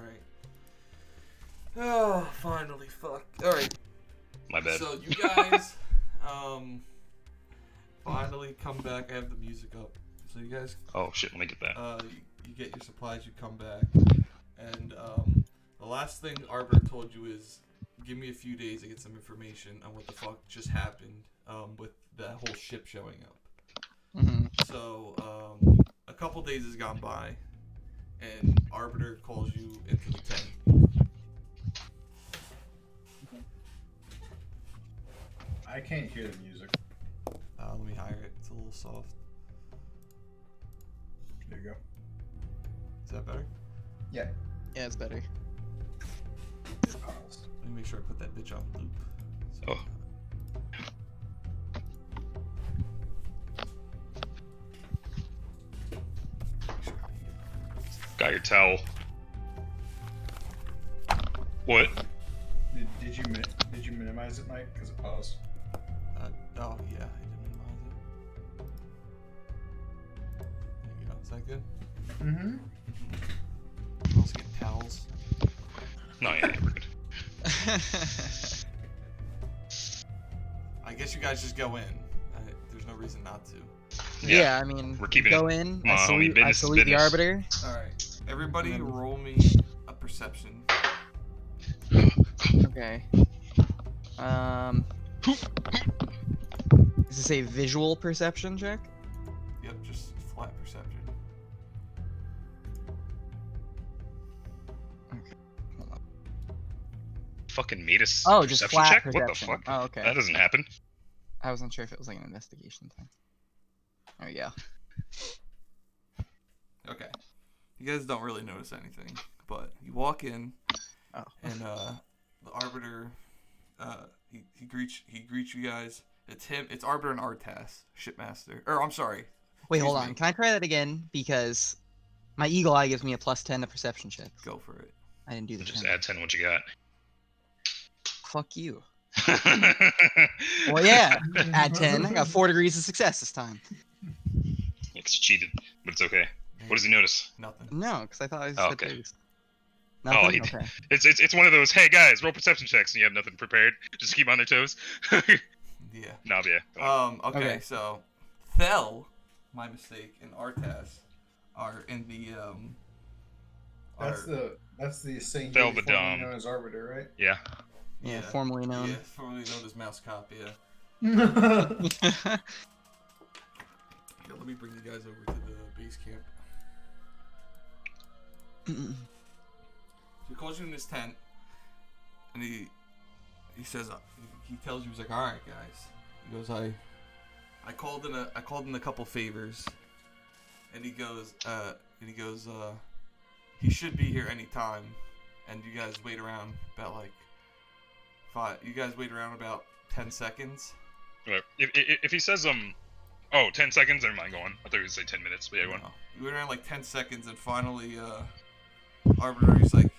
Alright. Oh, finally, fuck. Alright. My bad. So, you guys, finally come back. I have the music up. So, you guys, Oh shit, let me get that. you get your supplies, you come back. And, the last thing Arbor told you is, give me a few days to get some information on what the fuck just happened, with that whole ship showing up. Mm-hmm. So, a couple days has gone by, and Arbiter calls you into the tent. I can't hear the music. Let me higher it. It's a little soft. There you go. Is that better? Yeah. Yeah, it's better. Pause. Let me make sure I put that bitch on loop. So, Oh. Got your towel. What? Did you minimize it, Mike? Because it paused. Oh yeah, I did minimize it. There you go. Is that good? Mm-hmm. You also get towels. No, yeah, we're good. I guess you guys just go in. There's no reason not to. Yeah, I mean, We're keeping go it. in. Come on, homie, I business is salute the business. arbiter. All right, everybody, roll me a perception. Okay. Is this a visual perception check? Yep, just flat perception. Fucking made us. Oh, just perception flat check? perception. What the fuck? Oh, okay. That doesn't happen. I wasn't sure if it was like an investigation thing. There we go. Okay. You guys don't really notice anything, but you walk in, Oh. and the arbiter, he greets you guys. It's him. It's Arbiter and Artas, shipmaster. Or I'm sorry. Wait, hold Excuse on. me. Can I try that again? Because my eagle eye gives me a +10 to perception checks. Go for it. I didn't do the Just 10. add 10 what you got. Fuck you. Well, yeah. Add 10. I got 4 degrees of success this time. Because you cheated, but it's okay. What does he notice? Nothing. No, because I thought I just Oh, said okay. threes. Oh, Nothing? he Okay. It's one of those, hey guys, roll perception checks, and you have nothing prepared. Just keep on their toes. Yeah. Nah, yeah. Okay. Okay. So, Thel, my mistake, and Artas are in the That's the Sangheili, Thel the formerly Dumb. known as Arbiter, right? Yeah. Yeah, formerly known. Yeah, formerly known as Mouse Cop. Yeah. Yeah. Yeah, let me bring you guys over to the base camp. So he calls you in his tent, and he says he tells you, he's like, all right guys. He goes, I called in a couple favors, and he goes he should be here anytime, and you guys wait around about like 10 seconds. Right. If he says 10 seconds, never mind, go on. I thought he was say 10 minutes, but yeah, go on. No. You wait around like 10 seconds, and finally Arbiter, he's like,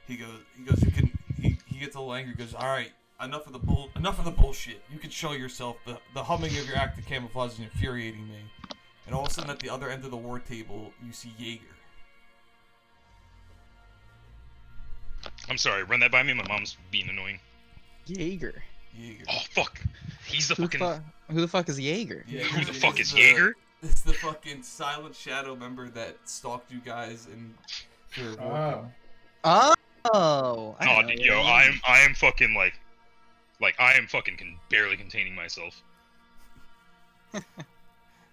he goes you can he gets a little angry. He goes, all right, enough of the bullshit. You can show yourself. The humming of your active camouflage is infuriating me. And all of a sudden, at the other end of the war table, you see Jaeger. I'm sorry, run that by me. My mom's being annoying. Jaeger. Oh fuck, he's the fucking. Who the fuck is Jaeger? Who the fuck is Jaeger? It's the fucking Silent Shadow member that stalked you guys in your war. Oh. Oh. I Oh, know. yo, I am fucking like I am fucking barely containing myself.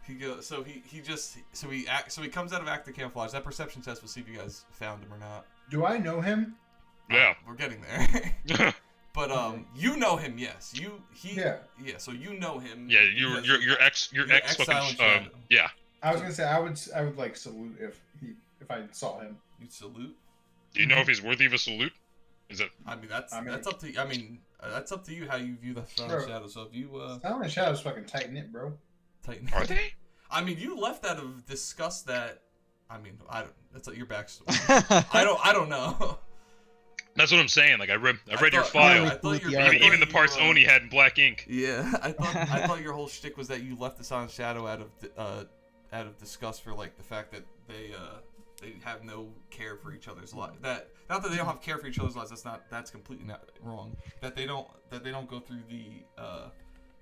He goes, so he comes out of active camouflage. That perception test will see if you guys found him or not. Do I know him? Yeah. We're getting there. But you know him, yes. Yeah. Yeah. So you know him. Yeah, your ex fucking Silent Shadow. yeah. I was gonna say I would like salute if I saw him. You'd salute. Do you know if he's worthy of a salute? Is it? I mean, that's up to. I mean, that's up to you how you view the Silent Bro. Shadow. So if you Silent Shadow's fucking tight knit, bro. tighten. Are they? I mean, you left out of discuss that. I mean, I don't. That's like your backstory. I don't know. That's what I'm saying. Like I read your thought- file. I thought your- Even the parts you, Oni had in black ink. Yeah, I thought your whole shtick was that you left the Silent Shadow out of disgust for like the fact that they have no care for each other's lives. That not that they don't have care for each other's lives. That's completely not wrong. That they don't go through the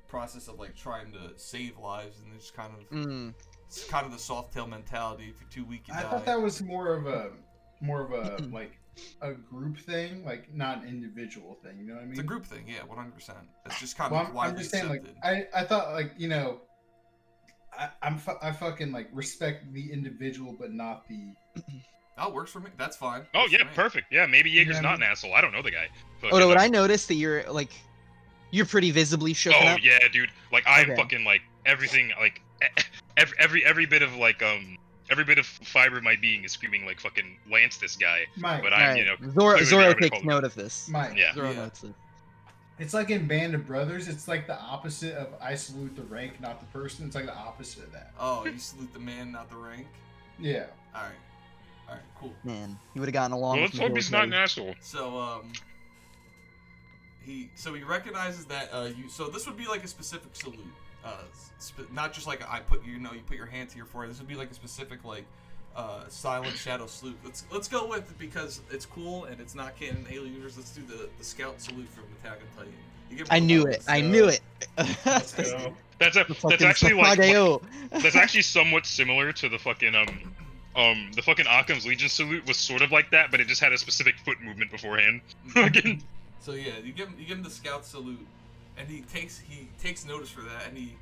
process of like trying to save lives, and it's kind of it's kind of the soft tail mentality. If you're too weak, you die. I thought that was more of a like a group thing, like not an individual thing. You know what I mean? It's a group thing, yeah, 100%. It's just kind Well, of widely I'm just saying, accepted. like I thought, like I fucking like respect the individual, but not the. That works for me. That's fine. Oh Works yeah, for me. perfect. Yeah, maybe Jaeger's Yeah, not an asshole. I don't know the guy. But, Oh no, what I noticed that you're pretty visibly shook oh up. yeah, dude. Like I am Okay. fucking like everything. Like every bit of like every bit of fiber of my being is screaming like fucking Lance this guy. Mike, But All I'm right. you know Zoro, clearly the Zoro Arbiter takes quality. note of this. Mike. Yeah. Zoro Yeah. notes it. It's like in Band of Brothers. It's like the opposite of I salute the rank, not the person. It's like the opposite of that. Oh, you salute the man, not the rank. Yeah. All right, cool. Man, you would have gotten along Well, with let's hope he's not an military. asshole. So he recognizes that you. So this would be like a specific salute, not just like I put you put your hand to your forehead. This would be like a specific like silent shadow salute. Let's go with it because it's cool and it's not canon Halo universe. Let's do the scout salute from Attack on Titan. You give him I a knew little- it. I knew it. Let's go. That's Fucking actually like Sangheili. that's actually somewhat similar to the fucking the fucking Occam's Legion salute was sort of like that, but it just had a specific foot movement beforehand. Fucking So yeah, you give him the scout salute, and he takes notice for that, and he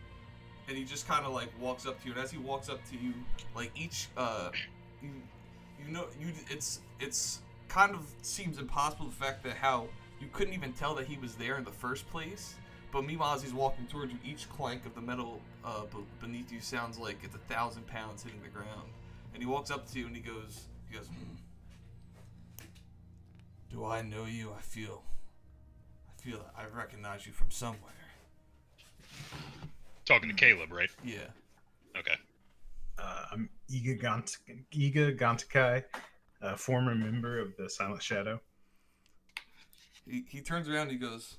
just kind of like walks up to you, and as he walks up to you, like each it's kind of seems impossible the fact that how you couldn't even tell that he was there in the first place. But meanwhile, as he's walking towards you, each clank of the metal beneath you sounds like it's 1,000 pounds hitting the ground. And he walks up to you and he goes, "Do I know you? I feel I recognize you from somewhere." talking to Caleb, right? Yeah. Okay. I'm Iga Gontakai, a former member of the Silent Shadow. He turns around and he goes,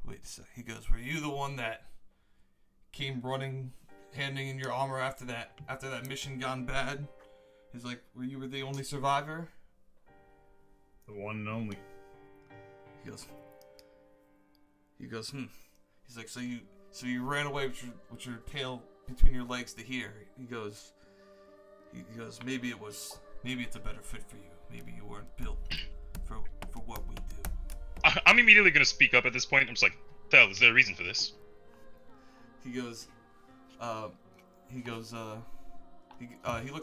wait a sec. He goes, "Were you the one that came running, handing in your armor after that mission gone bad?" He's like, "Were you the only survivor?" The one and only. He goes, He's like, so you ran away with your tail between your legs to here. He goes, maybe it's a better fit for you. Maybe you weren't built for what we do. I'm immediately gonna speak up at this point. I'm just like, "Tell, is there a reason for this?" He looks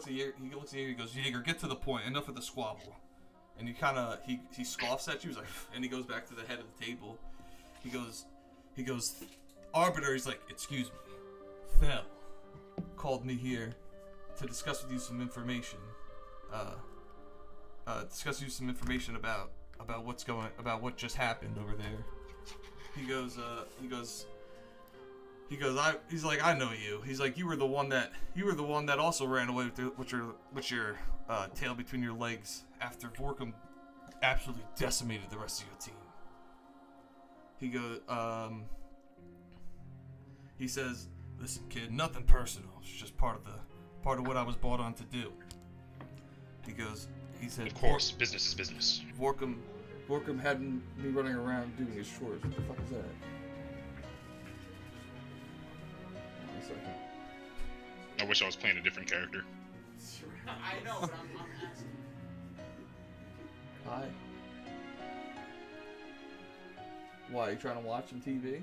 at you. He goes, "Jaeger, get to the point. Enough of the squabble." And he scoffs at you. He's like, and he goes back to the head of the table. He goes, "Arbiter." He's like, "Excuse me, Fel called me here to discuss with you some information. Discuss with you some information about what just happened over there." He's like, "I know you." He's like, you were the one that also ran away with your tail between your legs after Vorkum absolutely decimated the rest of your team. He says, "Listen, kid, nothing personal. It's just part of what I was brought on to do." He said, Of course, business is business. Vorkum had me running around doing his chores. What the fuck is that? One second. I wish I was playing a different character. I know, but I'm asking. Hi. Why, you trying to watch some TV?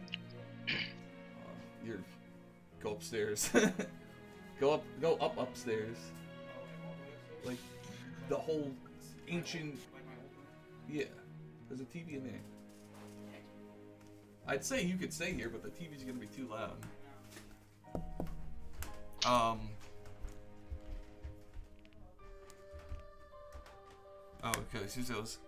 Go upstairs. Go up upstairs. Like, the whole ancient... Yeah, there's a TV in there. I'd say you could stay here, but the TV's gonna be too loud. Oh, okay. So he goes,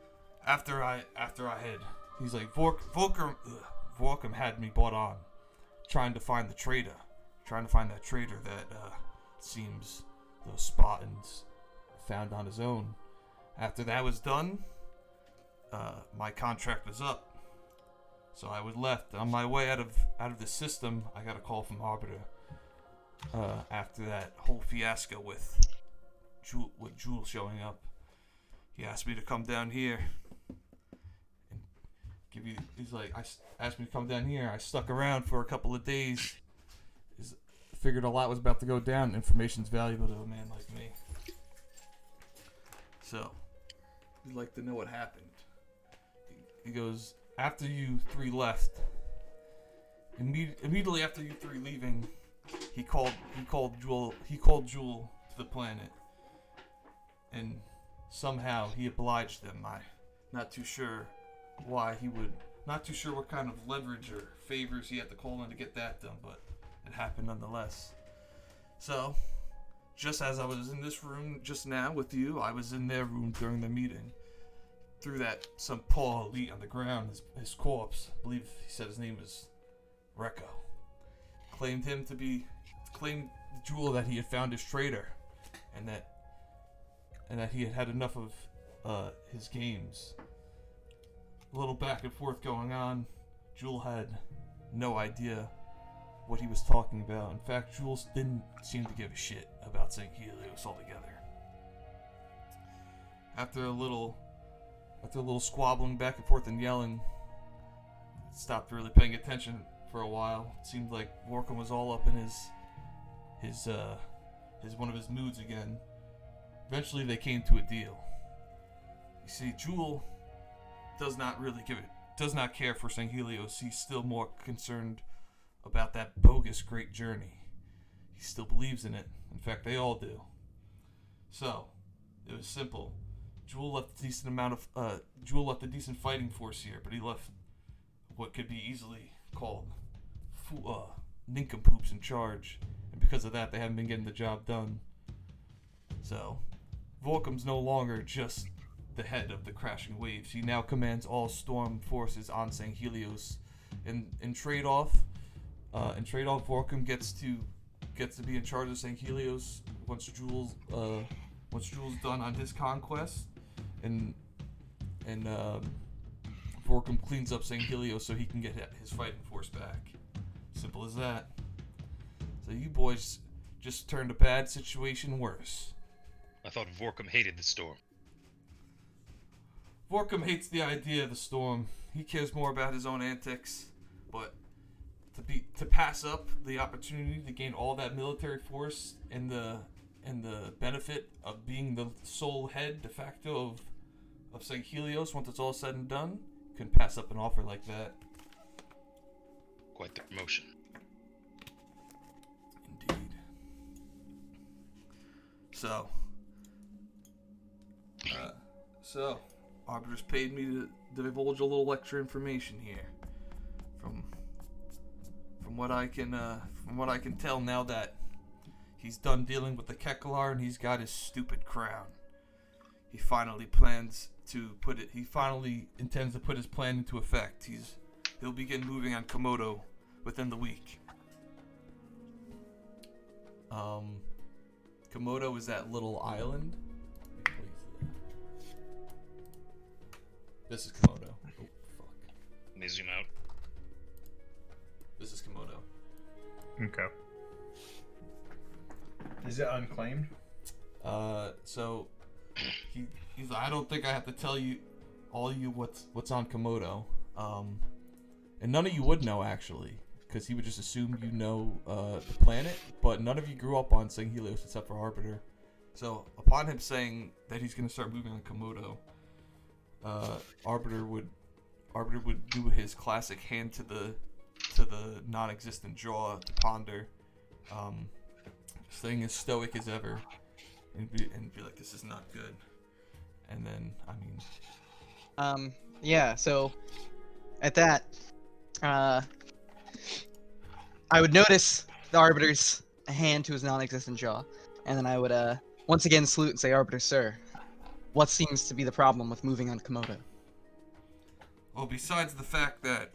after I had, he's like, Vorkum had me brought on, trying to find that traitor that seems those Spartans found on his own. After that was done, my contract was up. So I was left on my way out of the system. I got a call from Arbiter. after that whole fiasco with Jewel showing up. He asked me to come down here and give you. He's like, asked me to come down here. I stuck around for a couple of days. Figured a lot was about to go down. Information's valuable to a man like me. So, he'd like to know what happened. He goes, after you three left, immediately after you three leaving, he called Jewel to the planet, and somehow he obliged them. I'm not too sure why he would, not too sure what kind of leverage or favors he had to call in to get that done, but it happened nonetheless. So, just as I was in this room just now with you, I was in their room during the meeting. Through that, some poor elite on the ground, his corpse, I believe he said his name is Recco, claimed Jewel that he had found his traitor, and that he had had enough of his games. A little back and forth going on. Jewel had no idea what he was talking about. In fact, Jewel didn't seem to give a shit about Sangheili altogether. After a little squabbling back and forth and yelling, stopped really paying attention for a while. It seemed like Vorkum was all up in his one of his moods again. Eventually, they came to a deal. You see, Jewel does not care for Sanghelios. He's still more concerned about that bogus great journey. He still believes in it. In fact, they all do. So, it was simple. Jewel left a decent fighting force here, but he left what could be easily called nincompoops in charge, and because of that, they haven't been getting the job done. So, Vorkum's no longer just the head of the crashing waves. He now commands all storm forces on Sanghelios. In trade-off, Vorkum gets to be in charge of Sanghelios once Jewel's done on his conquest, and Vorkum cleans up Sanghelios so he can get his fighting force back. Simple as that. So you boys just turned a bad situation worse. I thought Vorkum hated the storm. Vorkum hates the idea of the storm. He cares more about his own antics, but to pass up the opportunity to gain all that military force and the benefit of being the sole head de facto of Sanghelios once it's all said and done, couldn't pass up an offer like that. Quite the promotion. Indeed. So, Arbiter's paid me to divulge a little extra information here. From what I can tell now that he's done dealing with the Keklar and he's got his stupid crown. He finally intends to put his plan into effect. He'll begin moving on Komodo within the week. Komodo is that little island. This is Komodo. Oh, fuck. Let me zoom out. This is Komodo. Okay. Is it unclaimed? So he's like, I don't think I have to tell you what's on Komodo. And none of you would know actually, because he would just assume you know the planet, but none of you grew up on Sangheili except for Arbiter. So upon him saying that he's gonna start moving on Komodo, Arbiter would do his classic hand to the non-existent jaw to ponder, staying as stoic as ever, and be like, this is not good. And then yeah. So at that, I would notice the Arbiter's hand to his non-existent jaw, and then I would once again salute and say, "Arbiter, sir, what seems to be the problem with moving on Komodo?" Well, besides the fact that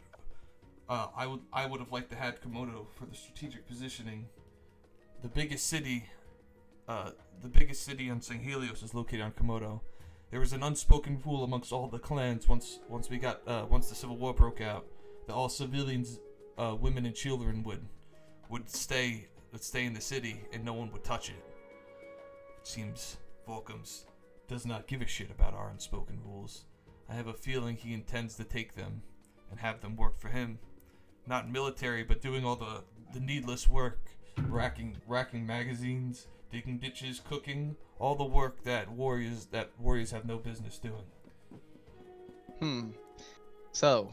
I would have liked to have Komodo for the strategic positioning. The biggest city on Sanghelios is located on Komodo. There was an unspoken rule amongst all the clans once the civil war broke out that all civilians, women and children would stay let's stay in the city and no one would touch it. It seems Volcom's does not give a shit about our unspoken rules. I have a feeling he intends to take them and have them work for him. Not military, but doing all the needless work. Racking magazines, digging ditches, cooking, all the work that warriors have no business doing. So,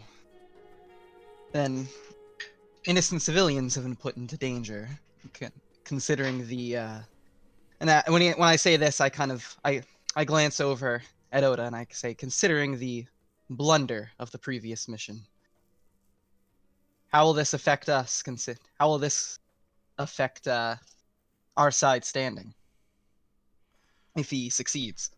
then, innocent civilians have been put into danger, considering the, and that, when I say this, I glance over at Oda and I say, considering the blunder of the previous mission, how will this affect us? How will this affect our side standing if he succeeds?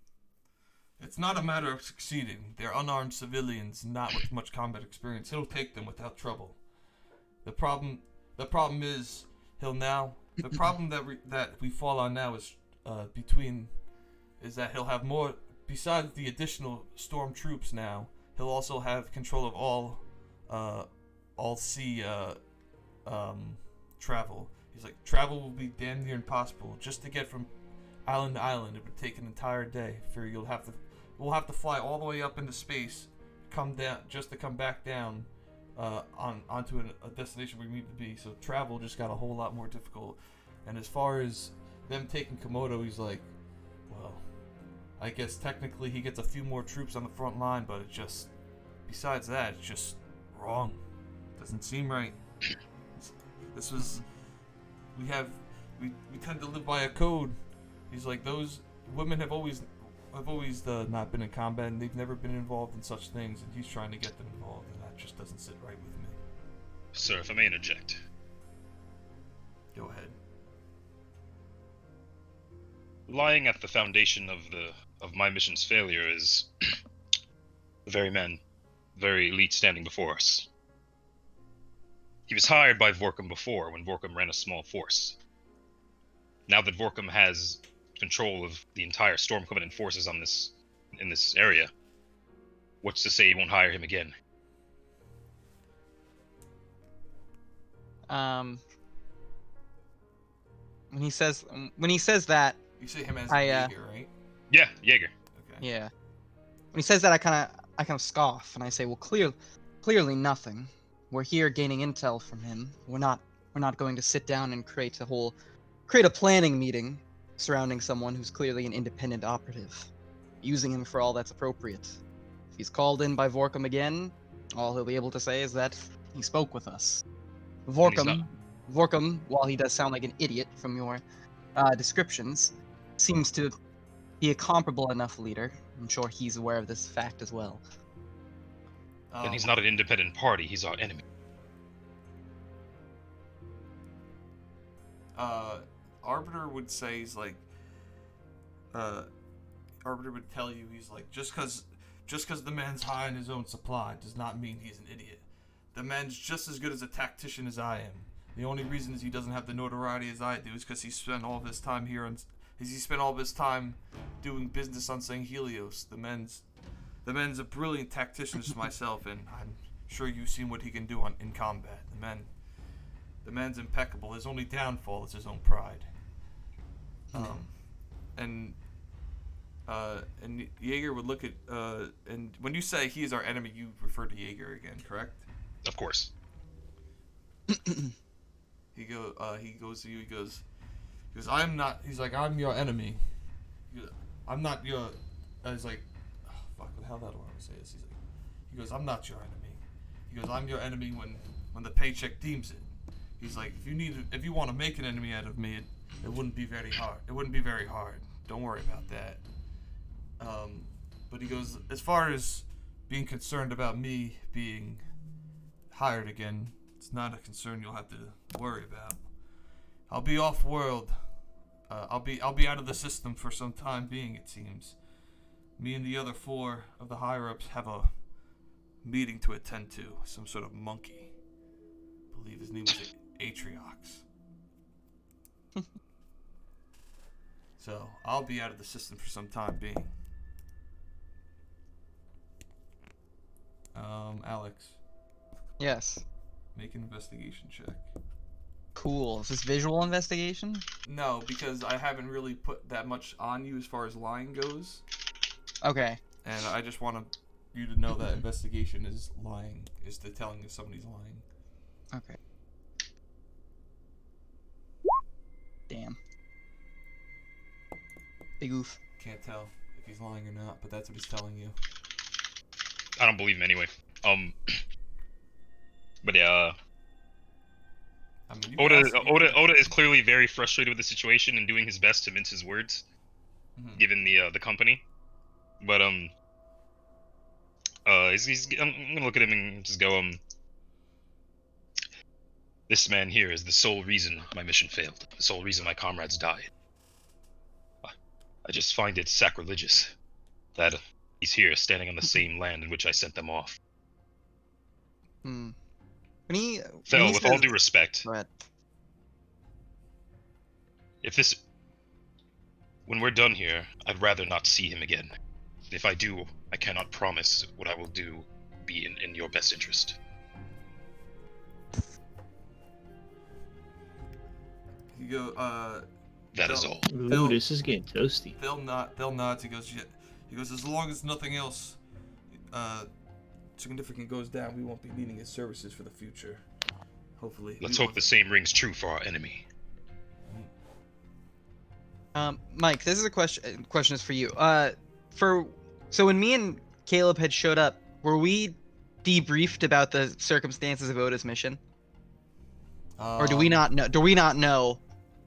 It's not a matter of succeeding. They're unarmed civilians, not with much combat experience. He'll take them without trouble. The problem is the problem that we fall on now is that he'll have more. Besides the additional storm troops now, he'll also have control of all sea travel. He's like, travel will be damn near impossible. Just to get from island to island, it would take an entire day. We'll have to fly all the way up into space, come down just to come back down onto a destination we need to be. So travel just got a whole lot more difficult. And as far as them taking Komodo, he's like, well, I guess technically he gets a few more troops on the front line, but besides that, it's just wrong. Doesn't seem right. We tend to live by a code. He's like, those women have always not been in combat, and they've never been involved in such things, and he's trying to get them involved, and that just doesn't sit right with me. Sir, if I may interject. Go ahead. Lying at the foundation of my mission's failure is the very elite standing before us. He was hired by Vorkum before, when Vorkum ran a small force. Now that Vorkum has control of the entire Storm Covenant forces in this area, what's to say he won't hire him again? When he says that, You say him as Jaeger, right? Yeah, Jaeger. Okay. yeah. When he says that, I kind of scoff and I say, well, clearly nothing. We're here gaining intel from him. We're not going to sit down and create a planning meeting surrounding someone who's clearly an independent operative, using him for all that's appropriate. If he's called in by Vorkum again, all he'll be able to say is that he spoke with us. Vorkum, while he does sound like an idiot from your descriptions, seems to be a comparable enough leader. I'm sure he's aware of this fact as well. Then he's not an independent party, he's our enemy. Arbiter would say he's like, Arbiter would tell you he's like, just because the man's high on his own supply does not mean he's an idiot. The man's just as good as a tactician as I am. The only reason is he doesn't have the notoriety as I do is because he spent all of his time doing business on Sanghelios. The man's a brilliant tactician just myself, and I'm sure you've seen what he can do in combat. The man's impeccable. His only downfall is his own pride. And Jaeger would look at and when you say he is our enemy, you refer to Jaeger again, correct? Of course. He goes to you. He goes, I'm not. He's like, I'm your enemy. I'm not your. He's like, oh, fuck. How the hell do I want to say this? He goes, I'm not your enemy. He goes, I'm your enemy when the paycheck deems it. He's like, if you want to make an enemy out of me, it wouldn't be very hard. It wouldn't be very hard. Don't worry about that. But he goes, as far as being concerned about me being hired again, it's not a concern you'll have to worry about. I'll be off-world. I'll be out of the system for some time being, it seems. Me and the other 4 of the higher-ups have a meeting to attend to. Some sort of monkey. I believe his name was Atriox. So, I'll be out of the system for some time being. Alex. Yes. Make an investigation check. Cool. Is this visual investigation? No, because I haven't really put that much on you as far as lying goes, Okay. and I just want you to know that investigation is lying, is the telling if somebody's lying. Okay. Damn. Big oof. Can't tell if he's lying or not, but that's what he's telling you. I don't believe him anyway. But yeah, I mean, you can ask, Oda is clearly very frustrated with the situation and doing his best to mince his words, given the company. But I'm gonna look at him and just go, this man here is the sole reason my mission failed, the sole reason my comrades died. I just find it sacrilegious that he's here, standing on the same land in which I sent them off. Hmm. When Phil, he with says, all due respect, go ahead. when we're done here, I'd rather not see him again. If I do, I cannot promise what I will do be in your best interest. You go, That is all. Ooh, this is getting toasty. Phil nods. He goes, yeah. He goes, as long as nothing else significant goes down, we won't be needing his services for the future. Hopefully. Let's hope the same rings true for our enemy. Mike, this is a question. Question is for you. So when me and Caleb had showed up, were we debriefed about the circumstances of Oda's mission, or do we not know? Do we not know?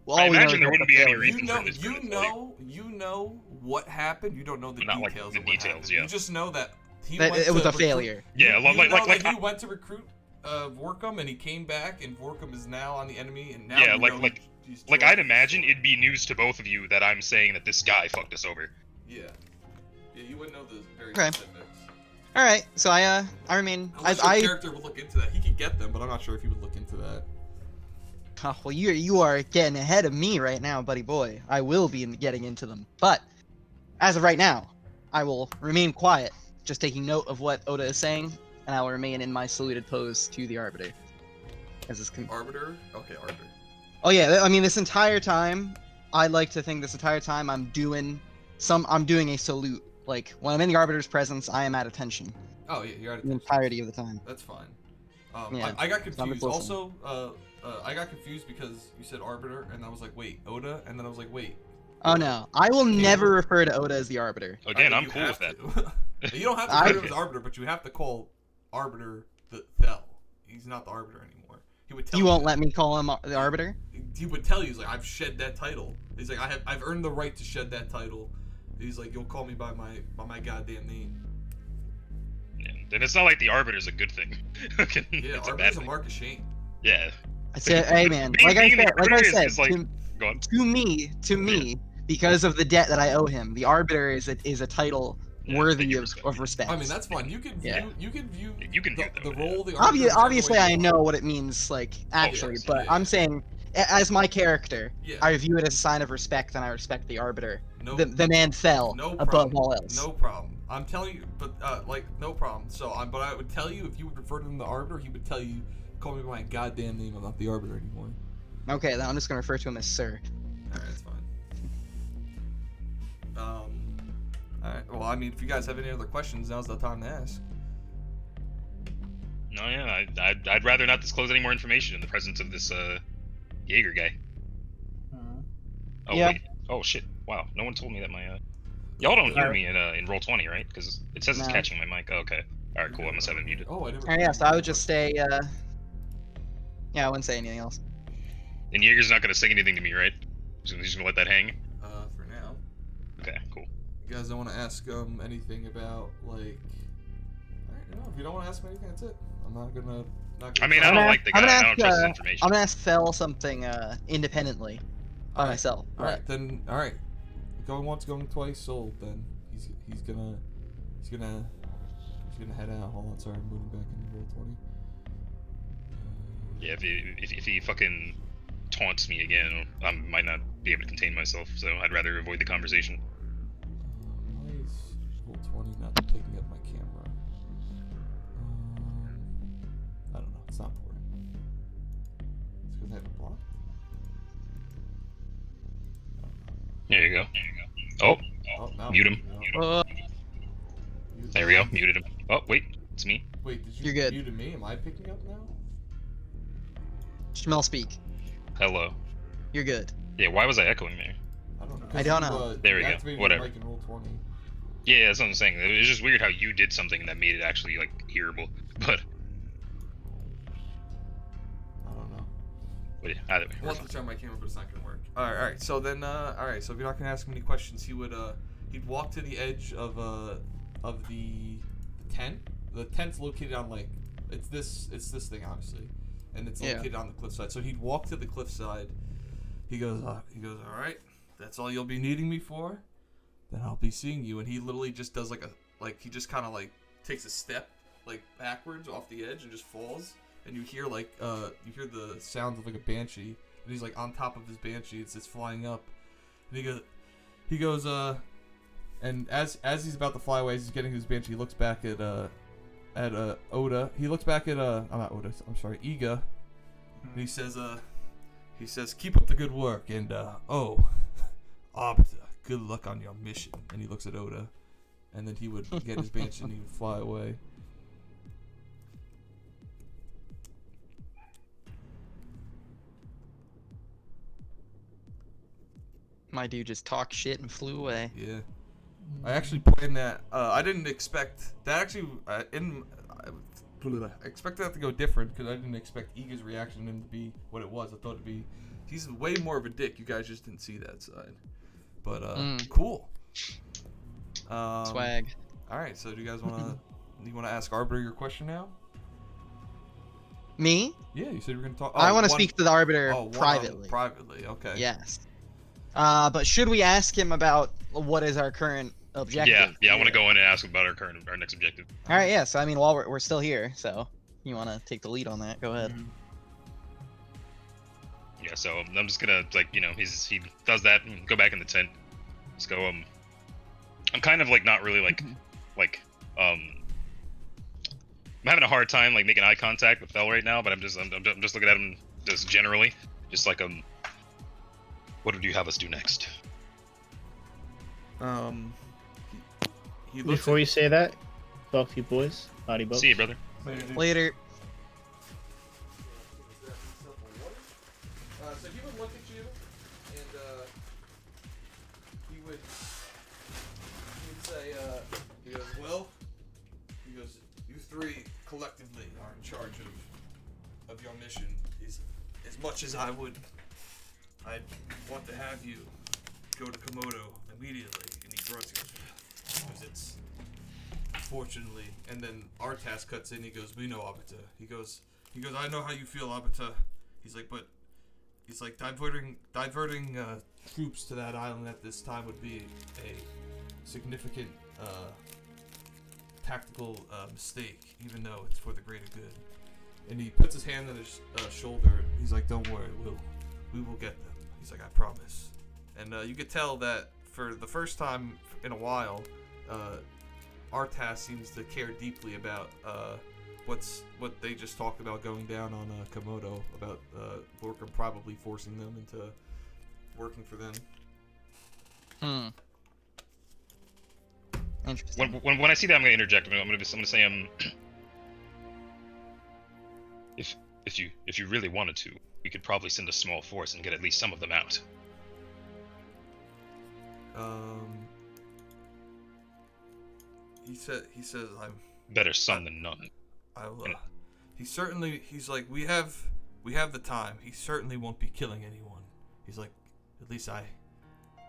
Well, I all we know imagine is there that wouldn't the be any failure- reason for his failure. You know what happened. You don't know the Not like details the of what details, happened. yeah. You just know that that it was a failure. Yeah, You know like that he went to recruit Vorkum and he came back and Vorkum is now on the enemy and now Yeah, you like- know like- he's like joined I'd us. imagine it'd be news to both of you that I'm saying that this guy fucked us over. Yeah, you wouldn't know the very Okay. specifics. All right, so I remain. Unless your I character would look into that, he could get them, but I'm not sure if he would look into that. Oh, well, you are getting ahead of me right now, buddy boy. I will be getting into them, but as of right now, I will remain quiet, just taking note of what Oda is saying, and I will remain in my saluted pose to the Arbiter. As this Arbiter? Okay, Arbiter. Oh yeah, I mean this entire time, I like to think this entire time I'm doing a salute. Like when I'm in the Arbiter's presence, I am at attention Oh yeah, you're at the it. entirety of the time. That's fine. Yeah, I got I'm confused. listening. Also, I got confused because you said Arbiter, and I was like, wait, Oda? And then I was like, wait. Oh no, I will never refer to Oda as the Arbiter. Again, I I'm think cool you with that. have to. You don't have to I- refer to him as Arbiter, but you have to call Arbiter the Thel. He's not the Arbiter anymore. He would tell You won't that. let me call him the Arbiter? He would tell you, he's like, I've shed that title. He's like, I've earned the right to shed that title. He's like, you'll call me by my goddamn name. And it's not like the Arbiter's a good thing. Yeah, It's a bad Arbiter's a thing. mark of shame. Yeah. I said, hey man, Being- like I being the said, Arbiter is like- Go on. to me, because of the debt that I owe him, the Arbiter is a title Yeah, worthy that you of, respect. of respect. I mean, that's fine. You can view, Yeah. you can view, You can view the, it the that way, role of the Arbiter. whichever Obviously, way I you know want. what it means, like actually, yes, but yeah. I'm saying, as my character, Yeah. I view it as a sign of respect, and I respect the Arbiter. No, The man fell no above problem. all else. No problem. I'm telling you, but like no problem. So, but I would tell you if you would refer to him the Arbiter, he would tell you, call me by my goddamn name. I'm not the Arbiter anymore. Okay, then I'm just gonna refer to him as Sir. All right, that's fine. All right. Well, I mean, if you guys have any other questions, now's the time to ask. No, yeah, I'd rather not disclose any more information in the presence of this Jaeger guy. Oh Yeah. wait. Oh shit. Wow. No one told me that my y'all don't hear me in roll 20, right? Because it says it's No. catching my mic. Oh, okay. All right. Cool. I must have it muted. Oh, I never. Alright, yeah, so I would just say, yeah, I wouldn't say anything else. And Jaeger's not gonna say anything to me, right? He's just gonna let that hang. For now. Okay. Cool. You guys don't want to ask anything about like. Alright, no, if you don't want to ask him anything, that's it. I'm not gonna. I mean, I don't like the guy. I don't trust his I'm information. gonna ask Fel something independently by Alright. myself. All right, then. All right, going once, going twice, sold. Then he's gonna head out. Hold on, sorry, I'm moving back into roll 20. Yeah. If he fucking taunts me again, I might not be able to contain myself. So I'd rather avoid the conversation. Why is roll 20 not picking up my camera? I don't know. It's not important. It's because I have it blocked. There you go. Oh, Oh, no. mute him. No. Uh, There we go. Muted him. Oh, wait, it's me. Wait, did you You're good. mute me? Am I picking up now? Schmel speak. Hello. You're good. Yeah, why was I echoing there? I don't know. I don't know. There we go. Activated Whatever. Your mic in Roll20. Yeah, that's what I'm saying. It was just weird how you did something that made it actually like hearable. But I don't know. yeah, either way. I want to turn my camera, but it's not gonna work. All right. So then, all right. So if you're not gonna ask him any questions, he'd walk to the edge of the tent. The tent's located on like it's this thing obviously, and it's located on the cliffside. So he'd walk to the cliffside. He goes, all right. That's all you'll be needing me for. Then I'll be seeing you. And he literally just does he just kind of like takes a step like backwards off the edge and just falls. And you hear the sounds of like a banshee, and he's like on top of his banshee. It's flying up, and he goes, and as he's about to fly away, as he's getting his banshee, he looks back at Oda. He looks back at I'm not Oda. I'm sorry, Iga. And he says, keep up the good work, and Arbiter, good luck on your mission. And he looks at Oda, and then he would get his banshee and he would fly away. My dude just talked shit and flew away. Yeah, I actually planned that. I didn't expect that. Actually, I expected that to go different because I didn't expect Iga's reaction to him to be what it was. I thought it'd be he's way more of a dick. You guys just didn't see that side. But cool. Swag. All right. So do you guys wanna ask Arbiter your question now? Me? Yeah, you said you were gonna talk. I want to speak to the Arbiter privately. Privately, okay. Yes. But should we ask him about what is our current objective? Yeah, I want to go in and ask about our next objective. All right, yeah. So I mean, while we're still here, so you want to take the lead on that? Go ahead. Yeah, so I'm just gonna he does that and go back in the tent. Just go I'm kind of like not really I'm having a hard time like making eye contact with Fel right now, but I'm just looking at him just generally, just like what would you have us do next? He looks Before you say that, fuck you boys. Body boat. See you, brother. Later. So he would look at you, and he would say, he goes, well, you three collectively are in charge of your mission. As much as I'd want to have you go to Komodo immediately, and he grunts, because it's fortunately, and then Artas cuts in. He goes, we know Abita. He goes, I know how you feel, Abita. He's like, diverting troops to that island at this time would be a significant tactical mistake, even though it's for the greater good. And he puts his hand on his shoulder. He's like, don't worry, we will get them. He's like, I promise. And you could tell that for the first time in a while, Artas seems to care deeply about what they just talked about going down on Komodo, about Lorcan probably forcing them into working for them. Interesting. When I see that, I'm gonna interject. I'm gonna say if you really wanted to, we could probably send a small force and get at least some of them out. He says I'm better some than none. He's like, we have the time. He certainly won't be killing anyone. He's like, at least I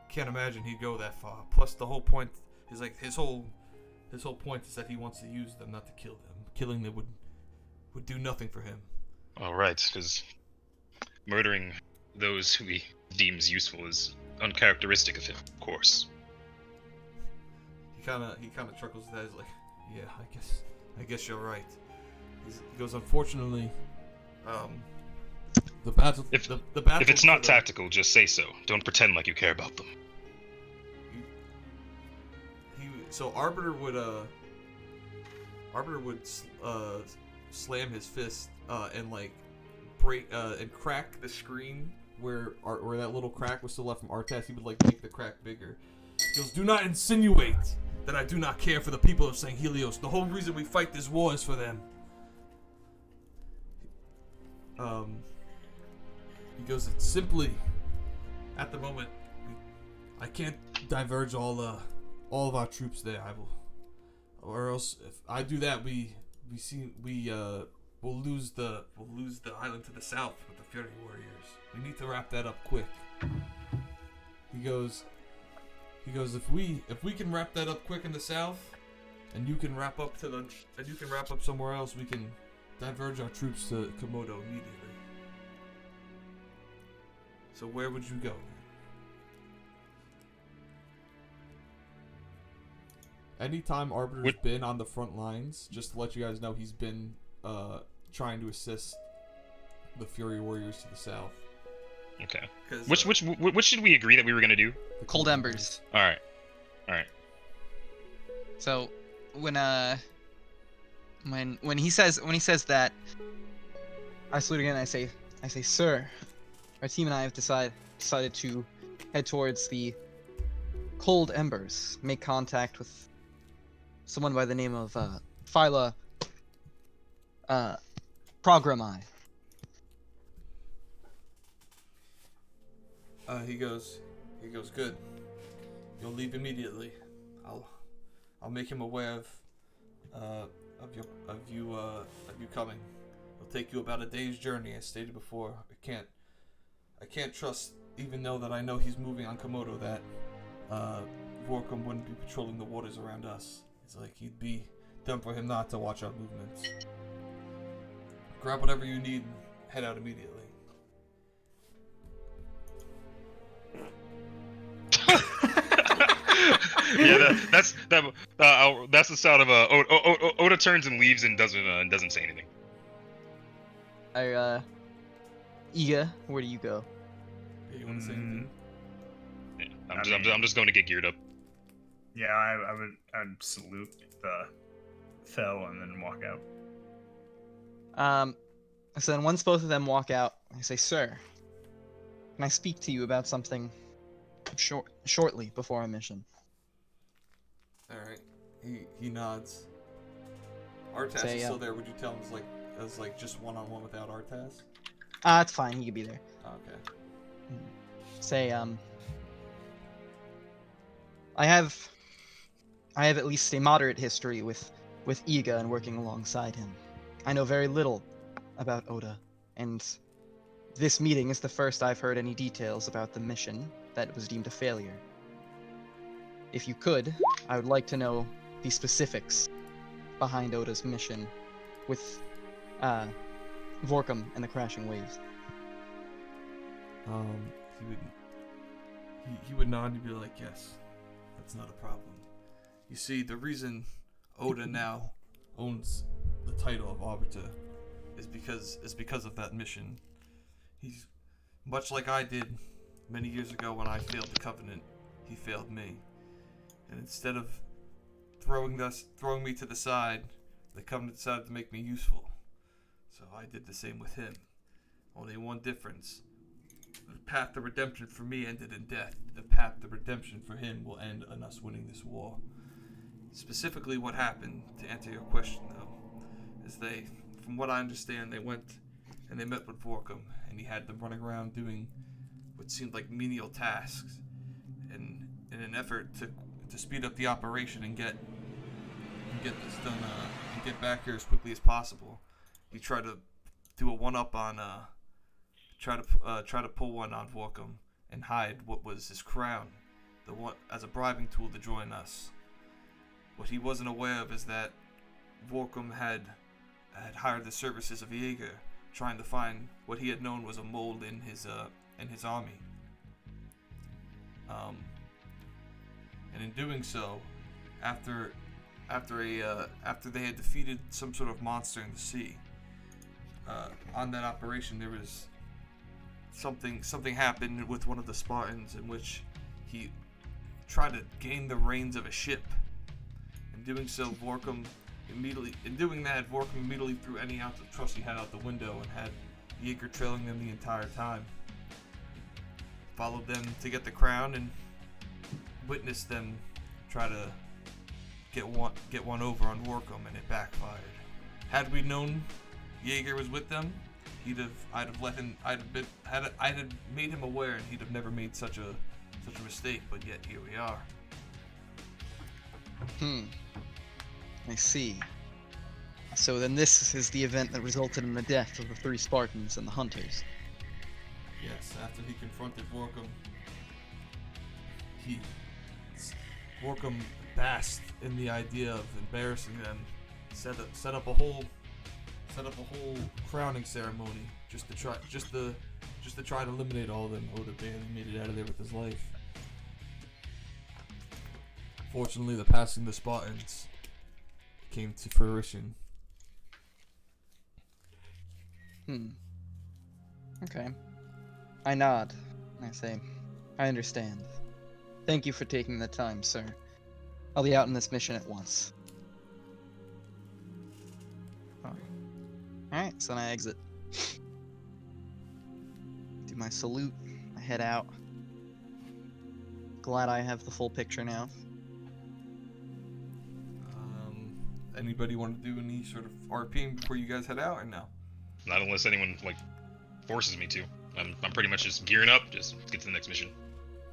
can't imagine he'd go that far. Plus the whole point is like his whole point is that he wants to use them, not to kill them. Killing them would do nothing for him. All right, because murdering those who he deems useful is uncharacteristic of him, of course. He kind of chuckles his head. He's like, yeah, I guess you're right. He goes, unfortunately, the battle. If it's not tactical, just say so. Don't pretend like you care about them. So Arbiter would slam his fist and like break and crack the screen where that little crack was still left from Artas, he would like make the crack bigger. He goes, "Do not insinuate that I do not care for the people of Sanghelios. The whole reason we fight this war is for them." He goes, "It's simply, at the moment, I can't diverge all of our troops there. I will, or else if I do that, we'll lose the island to the south with the Fury Warriors. We need to wrap that up quick." He goes, if we can wrap that up quick in the south, and you can wrap up somewhere else, we can diverge our troops to Komodo immediately. So where would you go? Anytime Arbiter's been on the front lines, just to let you guys know, he's been trying to assist the Fury Warriors to the south. Okay. Which should we agree that we were gonna do? The Cold Embers. All right. So when he says that, I salute again. I say, "Sir, our team and I have decided to head towards the Cold Embers. Make contact with someone by the name of Phyla Programi." He goes, "Good. You'll leave immediately. I'll make him aware of you coming. It'll take you about a day's journey, as stated before. I can't trust, even though that I know he's moving on Komodo, that Vorkum wouldn't be patrolling the waters around us. It's like he'd be dumb for him not to watch our movements. Grab whatever you need and head out immediately." Yeah, that's the sound of Oda turns and leaves and doesn't say anything. Iga, where do you go? Yeah, you want to say anything? Yeah, I'm just going to get geared up. Yeah, I'd salute the Fel and then walk out. So then once both of them walk out, I say, "Sir, can I speak to you about something shortly before our mission?" Alright. He nods. Artas is still there. Would you tell him as just one-on-one without Artas? It's fine. He could be there. Okay. Say, I have at least a moderate history with Iga and working alongside him. I know very little about Oda, and this meeting is the first I've heard any details about the mission that was deemed a failure. If you could, I would like to know the specifics behind Oda's mission with Vorkum and the crashing waves. He would nod and be like, "Yes, that's not a problem. You see, the reason Oda now owns the title of Arbiter is because of that mission. He's much like I did many years ago when I failed the Covenant. He failed me, and instead of throwing me to the side, the Covenant decided to make me useful. So I did the same with him. Only one difference. The path to redemption for me ended in death. The path to redemption for him will end in us winning this war. Specifically what happened, to answer your question though, is from what I understand, they went and they met with Vorkum, and he had them running around doing what seemed like menial tasks, and in an effort to speed up the operation and get this done and get back here as quickly as possible. He tried to do a one-up on try to pull one on Vorkum and hide what was his crown, as a bribing tool to join us. What he wasn't aware of is that Vorkum had hired the services of Jaeger, trying to find what he had known was a mold in his army. And in doing so, after they had defeated some sort of monster in the sea, on that operation there was something happened with one of the Spartans in which he tried to gain the reins of a ship. In doing so, Vorkum immediately threw any ounce of trust he had out the window and had Jaeger trailing them the entire time. followed them to get the crown and witnessed them try to get one over on Warcom, and it backfired. Had we known Jaeger was with them, I'd have made him aware, and he'd have never made such a mistake. But yet here we are. I see. So then this is the event that resulted in the death of the 3 Spartans and the hunters. Yes, after he confronted Vorkum, Vorkum basked in the idea of embarrassing them, set up a whole crowning ceremony just to try to eliminate all of them. Would have barely made it out of there with his life. Fortunately, the passing of the Spartans came to fruition. Okay. I nod. I say, I understand. Thank you for taking the time, sir. I'll be out on this mission at once. Alright, so then I exit. Do my salute. I head out. Glad I have the full picture now. Anybody want to do any sort of RPing before you guys head out, or no? Not unless anyone forces me to. I'm pretty much just gearing up. Just get to the next mission.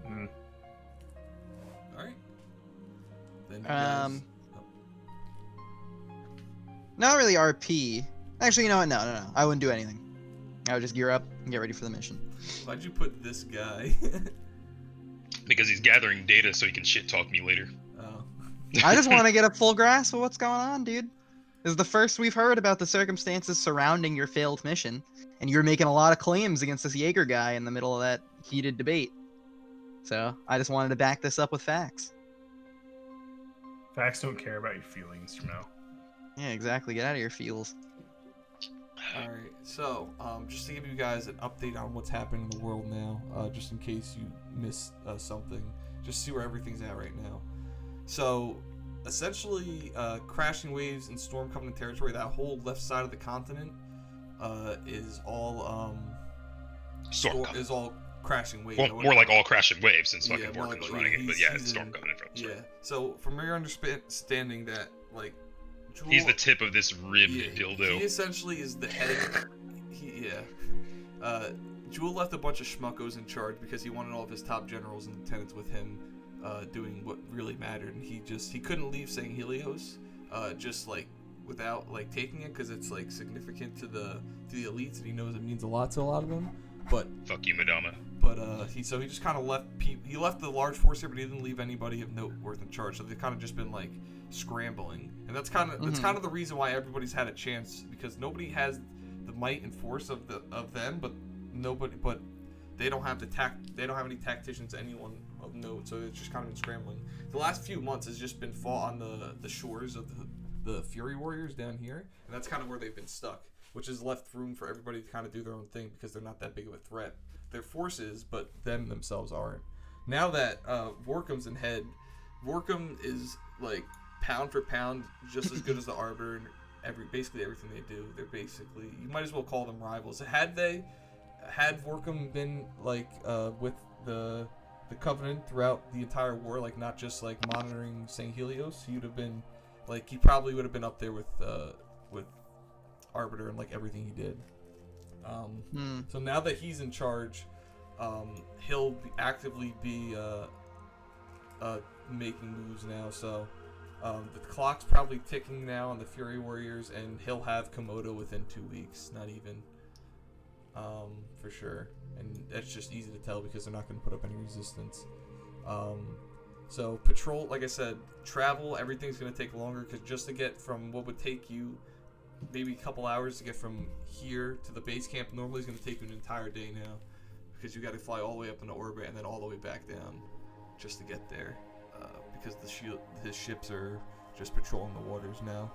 All right. Then you guys... Not really RP. Actually, you know what? No. I wouldn't do anything. I would just gear up and get ready for the mission. Why'd you put this guy? Because he's gathering data so he can shit talk me later. Oh. I just want to get a full grasp of what's going on, dude. This is the first we've heard about the circumstances surrounding your failed mission, and you're making a lot of claims against this Jaeger guy in the middle of that heated debate. So, I just wanted to back this up with facts. Facts don't care about your feelings, you know. Yeah, exactly. Get out of your feels. Alright, so, just to give you guys an update on what's happening in the world now, just in case you missed something, just see where everything's at right now. So, essentially, crashing waves and storm coming to territory, that whole left side of the continent is all is all crashing waves. Well, more like all crashing waves since fucking more Vorkam's like, running it. But yeah, it's storm in, coming in from the Yeah, so from your understanding that, like, Jewel, he's the tip of this ribbed dildo. He essentially is the head. Jewel left a bunch of schmuckos in charge because he wanted all of his top generals and lieutenants with him, doing what really mattered, and he couldn't leave Sangheili, just like without like taking it, because it's like significant to the elites, and he knows it means a lot to a lot of them. But fuck you, Madama. But he just kind of left he left the large force here, but he didn't leave anybody of note worth in charge. So they've kind of just been like scrambling, and that's kind of the reason why everybody's had a chance, because nobody has the might and force of them, but they don't have any tacticians, anyone of note. So it's just kind of been scrambling. The last few months has just been fought on the shores of the Fury Warriors down here, and that's kind of where they've been stuck, which has left room for everybody to kind of do their own thing because they're not that big of a threat. Their forces, but them themselves aren't. Now that Vorkam's in head, Vorkam is like pound for pound just as good as the Arbiter and basically everything they do. They're basically, you might as well call them rivals. Had Vorkam been like with the Covenant throughout the entire war, like not just like monitoring Sangheili, he would have been like, he probably would have been up there with Arbiter and like everything he did. So now that he's in charge, he'll actively be making moves now. So the clock's probably ticking now on the Fury Warriors, and he'll have Komodo within 2 weeks, not even, for sure. And that's just easy to tell because they're not going to put up any resistance. So patrol, like I said, travel, everything's going to take longer, because just to get from what would take you maybe a couple hours to get from here to the base camp normally is going to take you an entire day now, because you got to fly all the way up into orbit and then all the way back down just to get there, because his ships are just patrolling the waters now.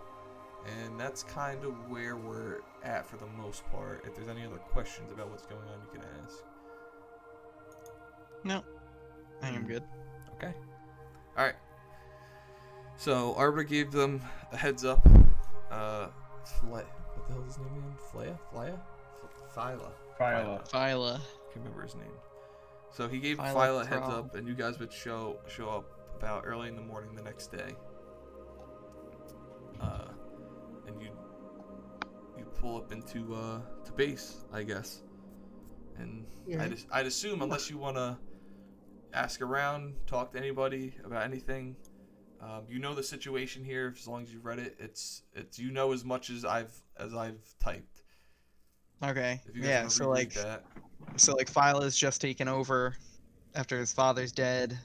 And that's kind of where we're at for the most part. If there's any other questions about what's going on, you can ask. No, I am good. Okay. Alright. So Arbiter gave them a heads up. What the hell is his name again? Phyla? Phyla. Phyla. Can't remember his name. So he gave Phyla Phyla a heads prob. up, and you guys would show up about early in the morning the next day. And you'd pull up into to base, I guess. And I'd assume, unless you want to ask around, talk to anybody about anything, you know the situation here. As long as you've read it, it's you know as much as I've typed. Okay. If you guys Yeah. want to So reread like, that. Phyla's just taken over after his father's dead.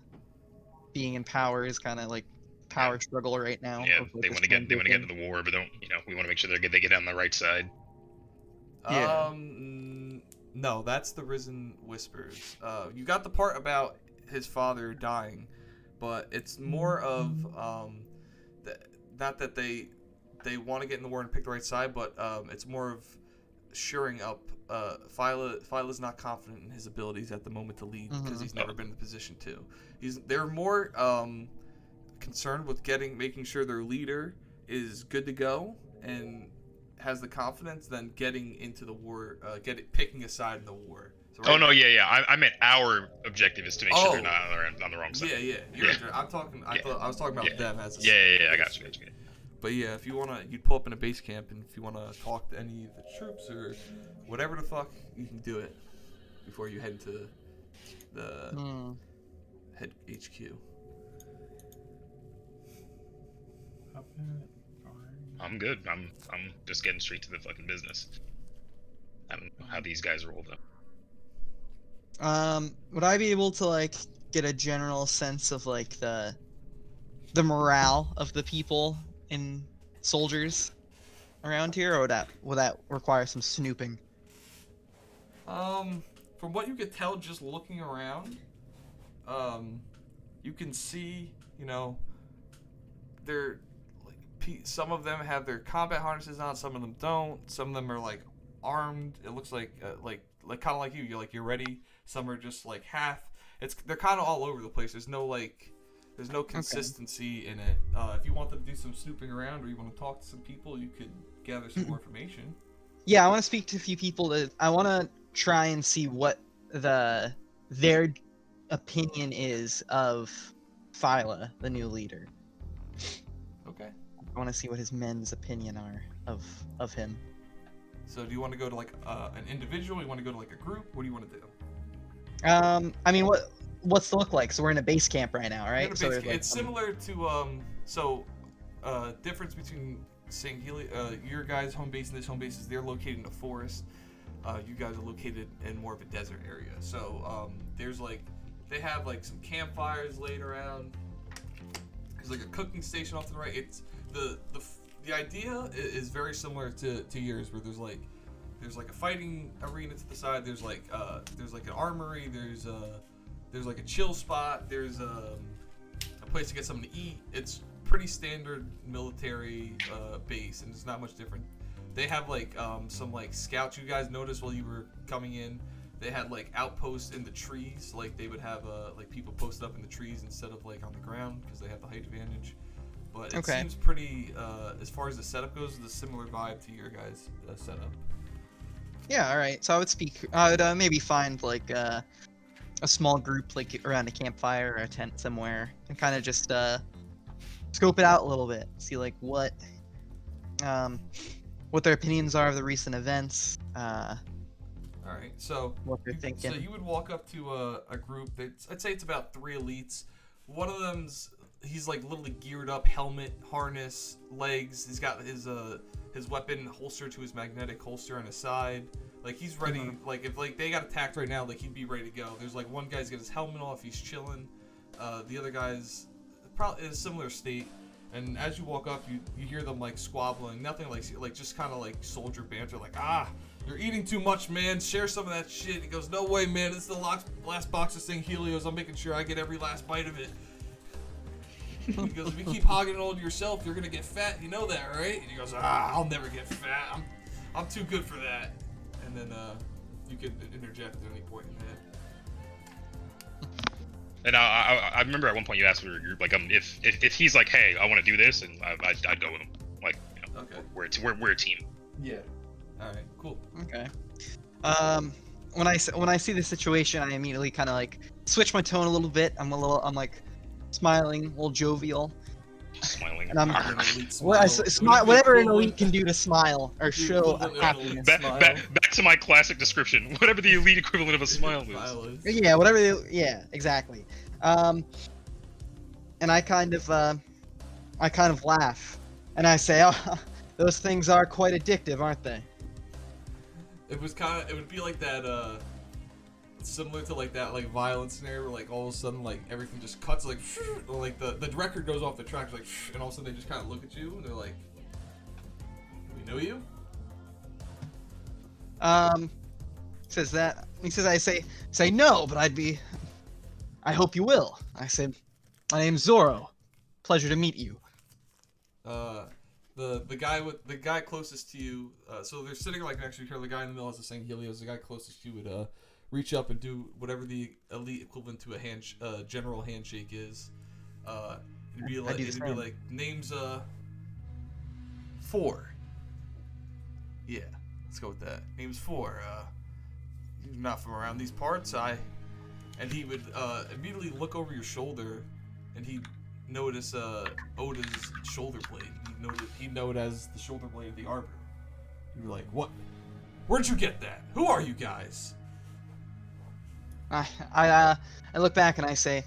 Being in power is kind of like power struggle right now. Yeah, of, like, they this want to get transition. into the war, but don't we want to make sure they get on the right side. Yeah. No, that's the Risen Whispers. You got the part about his father dying, but it's more of not that they want to get in the war and pick the right side, but it's more of shoring up. Phyla's not confident in his abilities at the moment to lead because he's never been in the position to. They're more concerned with making sure their leader is good to go and has the confidence than getting into the war, picking a side in the war. So Oh no, yeah. I meant our objective is to make sure they're not on the wrong side. Yeah. I'm talking. I was talking about them as a Yeah. I got you. But yeah, if you wanna, you'd pull up in a base camp, and if you wanna talk to any of the troops or whatever the fuck, you can do it before you head into the head HQ. I'm good. I'm just getting straight to the fucking business. I don't know how these guys roll though. Would I be able to like get a general sense of like the morale of the people and soldiers around here, or would that require some snooping? From what you could tell just looking around, you can see, they're like some of them have their combat harnesses on, some of them don't. Some of them are like armed. It looks like kind of like you. You're ready. Some are just like half. They're kind of all over the place. There's no consistency in it. If you want to do some snooping around, or you want to talk to some people, you could gather some more information. Yeah, I want to speak to a few people. I want to try and see what their opinion is of Phyla, the new leader. Okay. I want to see what his men's opinion are of him. So do you want to go to like an individual? You want to go to like a group? What do you want to do? I mean, what's the look like? So we're in a base camp right now, right? It's similar to difference between Sangheili, your guys' home base and this home base is they're located in a forest. You guys are located in more of a desert area. So there's like they have like some campfires laid around. There's like a cooking station off to the right. It's the idea is very similar to yours, where there's like a fighting arena to the side. There's like an armory. There's like a chill spot. There's a place to get something to eat. It's pretty standard military base, and it's not much different. They have like some like scouts. You guys noticed while you were coming in, they had like outposts in the trees. Like they would have like people posted up in the trees instead of like on the ground because they have the height advantage. But it seems pretty, as far as the setup goes, the similar vibe to your guys' setup. Yeah, all right. So I would maybe find like a small group like around a campfire or a tent somewhere, and kind of just scope it out a little bit, see like what their opinions are of the recent events. All right, so what they're thinking. So you would walk up to a group. I'd say it's about 3 elites. One of he's like literally geared up, helmet, harness, legs. He's got his weapon holstered to his magnetic holster on his side. Like he's ready. Like if like they got attacked right now, like he'd be ready to go. There's like one guy's got his helmet off. He's chilling. The other guy's probably in a similar state. And as you walk up, you hear them like squabbling. Nothing like just kind of like soldier banter. Like you're eating too much, man. Share some of that shit. He goes, no way, man. This is the last box of Sanghelios. I'm making sure I get every last bite of it. He goes, if you keep hogging it all to yourself, you're gonna get fat. You know that, right? And he goes, I'll never get fat. I'm too good for that. And then you can interject at any point in that. And I remember at one point you asked for your group, like, if he's like, hey, I want to do this, and I'd go with him. Like, okay, we're a team. Yeah. All right, cool. Okay. when I see the situation, I immediately kind of like switch my tone a little bit. I'm like smiling, a little jovial, Smiling. and I'm An elite what I smile. It would smile be the whatever an equivalent- elite can do to smile or the show equivalent of an happiness. elite Back, smile. back to my classic description. Whatever the elite equivalent of a smile is. Smile is. Yeah, whatever. Yeah, exactly. And I kind of laugh, and I say, "Oh, those things are quite addictive, aren't they?" It would be like that, similar to like that, like violence scenario where like all of a sudden like everything just cuts like, or like the record goes off the track like, and all of a sudden they just kind of look at you and they're like, "We know you?" Says that. He says, I say no, but I hope you will. I say, my name's Zorro. Pleasure to meet you. The guy closest to you, so they're sitting like next to each other. The guy in the middle has the Sangheili. The guy closest to you would reach up and do whatever the elite equivalent to a general handshake is. It'd be like names 4. Yeah, let's go with that. Name's 4. You're not from around these parts. And he would immediately look over your shoulder, and he'd notice Oda's shoulder blade. He'd know it as the shoulder blade of the Arbiter. You're like, what? Where'd you get that? Who are you guys? I look back and I say,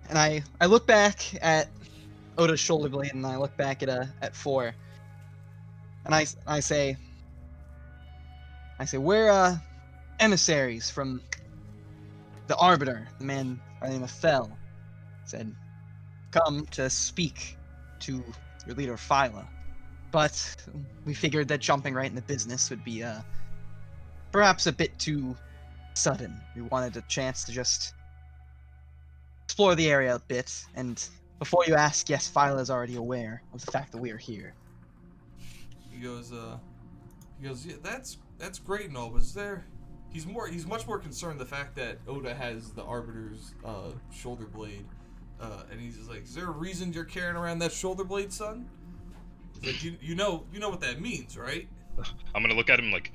and I look back at Oda's shoulder blade, and I look back at 4, and I say, we're emissaries from the Arbiter, the man by the name of Fell. Said, come to speak to your leader Phyla. But we figured that jumping right into business would be perhaps a bit too sudden. We wanted a chance to just explore the area a bit, and before you ask, yes, Phyla is already aware of the fact that we are here. He goes, yeah, that's great and all, but is there... He's much more concerned the fact that Oda has the Arbiter's shoulder blade, and he's just like, is there a reason you're carrying around that shoulder blade, son? He's like, you know what that means, right? I'm gonna look at him like,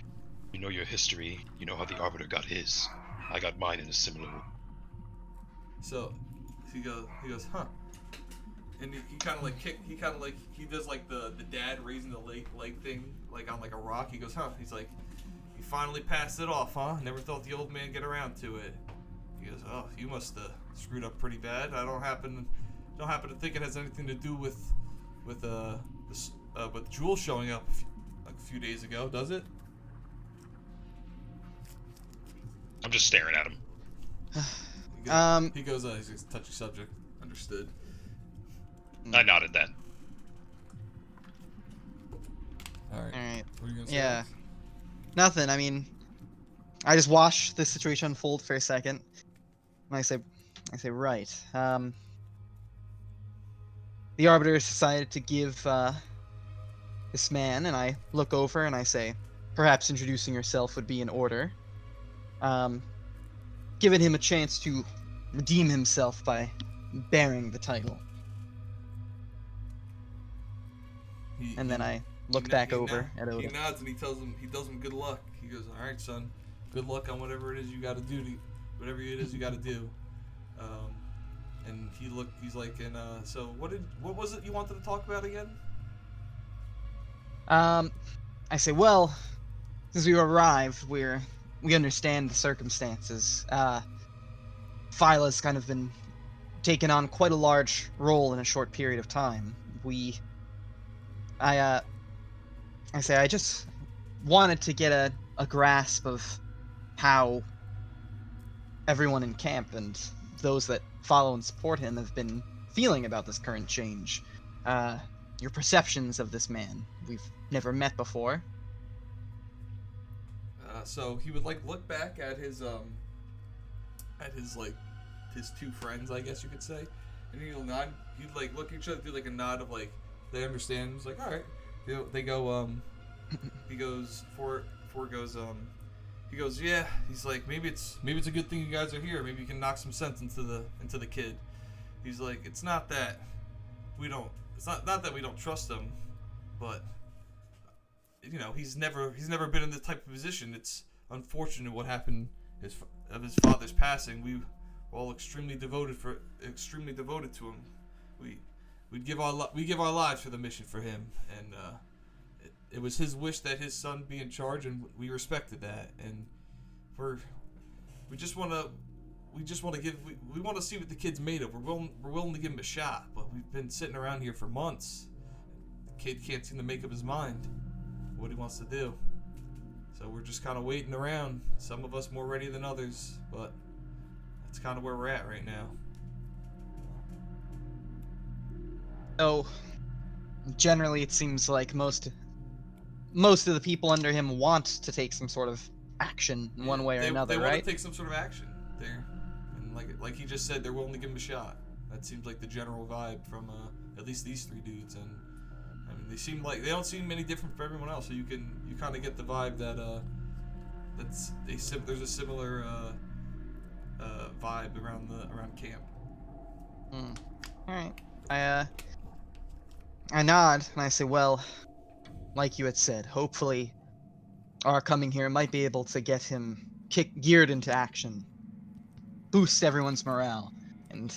you know your history, you know how the Arbiter got his. I got mine in a similar way. So he goes, huh? And he kind of like he does like the dad raising the leg thing like on like a rock. He goes, huh? He's like, you finally passed it off, huh? Never thought the old man get around to it. He goes, oh, you must have screwed up pretty bad. I don't happen to think it has anything to do with Jewel showing up a few days ago, does it? I'm just staring at him. He goes, he's a touchy subject. Understood. I nodded that. All right. Alright. What are you gonna say? Yeah. Nothing. I mean, I just watch the situation unfold for a second. And I say, right. The Arbiter has decided to give this man, and I look over and I say, perhaps introducing yourself would be in order. Giving him a chance to redeem himself by bearing the title. And then I look back over at Oda. He nods and he tells him good luck. He goes, all right, son, good luck on whatever it is you got to do, whatever it is you got to do. And he's like, and so what was it you wanted to talk about again? I say, well, since we arrived, we understand the circumstances. Phyla's kind of been taken on quite a large role in a short period of time. I say I just wanted to get a grasp of how everyone in camp and those that follow and support him have been feeling about this current change. Your perceptions of this man. We've never met before. So he would like look back at his two friends, I guess you could say, and he'll nod. He'd like look at each other, do like a nod of like they understand. He's like, all right. They go. He goes. Four goes. He goes. Yeah. He's like, maybe it's a good thing you guys are here. Maybe you can knock some sense into the kid. He's like, it's not that we don't. It's not that we don't trust him, but you know he's never been in this type of position. It's unfortunate what happened of his father's passing. We were all extremely devoted to him. We'd give our lives for the mission for him, and it was his wish that his son be in charge, and we respected that. And we just want to see what the kid's made of. We're willing to give him a shot, but we've been sitting around here for months. The kid can't seem to make up his mind what he wants to do. So we're just kind of waiting around. Some of us more ready than others, but that's kind of where we're at right now. So, generally, it seems like most of the people under him want to take some sort of action in one way or another, they right? want to take some sort of action. And like he just said, they're willing to give him a shot. That seems like the general vibe from at least these three dudes. And I mean, they don't seem any different from everyone else. So you kind of get the vibe that there's a similar vibe around camp. All right. I nod and I say, well, like you had said, hopefully our coming here might be able to get him geared into action, boost everyone's morale, and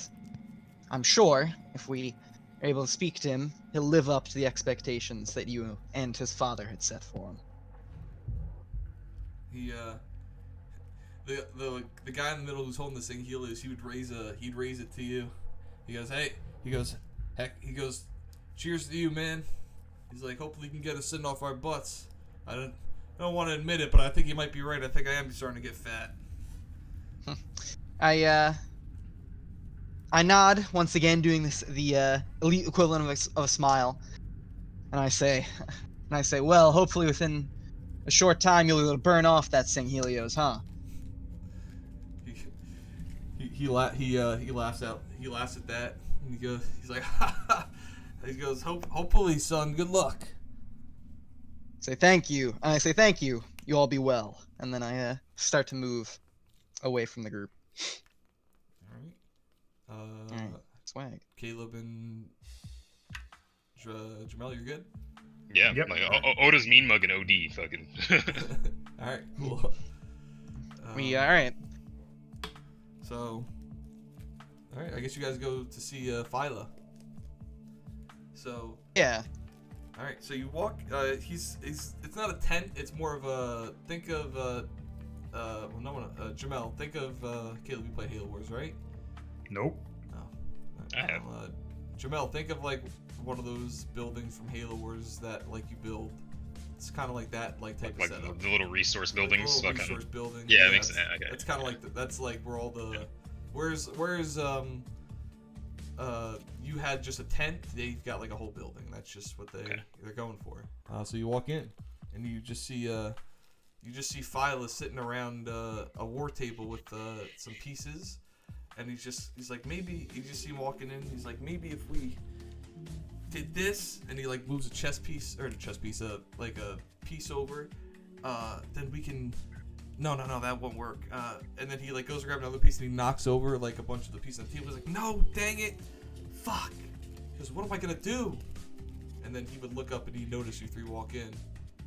I'm sure if we are able to speak to him, he'll live up to the expectations that you and his father had set for him. He the guy in the middle who's holding the Sangheili, he'd raise it to you. He goes, hey, he goes, cheers to you, man. He's like, hopefully you can get us sitting off our butts. I don't want to admit it, but I think you might be right. I think I am starting to get fat. I nod once again, doing the elite equivalent of a smile, and I say, well, hopefully within a short time you'll be able to burn off that Sanghelios, huh? He laughs at that, and he's like, he goes, hopefully, son, good luck. Say thank you, and I say thank you. You all be well, and then I start to move away from the group. All right. Swag. Caleb and Jamel, you're good? Yeah, Yep. like Oda's mean mug and OD fucking. Alright, cool. Alright. So, alright, I guess you guys go to see Phyla. So, Yeah. alright, so you walk, it's not a tent, it's more of a, think of, Jamel, think of, Caleb, you play Halo Wars, right? Nope. Oh. I have. Jamel, think of like one of those buildings from Halo Wars that like you build. It's kind of like that, like type Like of setup. the little resource buildings. Like fucking. resource building. Yeah, it makes sense. Okay. It's kind of like that's like where all the, where's you had just a tent. They've got like a whole building. That's just what they're going for. So you walk in, and you just see Phyla sitting around a war table with some pieces. And he's like, maybe, you just see him walking in, he's like, maybe if we did this, and he like moves like a piece over, then we can, no, that won't work. And then he like goes to grab another piece and he knocks over like a bunch of the pieces on the table. He's like, no, dang it, fuck. He goes, what am I gonna do? And then he would look up and he'd notice you three walk in.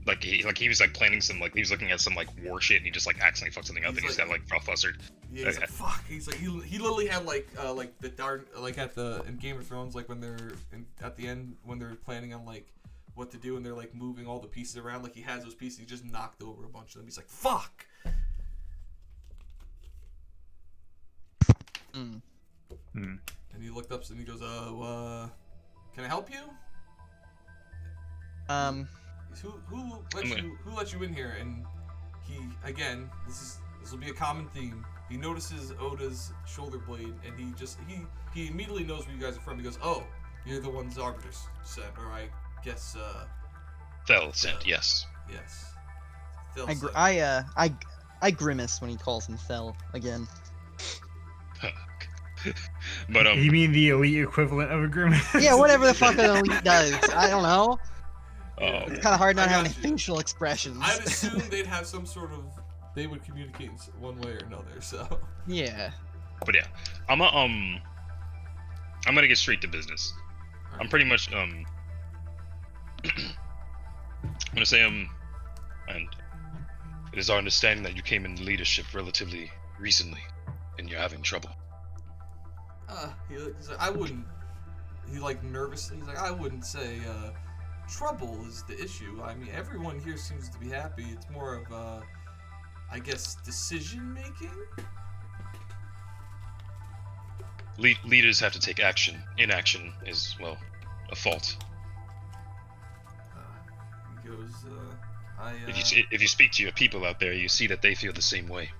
Like he was like planning some he was looking at some like war shit and he just like accidentally fucked something up and he just got like flustered. Yeah, he's like, fuck. He's like, he literally had like the dark, like in Game of Thrones, like when they're at the end when they're planning on like what to do and they're like moving all the pieces around, like he has those pieces, he just knocked over a bunch of them. He's like, fuck. Mm. And he looked up and he goes, can I help you? Who let you in here? And he, again, this will be a common theme. He notices Oda's shoulder blade, and he immediately knows where you guys are from. He goes, "Oh, you're the ones Arbiters sent, or I guess Thel sent, yes. Yes." Thel I grimace when he calls him Thel again. But You mean the elite equivalent of a grimace? Yeah, whatever the fuck an elite does. I don't know. It's kind of hard not I having got you. facial expressions. I'd assume they'd have some sort of. They would communicate one way or another. So. Yeah. But yeah, I'm gonna get straight to business. I'm pretty much I'm gonna say and It is our understanding that you came into leadership relatively recently, and you're having trouble. He's like, I wouldn't. He like nervously. He's like, I wouldn't say trouble is the issue. I mean, everyone here seems to be happy. It's more of I guess decision making. Leaders have to take action. Inaction is, well, a fault. He goes, If you speak to your people out there, you see that they feel the same way.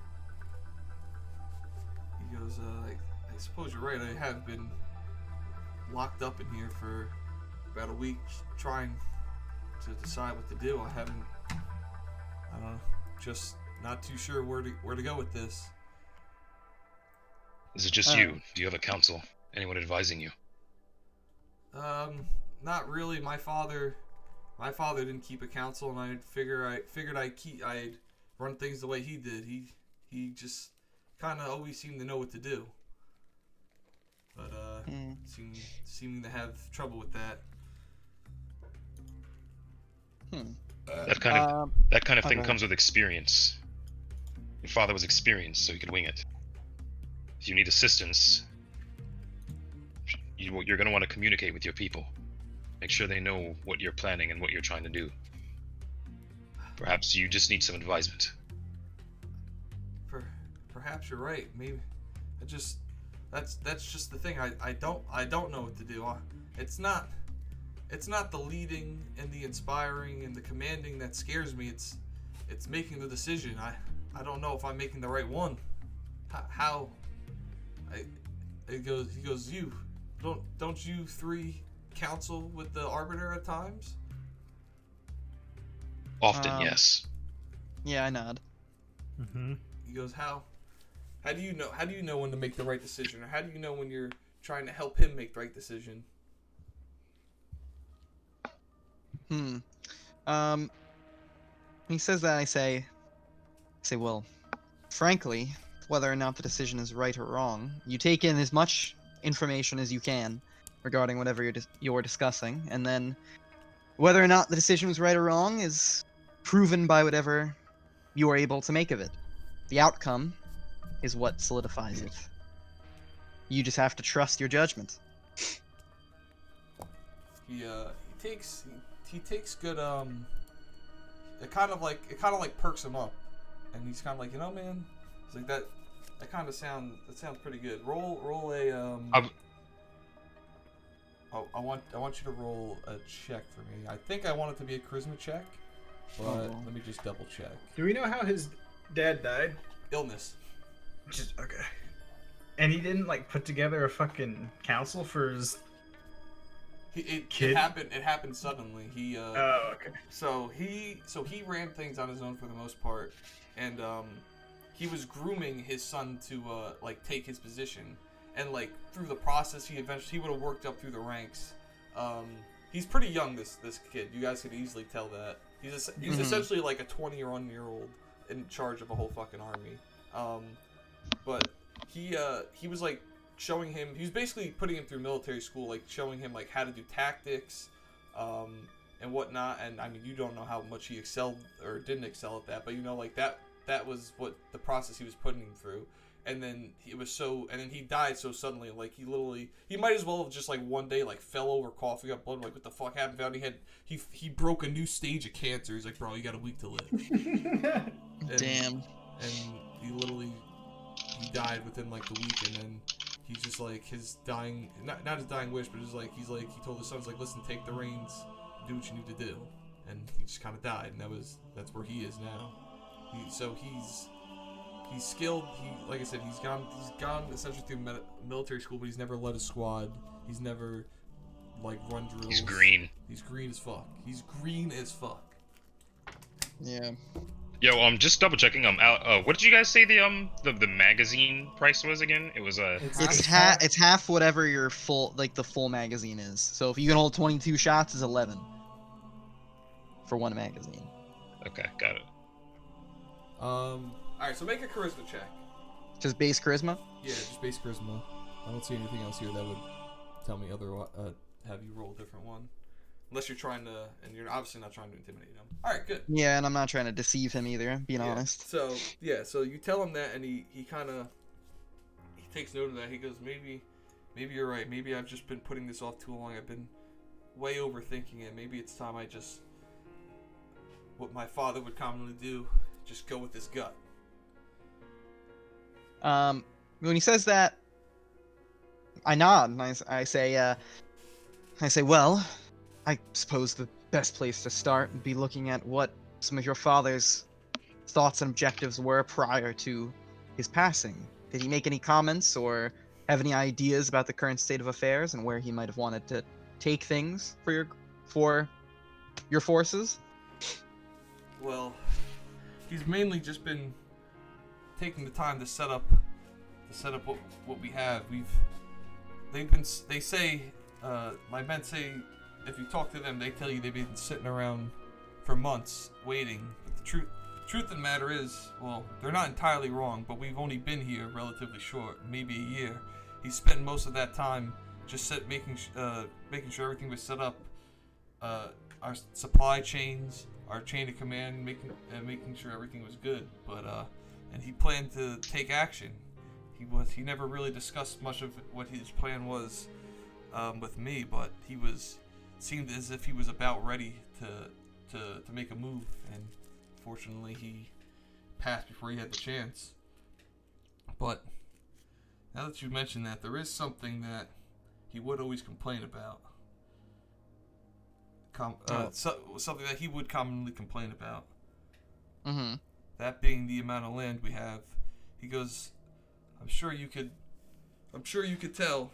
He goes, I suppose you're right. I have been locked up in here for about a week trying to decide what to do. I don't know, just not too sure where to go with this. Is it just you? Do you have a council? Anyone advising you? Not really. My father didn't keep a council, and I figured I'd run things the way he did. He just kind of always seemed to know what to do, but seeming to have trouble with that. That kind of thing comes with experience. Your father was experienced, so he could wing it. If you need assistance, you're going to want to communicate with your people. Make sure they know what you're planning and what you're trying to do. Perhaps you just need some advisement. Perhaps you're right. Maybe that's just the thing. I don't know what to do. It's not the leading and the inspiring and the commanding that scares me. It's making the decision. I don't know if I'm making the right one. How? He goes. You don't you three counsel with the Arbiter at times? Often, yes. Yeah, I nod. Mm-hmm. He goes, how do you know when to make the right decision, or how do you know when you're trying to help him make the right decision? He says that, I say, well, frankly, whether or not the decision is right or wrong, you take in as much information as you can regarding whatever you're discussing, and then whether or not the decision was right or wrong is proven by whatever you are able to make of it. The outcome is what solidifies it. You just have to trust your judgment. He takes good it kind of like perks him up, and he's kind of like, man, it's like that kind of sounds pretty good. Roll a I want you to roll a check for me. I think I want it to be a charisma check, but let me just double check. Do we know how his dad died? Illness. Just okay. And he didn't put together a fucking council for his kid? It happened suddenly. He Oh, okay. So he ran things on his own for the most part, and he was grooming his son to take his position, and through the process he would have worked up through the ranks. He's pretty young, this kid. You guys could easily tell that. He's essentially like a 21-year-old in charge of a whole fucking army. But he was showing him, he was basically putting him through military school, showing him how to do tactics and whatnot. And I mean, you don't know how much he excelled or didn't excel at that, but that was what the process he was putting him through. And then he died so suddenly, he might as well have just one day fell over coughing up blood, what the fuck happened? Found he broke a new stage of cancer. He's like, bro, you got a week to live. Damn. And he died within the week, and then he's just his dying, not his dying wish, but just he told his sons, listen, take the reins, do what you need to do. And he just kind of died, and that's where he is now. He's skilled. Like I said, he's gone essentially through military school, but he's never led a squad. He's never run drills. He's green. He's green as fuck. He's green as fuck. Yeah. Yo, just double checking. What did you guys say the magazine price was again? It was It's half whatever your full the full magazine is. So if you can hold 22 shots, it's 11 for one magazine. Okay, got it. Alright, so make a charisma check. Just base charisma? Yeah, just base charisma. I don't see anything else here that would tell me otherwise. Have you roll a different one. unless you're trying to, and you're obviously not trying to intimidate him. All right, good. Yeah, and I'm not trying to deceive him either, being Yeah. honest. So you tell him that, and he kind of takes note of that. He goes, maybe you're right. Maybe I've just been putting this off too long. I've been way overthinking it. Maybe it's time I just, what my father would commonly do, just go with his gut. When he says that, I nod and I say, well, I suppose the best place to start would be looking at what some of your father's thoughts and objectives were prior to his passing. Did he make any comments or have any ideas about the current state of affairs and where he might have wanted to take things for your forces? Well, he's mainly just been taking the time to set up what we have. They say, my men say, if you talk to them, they tell you they've been sitting around for months waiting. But the truth of the matter is, well, they're not entirely wrong, but we've only been here relatively short, maybe a year. He spent most of that time just making sure everything was set up, our supply chains, our chain of command, making sure everything was good. But and he planned to take action. He never really discussed much of what his plan was with me, but seemed as if he was about ready to make a move, and fortunately he passed before he had the chance. But now that you mentioned that, there is something that he would always complain about. Something that he would commonly complain about. Mm-hmm. That being the amount of land we have. He goes, I'm sure you could tell.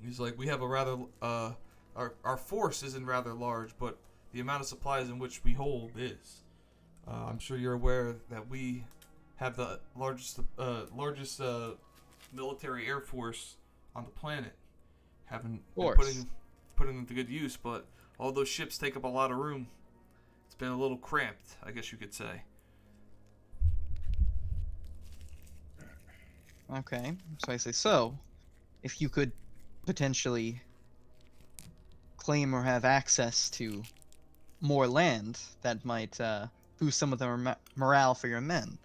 He's like, we have a rather our force isn't rather large, but the amount of supplies in which we hold is. I'm sure you're aware that we have the largest military air force on the planet. Haven't been putting them to good use, but all those ships take up a lot of room. It's been a little cramped, I guess you could say. Okay, so I say, so if you could potentially claim or have access to more land, that might boost some of the morale for your men,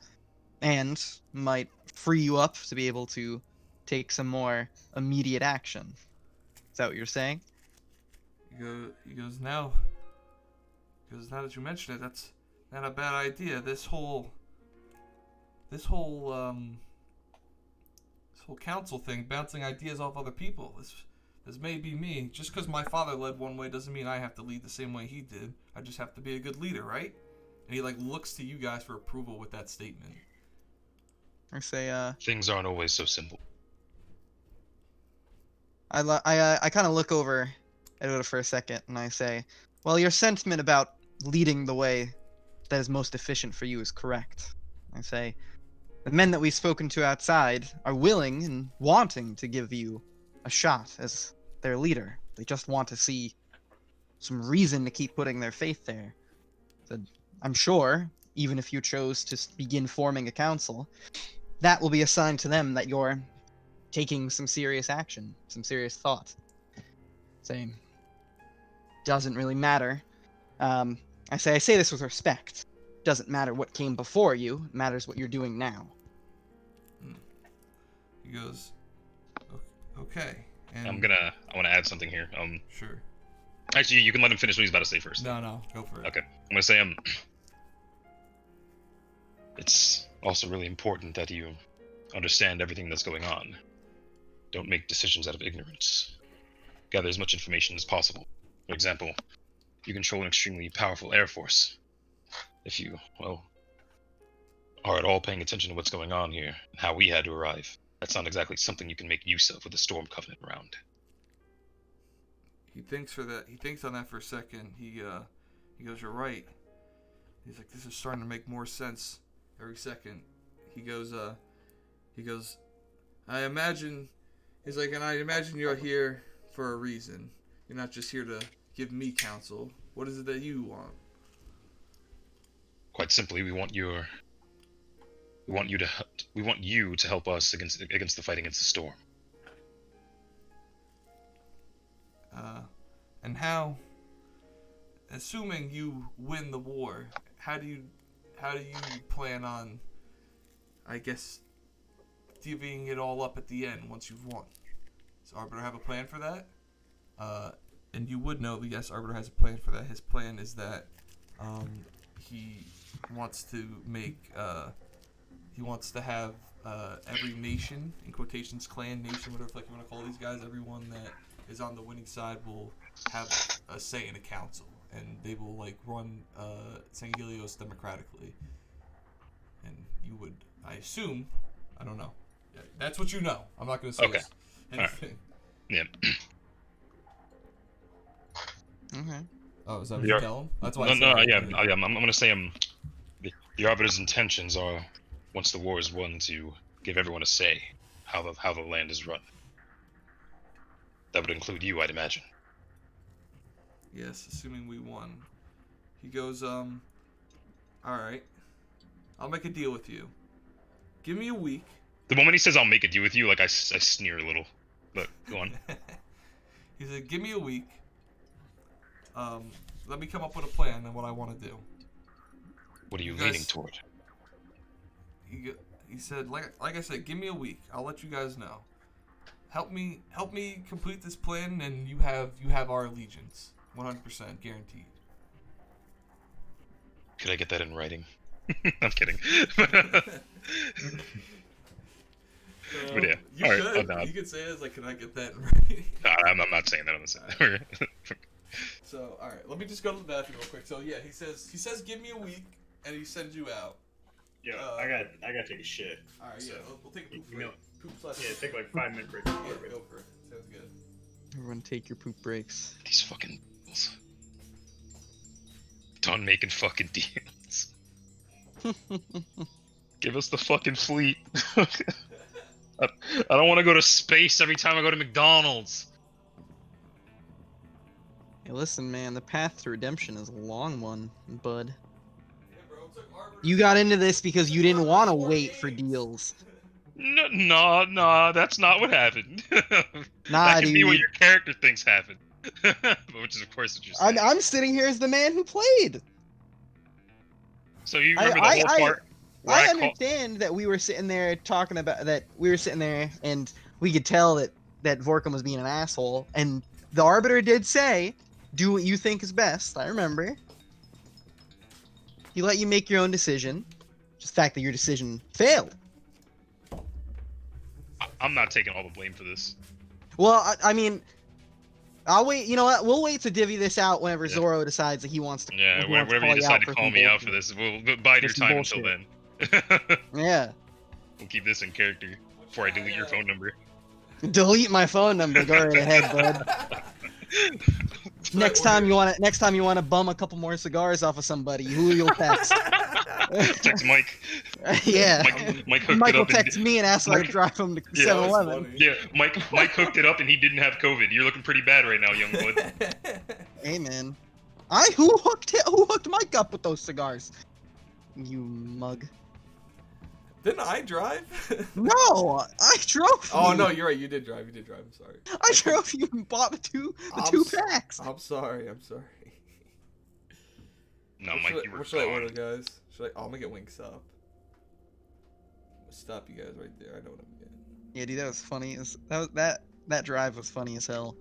and might free you up to be able to take some more immediate action. Is that what you're saying? He goes, now that you mention it, that's not a bad idea. This whole council thing, bouncing ideas off other people. This may be me. Just because my father led one way doesn't mean I have to lead the same way he did. I just have to be a good leader, right? And he looks to you guys for approval with that statement. I say, Things aren't always so simple. I kind of look over at Oda for a second, and I say, well, your sentiment about leading the way that is most efficient for you is correct. I say, the men that we've spoken to outside are willing and wanting to give you a shot as their leader. They just want to see some reason to keep putting their faith there. So I'm sure, even if you chose to begin forming a council, that will be a sign to them that you're taking some serious action, some serious thought. Saying, doesn't really matter. I say this with respect. Doesn't matter what came before you, it matters what you're doing now. He goes, okay. And I want to add something here. Sure. Actually, you can let him finish what he's about to say first. No, go for it. Okay, I'm gonna say it's also really important that you understand everything that's going on. Don't make decisions out of ignorance. Gather as much information as possible. For example, you control an extremely powerful air force. If you, are at all paying attention to what's going on here and how we had to arrive, that's not exactly something you can make use of with the Storm Covenant around. He thinks on that for a second. He goes, you're right. He's like, this is starting to make more sense every second. He goes, I imagine you're here for a reason. You're not just here to give me counsel. What is it that you want? Quite simply, we want you to help us against the fight against the storm. And how assuming you win the war, how do you plan on, I guess, divvying it all up at the end once you've won? Does Arbiter have a plan for that? And you would know, yes, Arbiter has a plan for that. His plan is that he wants to make, he wants to have every nation, in quotations, clan, nation, whatever the fuck you want to call these guys, everyone that is on the winning side will have a say in a council, and they will like run Sangheili democratically. And you would, I assume, I don't know. Yeah, that's what you know. I'm not going to say anything. Yeah. Okay. Oh, is that what you tell him? That's why. No, I'm gonna say the Arbiter's intentions are, once the war is won, to give everyone a say how the land is run. That would include you, I'd imagine. Yes, assuming we won. He goes, all right, I'll make a deal with you. Give me a week. The moment he says I'll make a deal with you, like I sneer a little. But go on. He said, give me a week. Let me come up with a plan and what I want to do. What are you leaning toward? He said, like I said, give me a week. I'll let you guys know. Help me complete this plan, and you have our allegiance, 100% guaranteed. Could I get that in writing? I'm kidding. But yeah, you all could. right, You could say it as like, can I get that in writing? I'm not saying that. I'm not saying that. So, all right, let me just go to the bathroom real quick. So yeah, he says give me a week, and he sends you out. Yo, I gotta take a shit. All right, so, yeah, we'll take a poop you break. know, Poop slash. Yeah, take like 5 minute break. Yeah, go for it. Sounds good. Everyone take your poop breaks. These fucking deals. Done making fucking deals. Give us the fucking fleet. I don't want to go to space every time I go to McDonald's. Hey, listen, man, the path to redemption is a long one, bud. Yeah, bro, it took Arbiter You got into this because you didn't want to wait for deals. No, that's not what happened. Nah, that can be what dude. your character thinks happened. Which is, of course, what you're saying. I'm sitting here as the man who played. So you remember the whole part where I I called... understand that we were sitting there talking about that. We were sitting there and we could tell that Vorkum was being an asshole, and the Arbiter did say, "Do what you think is best." I remember. He let you make your own decision. Just the fact that your decision failed. I'm not taking all the blame for this. Well, I mean, I'll wait. You know what? We'll wait to divvy this out whenever Yeah. Zoro decides that he wants to. Yeah, he wants to whenever call you decide out to for call some me out bullshit. for this, we'll bide your For some time until bullshit. then. Yeah. We'll keep this in character before I delete your phone number. Delete my phone number. Go right ahead, bud. Next time you wanna bum a couple more cigars off of somebody, who you'll text? Text Mike. Yeah. Mike hooked Mike it will up. text me and ask me to drive him to Yeah, 7-Eleven. Yeah, Mike hooked it up and he didn't have COVID. You're looking pretty bad right now, young bud. Hey man, who hooked Mike up with those cigars? You mug. Didn't I drive? No, I drove. Oh you. no, you're right. You did drive. I'm sorry. I drove you and bought the two packs. I'm sorry. No, What Mike, should you were what should I gone. order, guys? I'm gonna get Wingstop. I'm gonna stop you guys right there. I know what I'm getting. Yeah, dude, that was funny. That drive was funny as hell.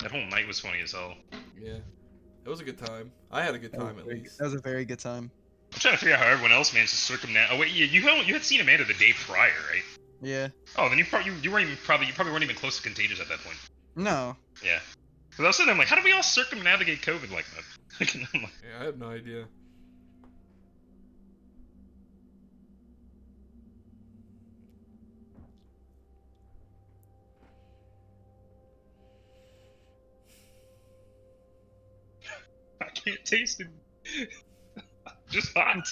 That whole night was funny as hell. Yeah, it was a good time. I had a good time at least. That was a very good time. I'm trying to figure out how everyone else managed to circumnant. Oh wait, yeah, you had seen Amanda the day prior, right? Yeah. Oh, then you probably weren't even close to contagious at that point. No. Yeah. Because I was sitting there, I'm like, how do we all circumnavigate COVID like that? I'm like, Yeah, I have no idea. I can't taste it. Just hot.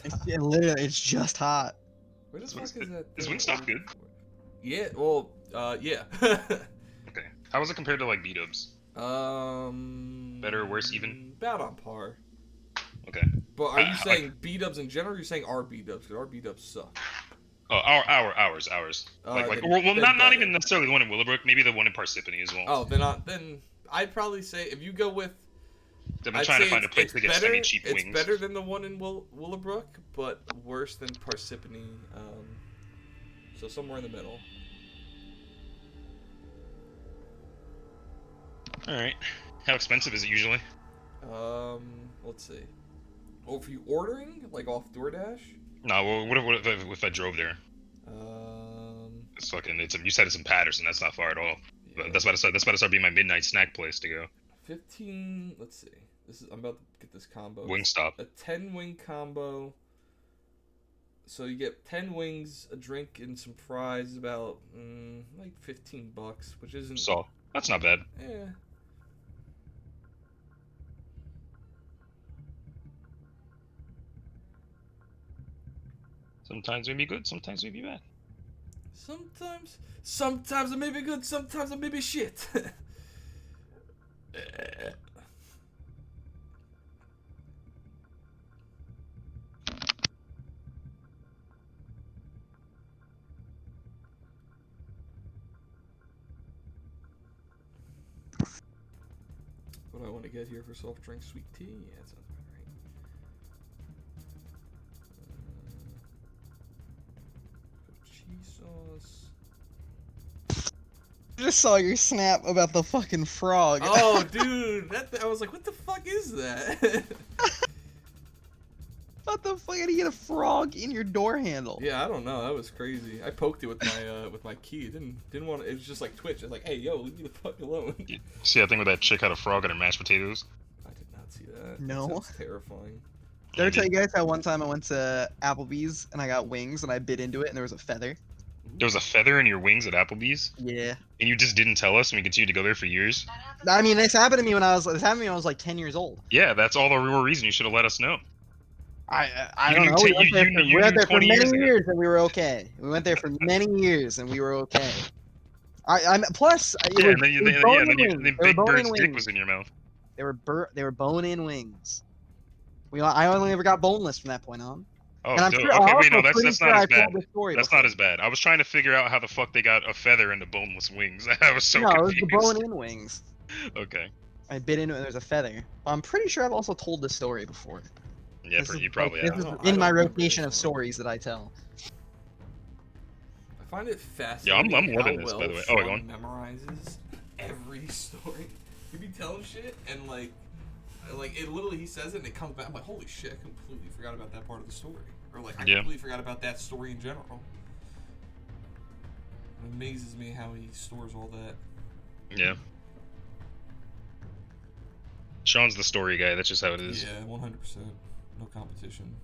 It's just hot. Where the Is fuck is Wingstop- that? is thing Wingstop ordered good? for? Yeah. Well. Yeah. Okay. How was it compared to like B-dubs? Better, worse, even? About on par. Okay. But are you like- saying B-dubs in general, or are you saying our B-dubs? Because our B-dubs suck. Oh, ours. Like, then- well, then not better. even necessarily the one in Willowbrook. Maybe the one in Parsippany as well. Oh, then I'd probably say if you go with. I'm I'd trying to say find a place to get better, semi-cheap it's wings. better than the one in Willowbrook, but worse than Parsippany. So somewhere in the middle. Alright. How expensive is it usually? Let's see. Oh, for you ordering like off DoorDash? No, well, what if I drove there? It's fucking. You said it's in Patterson. That's not far at all. Yeah. That's about to start being my midnight snack place to go. 15. Let's see. I'm about to get this combo. Wingstop. A 10-wing combo. So you get 10 wings, a drink, and some fries. About like $15, which isn't. So that's not bad. Yeah. Sometimes it may be good. Sometimes it may be bad. Sometimes it may be good. Sometimes it may be shit. What do I want to get here for soft drink? Sweet tea? Yeah, that sounds about right. Cheese sauce. I just saw your snap about the fucking frog. Oh, dude, I was like, what the fuck is that? What the fuck? How do you get a frog in your door handle? Yeah, I don't know. That was crazy. I poked it with my key. It didn't want. It was just like Twitch. It's like, hey, yo, leave me the fuck alone. You see that thing with that chick had a frog in her mashed potatoes? I did not see that. No. That's terrifying. Did I ever tell you guys how one time I went to Applebee's and I got wings and I bit into it and there was a feather? There was a feather in your wings at Applebee's, Yeah. and you just didn't tell us, and we continued to go there for years. I mean, this happened to me when I was like 10 years old. Yeah, that's all the real reason you should have let us know. I You don't knew know. te- We went you- there you- for, you we went knew there for 20 years many ago. years and we were okay. We went there for many years and we were okay. I'm plus. It Yeah, was, and then, it was then bone-in then wings. They were Big bone-in Bird's dick wings. was in your mouth. They were bone-in wings. I only ever got boneless from that point on. Oh, And I'm dope. sure, Okay, I'm wait, no, also pretty that's sure not I as bad. told this story That's before. not as bad. I was trying to figure out how the fuck they got a feather into boneless wings. I was so No, it was confused. the bone-in wings. Okay. I bit into it and there's a feather. I'm pretty sure I've also told this story before. Yeah, This is, you probably this have. is I don't in my remember rotation this of one. stories that I tell. I find it Yeah, fascinating. I'm loving how this, well by the way. Oh, wait, go Sean memorizes every story. He be telling shit and like it literally he says it and it comes back. I'm like, holy shit, I completely forgot about that part of the story. Or like I Yeah. completely forgot about that story in general. It amazes me how he stores all that. Yeah. Sean's the story guy. That's just how it is. Yeah, 100%. No competition.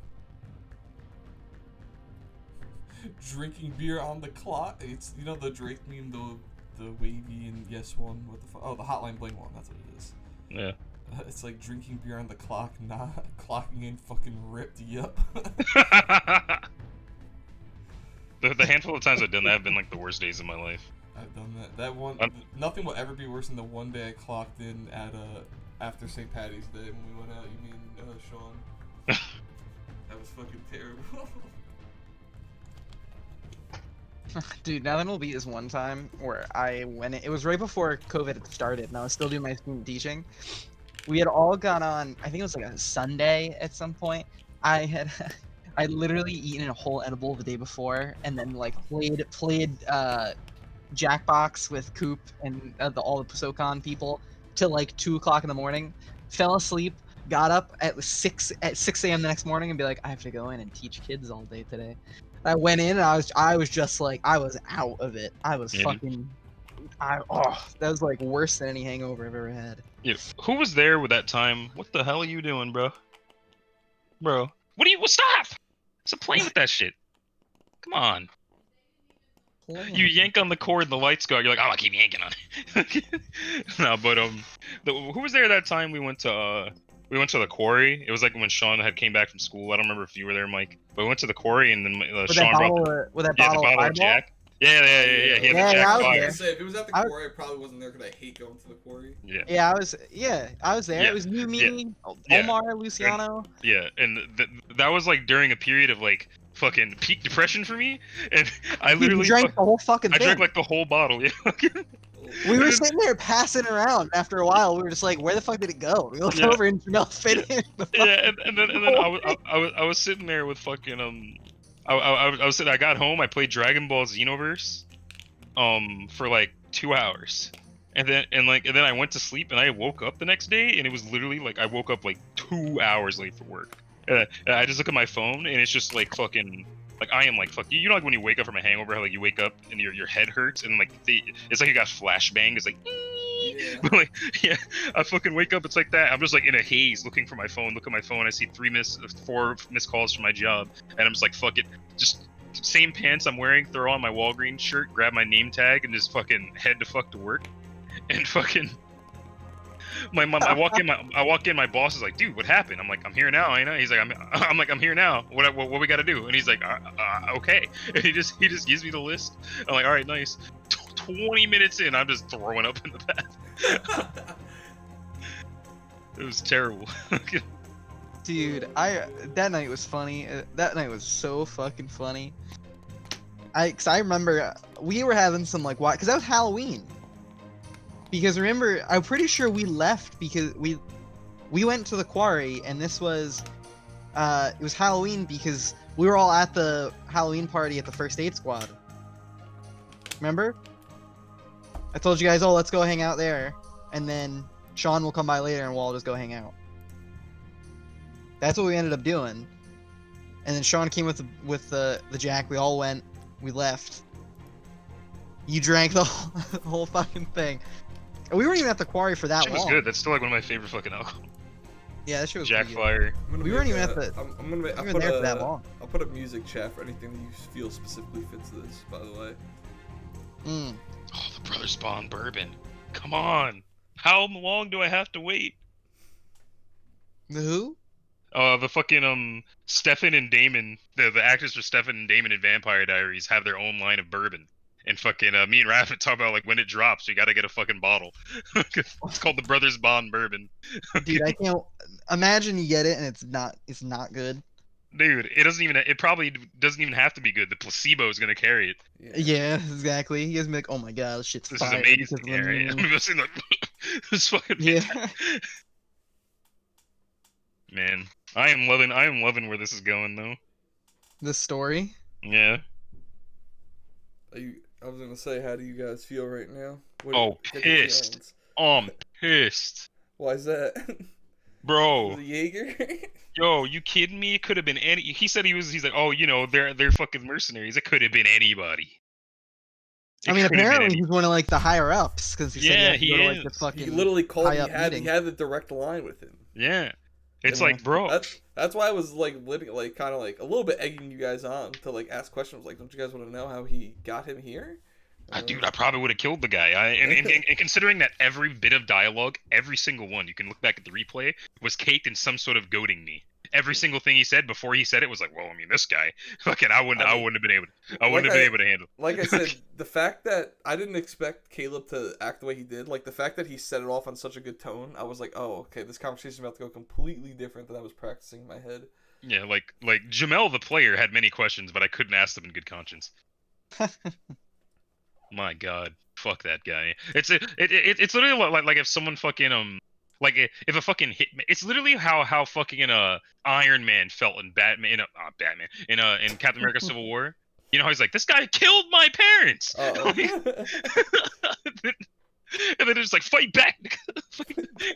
Drinking beer on the clock. It's the Drake meme, the wavy and yes one. What the fuck? Oh, the Hotline Bling one. That's what it is. Yeah. It's like drinking beer on the clock, not clocking in fucking ripped. Yup. the handful of times I've done that have been like the worst days of my life. I've done that. That one. Nothing will ever be worse than the one day I clocked in at after St. Patty's Day when we went out. You mean Sean? That was fucking terrible. Dude, nothing will beat this one time where I went. It was right before COVID had started, and I was still doing my student teaching. We had all gone on. I think it was like a Sunday at some point. I literally eaten a whole edible the day before, and then like played Jackbox with Coop and all the SoCon people till like 2 o'clock in the morning. Fell asleep. Got up at 6 a.m. the next morning and be like, I have to go in and teach kids all day today. I went in and I was just like, I was out of it. I was fucking. That was like worse than any hangover I've ever had. Yeah. Who was there with that time? What the hell are you doing, bro? Bro, stop! Stop playing with that shit. Come on. You yank on the cord and the lights go. You're like, oh, I'll keep yanking on it. No, but who was there that time we went to the quarry? It was like when Sean had came back from school. I don't remember if you were there, Mike. But we went to the quarry and then Sean brought the bottle of Jack. Yeah. He had the Jack I was fire. there. Say, if it was at the quarry, I probably wasn't there because I hate going to the quarry. Yeah, I was there. Yeah, It was you, me, yeah. Omar, Luciano. Yeah, and that was like during a period of like fucking peak depression for me, and I literally drank the whole fucking I thing. drank like the whole bottle. Yeah. Oh We were sitting there passing around. After a while, we were just like, "Where the fuck did it go?" We looked Yeah. over and Jamel fit in. Yeah, and then I was sitting there with fucking I was sitting. I got home. I played Dragon Ball Xenoverse, for like 2 hours, and then I went to sleep, and I woke up the next day, and it was literally like I woke up like 2 hours late for work. And I just look at my phone, and it's just like fucking. Like I am like fuck you know like when you wake up from a hangover, how like you wake up and your head hurts and like it's like you got flashbang. It's like Yeah. but like yeah, I fucking wake up. It's like that. I'm just like in a haze looking for my phone. Look at my phone. I see 4 missed calls from my job, and I'm just like fuck it. Just same pants I'm wearing. Throw on my Walgreens shirt. Grab my name tag and just fucking head to fuck to work. And fucking I walk in. My boss is like, dude, what happened? I'm like, I'm here now. You know. He's like, I'm here now. What we got to do? And he's like, okay. And he just gives me the list. I'm like, all right, nice. 20 minutes in, I'm just throwing up in the bath. It was terrible. Dude, that night was funny. That night was so fucking funny. Cause I remember we were having some like cause that was Halloween. Because remember, I'm pretty sure we left because we went to the quarry, and this was it was Halloween because we were all at the Halloween party at the First Aid Squad. Remember? I told you guys, oh, let's go hang out there, and then Sean will come by later, and we'll all just go hang out. That's what we ended up doing. And then Sean came with the Jack. We all went. We left. You drank the whole fucking thing. We weren't even at the quarry for that Shit was long. good. That's still like one of my favorite fucking alcohol. Yeah, that shit was Jack pretty good. Fire. We weren't even at the. I'm gonna make, we weren't there for that long. I'll put a music chat for anything that you feel specifically fits this. By the way. Mm. Oh, the Brothers Bond bourbon. Come on. How long do I have to wait? The who? The fucking Stefan and Damon, the actors for Stefan and Damon in Vampire Diaries have their own line of bourbon. And fucking me and Raffin talk about like when it drops, you gotta get a fucking bottle. It's called the Brothers Bond bourbon. Dude, I can't imagine you get it and it's not good. Dude, it probably doesn't even have to be good. The placebo is gonna carry it. Yeah, exactly. You guys be like, oh my god, this shit's This fire. is amazing. because of the Yeah, right? moon." I'm just like, it's fucking Yeah. fantastic. Man, I am loving where this is going though. The story. Yeah. I was gonna say, how do you guys feel right now? Oh, get your pissed. feelings. Oh, I'm pissed. Why is that? Bro. Was it Jaeger? Yo, you kidding me? It could have been any. He said he's like, oh, you know, they're fucking mercenaries. It could have been anybody. I mean, apparently he's one of like the higher ups because he said he he had to go to, like, is. the fucking He literally called. high He up had meeting. the direct line with him. Yeah. It's Yeah. like, bro. That's why I was like, like kind of like a little bit egging you guys on to like ask questions. Like, don't you guys want to know how he got him here? Dude, I probably would have killed the guy. And considering that every bit of dialogue, every single one, you can look back at the replay, was caked in some sort of goading me. Every single thing he said before he said it was like, well, I mean, this guy, fucking, I wouldn't have been able to handle. Like I said, the fact that I didn't expect Caleb to act the way he did, like the fact that he set it off on such a good tone, I was like, oh, okay, this conversation is about to go completely different than I was practicing in my head. Yeah, like Jamel the player had many questions, but I couldn't ask them in good conscience. My God, fuck that guy. It's literally like if someone fucking like if a fucking hitman. It's literally how fucking Iron Man felt in Batman in Captain America Civil War. You know how he's like, this guy killed my parents. And then it's like, fight back.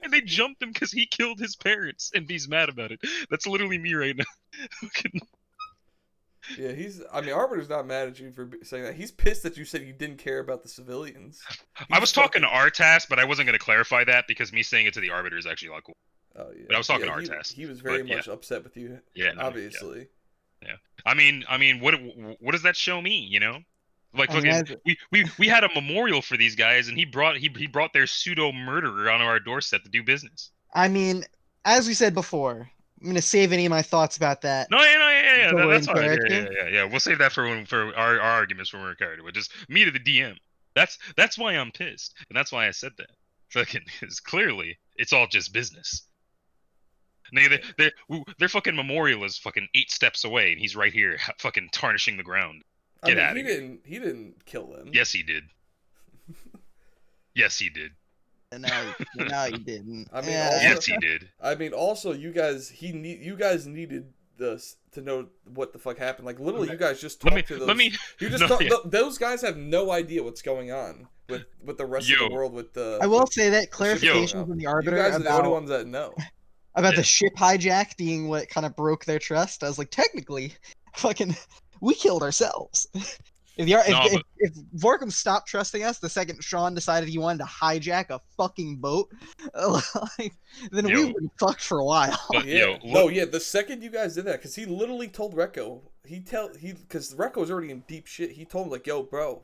And they jumped him because he killed his parents and he's mad about it. That's literally me right now. Yeah, I mean, Arbiter's not mad at you for saying that. He's pissed that you said you didn't care about the civilians. I was talking to Artas, but I wasn't going to clarify that because me saying it to the Arbiter is actually a lot cool. Oh, yeah. But I was talking to Artas. He was very much upset with you. Yeah, no, obviously. Yeah. I mean, what does that show me? You know, like fucking, we had a memorial for these guys, and he brought their pseudo murderer onto our doorstep to do business. I mean, as we said before, I'm gonna save any of my thoughts about that. No, yeah. That's all right. character. Yeah. We'll save that for our arguments when we're in character. But just me to the DM. That's why I'm pissed, and that's why I said that. Fucking, because clearly it's all just business. Their fucking memorial is fucking 8 steps away, and he's right here, fucking tarnishing the ground. Get out of here. He didn't kill them. Yes, he did. Yes, he did. No, you didn't. I mean, Yeah. also- Yes, he did. I mean, also, you guys needed this to know what the fuck happened. Like, literally, you guys just talked to those. You just no, talk, yeah. those guys have no idea what's going on with the rest of Yo. the world. With the I will say that ship clarification going from up. the You arbiter guys are the only about ones that know. the Yeah. ship hijack being what kind of broke their trust. I was like, technically, fucking, we killed ourselves. If Vorkum stopped trusting us the second Sean decided he wanted to hijack a fucking boat, then we Yo. would have fucked for a while. But Yeah, yo, look, the second you guys did that, because he literally told Rekko, because Rekko was already in deep shit. He told him like, "Yo, bro,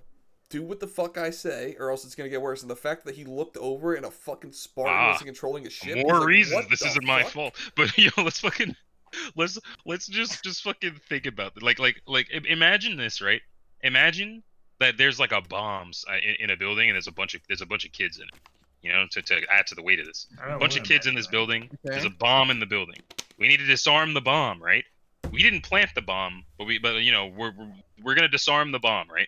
do what the fuck I say, or else it's gonna get worse." And the fact that he looked over and a fucking Spartan wasn't controlling a ship. he's more like, reasons "What this the isn't my fuck?" fault. But yo, let's just fucking think about it. Like imagine this, right? Imagine that there's like a bomb in a building and there's a bunch of kids in it. You know, to add to the weight of this. I A don't bunch wanna of kids in imagine this that. building. Okay. There's a bomb in the building. We need to disarm the bomb, right? We didn't plant the bomb, but you know we're gonna disarm the bomb, right?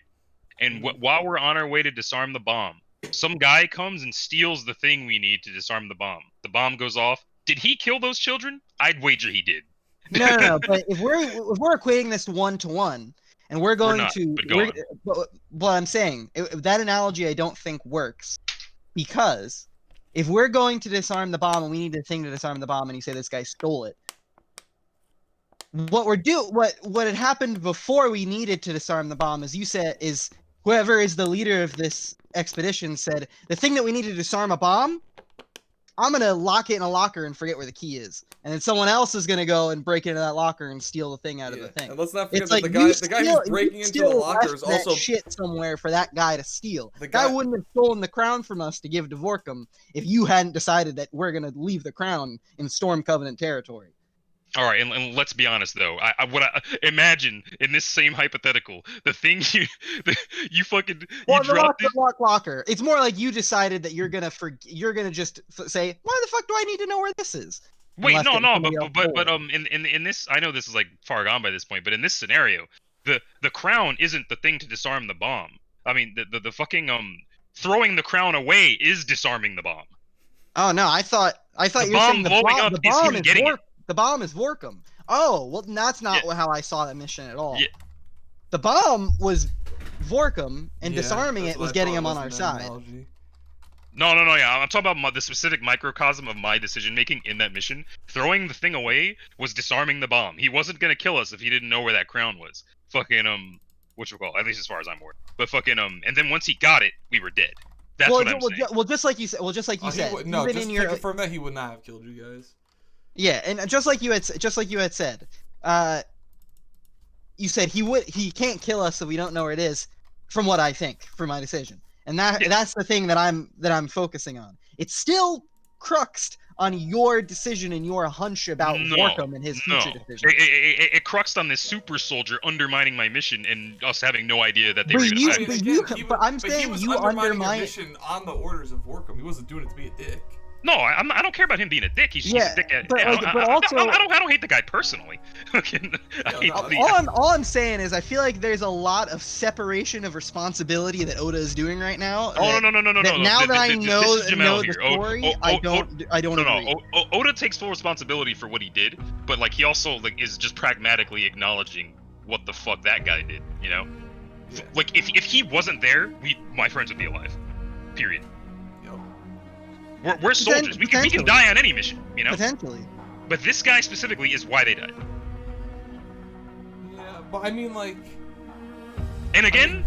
And while we're on our way to disarm the bomb, some guy comes and steals the thing we need to disarm the bomb. The bomb goes off. Did he kill those children? I'd wager he did. No. But if we're equating this 1-to-1, and we're going not, to, but go on. but what I'm saying, that analogy I don't think works, because if we're going to disarm the bomb and we need a thing to disarm the bomb, and you say this guy stole it, what had happened before we needed to disarm the bomb, as you said, is whoever is the leader of this expedition said the thing that we need to disarm a bomb, I'm gonna lock it in a locker and forget where the key is, and then someone else is gonna go and break into that locker and steal the thing out of the thing. And let's not forget It's that like the guy who's breaking into the locker is left that also shit somewhere for that guy to steal. The Guy guy- wouldn't have stolen the crown from us to give to Vorkum if you hadn't decided that we're gonna leave the crown in Storm Covenant territory. All right, and let's be honest though. I imagine in this same hypothetical, the thing you fucking Well, you the dropped locker. It's more like you decided that you're gonna just say, why the fuck do I need to know where this is? And Wait, left it no, and no, somebody else but stole it. in this, I know this is like far gone by this point, but in this scenario, the crown isn't the thing to disarm the bomb. I mean, the fucking throwing the crown away is disarming the bomb. Oh no, I thought you were bomb saying the blowing up the is bomb him getting it. The bomb is Vorkum. Oh, well, that's not Yeah. how I saw that mission at all. Yeah. The bomb was Vorkum, and Yeah, disarming that's it what was I getting thought him on was our an side. analogy. No, yeah. I'm talking about the specific microcosm of my decision making in that mission. Throwing the thing away was disarming the bomb. He wasn't gonna kill us if he didn't know where that crown was. Fucking at least as far as I'm aware. But fucking and then once he got it, we were dead. That's what I'm saying. Well, just like you said. He said. would, no, even just in to your confirm that he would not have killed you guys. yeah, and just like you had said, you said he can't kill us if we don't know where it is. From what I think, for my decision, and that's the thing that I'm focusing on. It's still cruxed on your decision and your hunch about Vorkum and his future decision. It cruxed on this super soldier undermining my mission and us having no idea that they were going to you- side but with. you- but I'm saying he was you undermining undermine- your mission on the orders of Vorkum. He wasn't doing it to be a dick. No, I don't care about him being a dick. He's a dick. but also I don't hate the guy personally. I hate the- all I'm saying is I feel like there's a lot of separation of responsibility that Oda is doing right now. Oh no! That now that I know This is Jamel the here. story, I don't agree. Oda takes full responsibility for what he did, but like he also like is just pragmatically acknowledging what the fuck that guy did. You know, Yeah. like if he wasn't there, my friends would be alive. Period. Yep. We're soldiers. We can die on any mission. You know. Potentially. But this guy specifically is why they died. Yeah, but I mean, like, And again,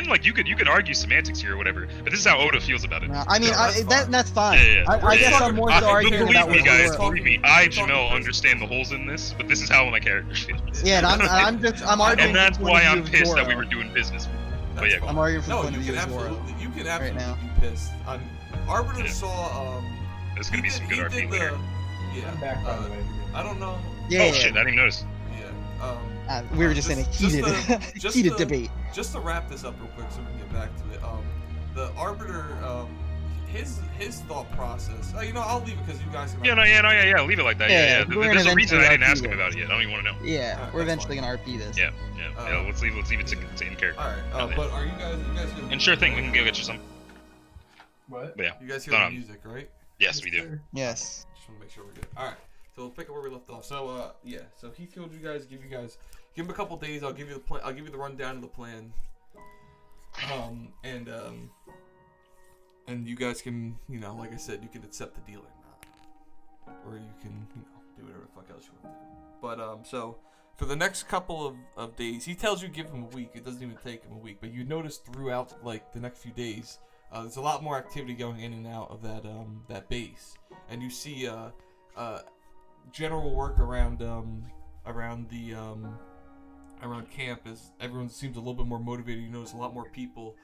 like you could argue semantics here or whatever, but this is how Oda feels about it. No, I mean, No, that's fine. that's fine. Yeah. I guess I'm more so arguing Believe about me, what guys. Zoro- Believe me, I, Jamel, understand the holes in this, but this is how my character feels. Yeah, and I'm arguing. And that's from the why point I'm of view of pissed that we Zoro. were doing business. But that's yeah, fine. I'm arguing from No, the point you of can view of Zoro. absolutely, you can now. absolutely be pissed. Arbiter Yeah. saw. there's gonna be some good RP later. Yeah. I'm back, by the way. I don't know. Yeah, Oh yeah, shit, I didn't even notice. Yeah. we were just in a heated, just heated the- debate. Just to wrap this up real quick, so we can get back to it. The Arbiter, his thought process. I'll leave it because you guys. Can Yeah, leave it like that. Yeah, Yeah. we're gonna There's a reason I eventually didn't ask RP him this. about it yet. I don't even want to know. Yeah, Alright, we're that's eventually gonna RP this. Yeah. Let's leave it to in character. All right. But are you guys? And sure thing, we can go get you some. What? But yeah. You guys hear the music, right? Yes, we do. sir. Yes. Just want to make sure we're good. All right. So we'll pick up where we left off. So yeah. So he told you guys, give him a couple days. I'll give you the plan. I'll give you the rundown of the plan. And you guys can, like I said, you can accept the deal or not, or you can, do whatever the fuck else you want to do. But so for the next couple of days, he tells you give him a week. It doesn't even take him a week, but you notice throughout like the next few days, there's a lot more activity going in and out of that base, and you see general work around camp as everyone seems a little bit more motivated. You notice a lot more people.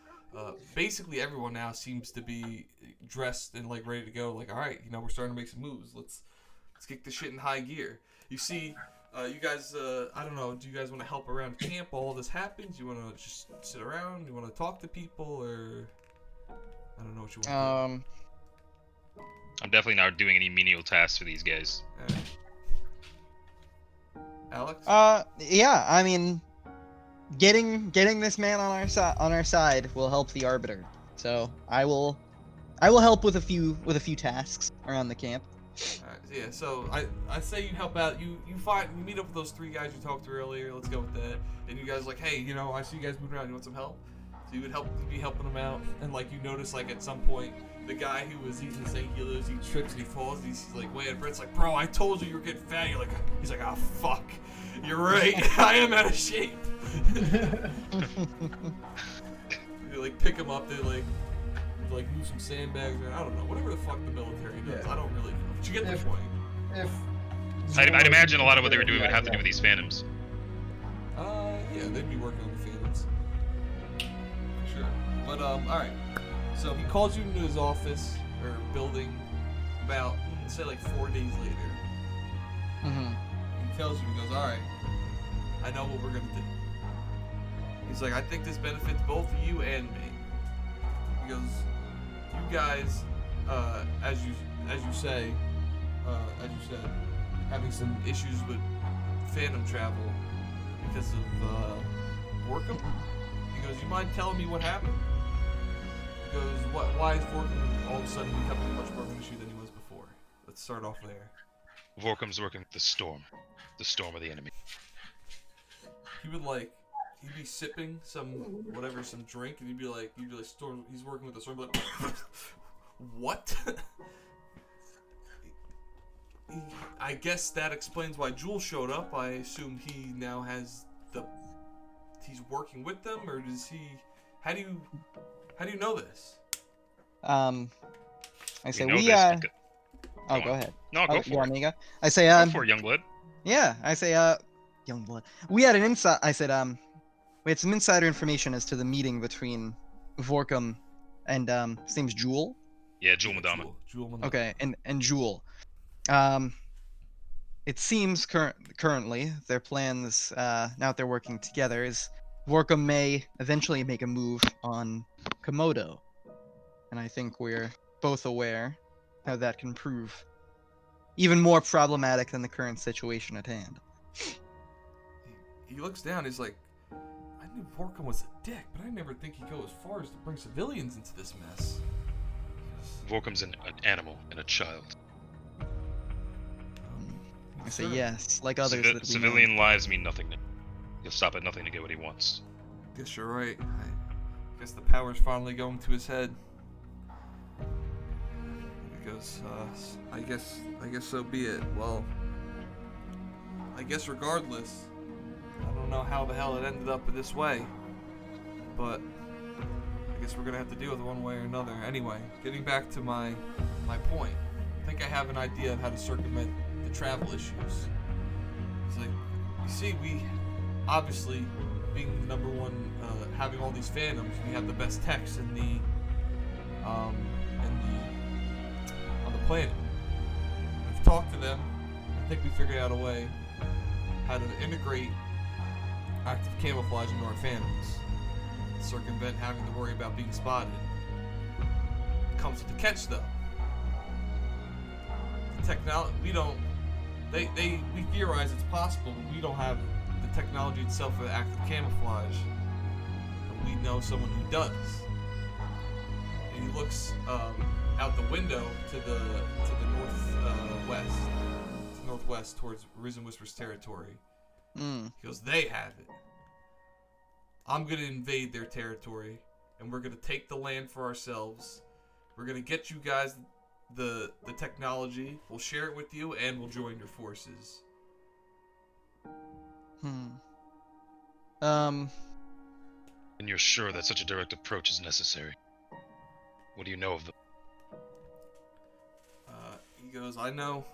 Basically, everyone now seems to be dressed and like ready to go. Like, all right, we're starting to make some moves. Let's kick this shit in high gear. You see, you guys. I don't know. Do you guys want to help around camp while all this happens? You want to just sit around? You want to talk to people, or I don't know what you want to do. I'm definitely not doing any menial tasks for these guys. Alex? Yeah. I mean, getting this man on our side will help the Arbiter. So I will help with a few tasks around the camp. Alright, yeah, so I say you help out. You meet up with those 3 guys you talked to earlier. Let's go with that. And you guys like, hey, I see you guys moving around. You want some help? So you'd be helping them out. And like you notice, like at some point, the guy who was eating the Sangheili, he trips and he falls. And he's like, wait, and Brett's like, bro, I told you were getting fat. He's like, oh fuck, you're right. I am out of shape. They like pick him up. They like move some sandbags. Or, I don't know, whatever the fuck the military does. Yeah. I don't really know. But you get the point. I'd imagine a lot of what they were doing would have to do with these phantoms. Yeah, they'd be working on the phantoms. For sure. But, alright. So he calls you into his office, or building, about, say like 4 days later. Mm-hmm. He tells you, he goes, alright, I know what we're gonna do. He's like, I think this benefits both you and me. He goes, you guys, as you said, having some issues with phantom travel because of Vorkum. He goes, you mind telling me what happened? He goes, why is Vorkum all of a sudden becoming much more of an issue than he was before? Let's start off there. Vorkum's working with the storm of the enemy. He'd be sipping some drink, and he'd be like, storm. He's working with the storm. Like, what? I guess that explains why Jewel showed up. I assume he now has he's working with them, or does he? How do you know this? I say know we this because- Oh, Go go on. ahead. No, go Oh, for it. Amigo. I say Go for it, Youngblood. Yeah, I say Youngblood. We had an insight. I said we had some insider information as to the meeting between Vorkum and his name's Jewel. Yeah, Jewel Madama. Jewel Madama. Okay, and Jewel. It seems currently their plans, now that they're working together, is Vorkum may eventually make a move on Komodo. And I think we're both aware how that can prove even more problematic than the current situation at hand. He looks down, he's like, I knew Vorkum was a dick, but I never think he'd go as far as to bring civilians into this mess. Vorkum's an animal and a child. I say Sure. yes, like others that we know. Civilian lives mean nothing. He'll stop at nothing to get what he wants. Guess you're right. I guess the power's finally going to his head. Because, I guess so be it. Well, I guess regardless, I don't know how the hell it ended up this way, but I guess we're gonna have to deal with it one way or another. Anyway, getting back to my point, I think I have an idea of how to circumvent the travel issues. It's like, you see, we obviously, being the number one, having all these phantoms, we have the best techs on the planet. We've talked to them. I think we figured out a way how to integrate active camouflage into our phantoms, circumvent having to worry about being spotted. Comes with the catch, though. The technology, we theorize it's possible, but we don't have the technology itself for active camouflage. But we know someone who does. And and he looks out the window to the northwest towards Risen Whisper's territory. He goes, they have it. I'm gonna invade their territory, and we're gonna take the land for ourselves. We're gonna get you guys the technology. We'll share it with you, and we'll join your forces. And you're sure that such a direct approach is necessary? What do you know of them? He goes, I know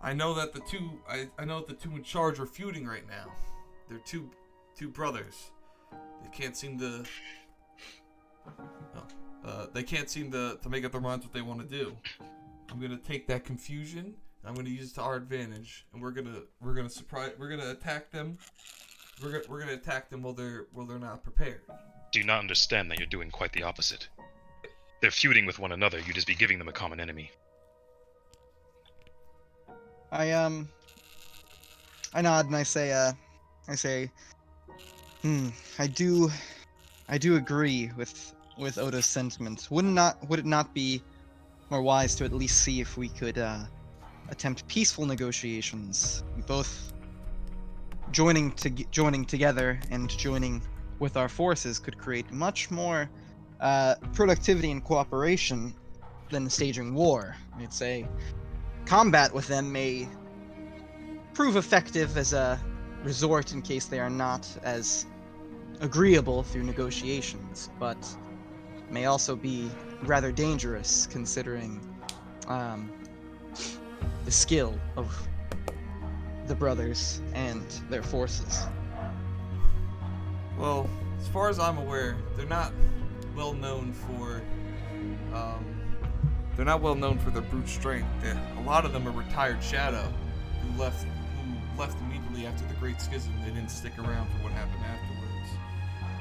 that the two in charge are feuding right now. They're two brothers. They can't seem to make up their minds what they want to do. I'm gonna take that confusion. I'm gonna use it to our advantage, and we're gonna attack them. We're gonna attack them while they're not prepared. Do you not understand that you're doing quite the opposite? They're feuding with one another. You just be giving them a common enemy. I nod and I say, I do agree with Odo's sentiment. Would it not be more wise to at least see if we could attempt peaceful negotiations, both joining together and joining with our forces could create much more productivity and cooperation than staging war. I'd say combat with them may prove effective as a resort in case they are not as agreeable through negotiations, but may also be rather dangerous considering the skill of the brothers and their forces. Well, as far as I'm aware, they're not well known for their brute strength. A lot of them are retired Shadow who left immediately after the Great Schism. They didn't stick around for what happened afterwards.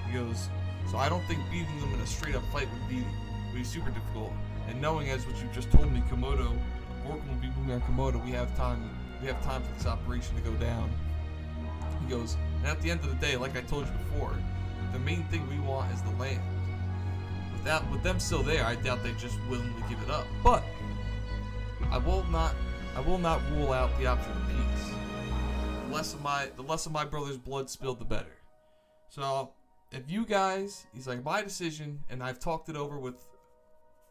He goes, so I don't think beating them in a straight up fight would be super difficult. And knowing as what you just told me, Vorkam will be moving on Komodo, we have time for this operation to go down. He goes, and at the end of the day, like I told you before, the main thing we want is the land. With them still there, I doubt they just willingly give it up. But I will not rule out the option of peace. The less of my brother's blood spilled, the better. So if you guys, he's like, my decision, and I've talked it over with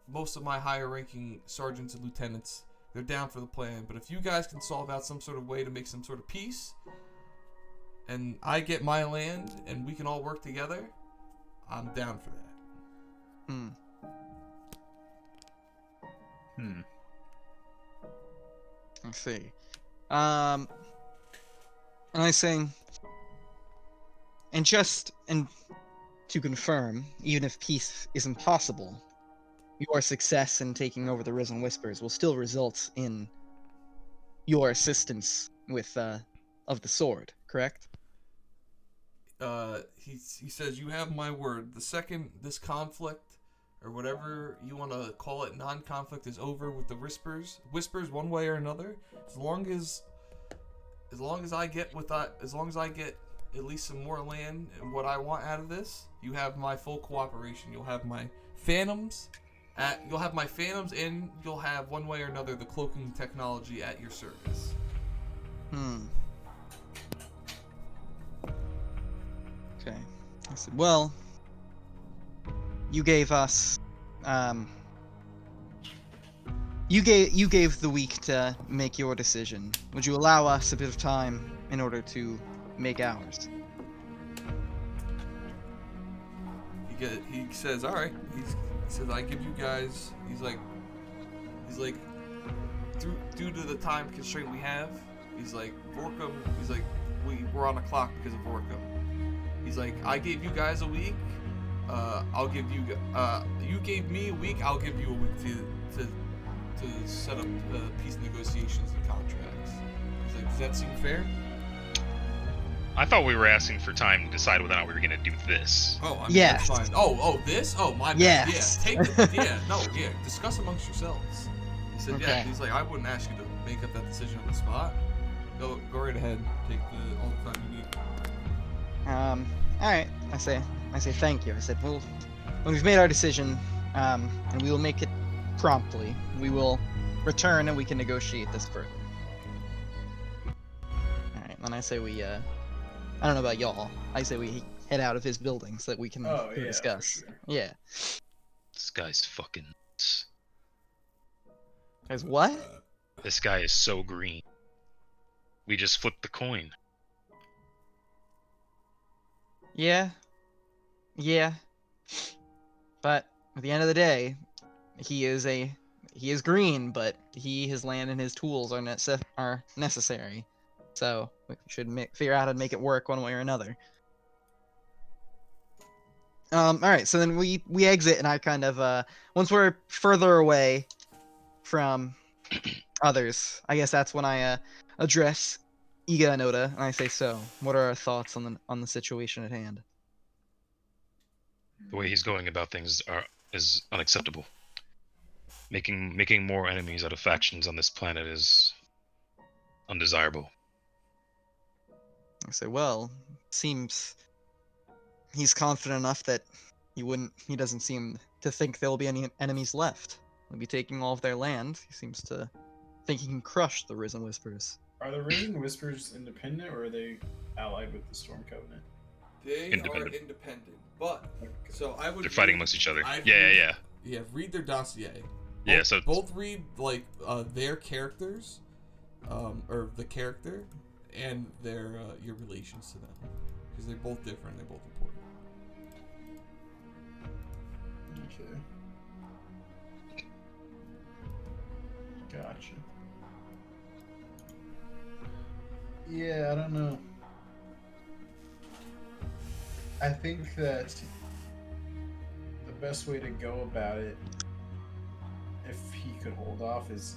most of my higher ranking sergeants and lieutenants, they're down for the plan. But if you guys can solve out some sort of way to make some sort of peace, and I get my land, and we can all work together, I'm down for that. I see. And I say, and to confirm, even if peace isn't possible, your success in taking over the Risen Whispers will still result in your assistance with of the sword, correct? He says, you have my word. The second this conflict, or whatever you want to call it, non-conflict is over with the Whispers one way or another, as long as I get at least some more land and what I want out of this, you have my full cooperation. You'll have my phantoms, and you'll have one way or another the cloaking technology at your service. Okay. I said, well, you gave us, you gave the week to make your decision. Would you allow us a bit of time in order to make ours? He says, all right. He says, I give you guys. He's like, due to the time constraint we have, he's like, Vorkam. He's like, we're on a clock because of Vorkam. He's like, I gave you guys a week. I'll give you. You gave me a week. I'll give you a week to set up peace negotiations and contracts. He's like, does that seem fair? I thought we were asking for time to decide whether or not we were going to do this. Oh, I mean, yes. That's fine. Oh, this? Oh, my bad. Yes. Yeah, take it. Yeah. Discuss amongst yourselves. He said, Okay. yeah. He's like, I wouldn't ask you to make up that decision on the spot. Go right ahead. Take all the time you need. All right. I say thank you. I said, well, when we've made our decision, and we will make it promptly. We will return and we can negotiate this further. All right, then I say we. I don't know about y'all. I say we head out of his building so that we can Oh, yeah, discuss. for sure. Yeah. This guy's fucking nuts. Guys, what? This guy is so green. We just flipped the coin. Yeah. Yeah. But at the end of the day, he is green, but his land and his tools are necessary. So we should figure out how to make it work one way or another. All right, so then we exit, and I kind of once we're further away from others, I guess that's when I address Iga and Oda, and I say, so what are our thoughts on the situation at hand? The way he's going about things is unacceptable. Making more enemies out of factions on this planet is undesirable. I say, well, seems he's confident enough that he doesn't seem to think there will be any enemies left. He'll be taking all of their land. He seems to think he can crush the Risen Whispers. Are the Risen Whispers independent, or are they allied with the Storm Covenant? They Independent. are independent, but so I would. They're fighting amongst each other. I'd Yeah. Yeah, read their dossier. Yeah, so both read like their characters, or the character, and their your relations to them, because they're both different. They're both important. Okay. Gotcha. Yeah, I don't know. I think that the best way to go about it, if he could hold off, is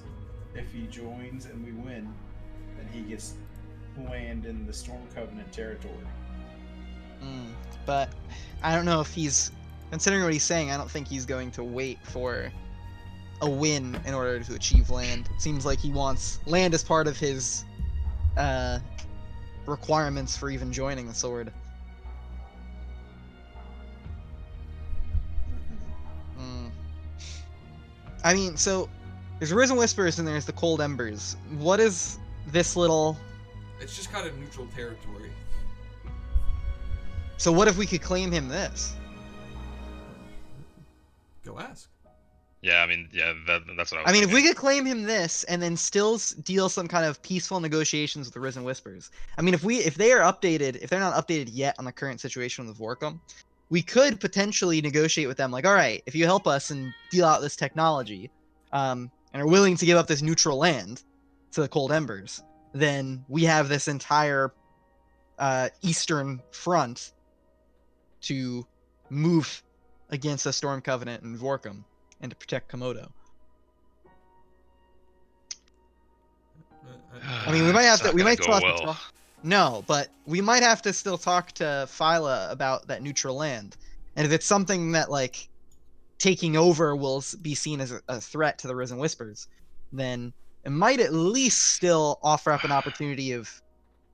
if he joins and we win, then he gets land in the Storm Covenant territory. But I don't know if he's, considering what he's saying, I don't think he's going to wait for a win in order to achieve land. It seems like he wants land as part of his requirements for even joining the Sword. I mean, so there's Risen Whispers and there's the Cold Embers. What is this little... It's just kind of neutral territory. So what if we could claim him this? Go ask. Yeah, I mean, yeah, that's what I was I mean, if thinking. we could claim him this and then still deal some kind of peaceful negotiations with the Risen Whispers. I mean, if they are updated, if they're not updated yet on the current situation with Vorkum, we could potentially negotiate with them, like, all right, if you help us and deal out this technology, and are willing to give up this neutral land to the Cold Embers, then we have this entire eastern front to move against the Storm Covenant and Vorkum and to protect Komodo. I mean, we might have It's to. not We gonna might go still have to well. talk. No, but we might have to still talk to Phyla about that neutral land, and if it's something that like taking over will be seen as a threat to the Risen Whispers, then it might at least still offer up an opportunity of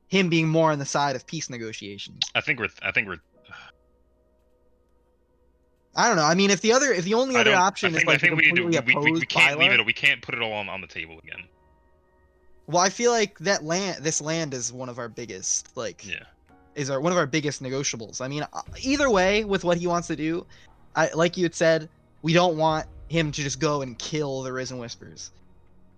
him being more on the side of peace negotiations. I think we're. I don't know. I mean, if the only other option is like I think we need to. completely oppose We can't leave Phyla, it. We can't put it all on the table again. well, I feel like this land is one of our biggest, like, Yeah. one of our biggest negotiables. I mean, either way, with what he wants to do, like you had said, we don't want him to just go and kill the Risen Whispers.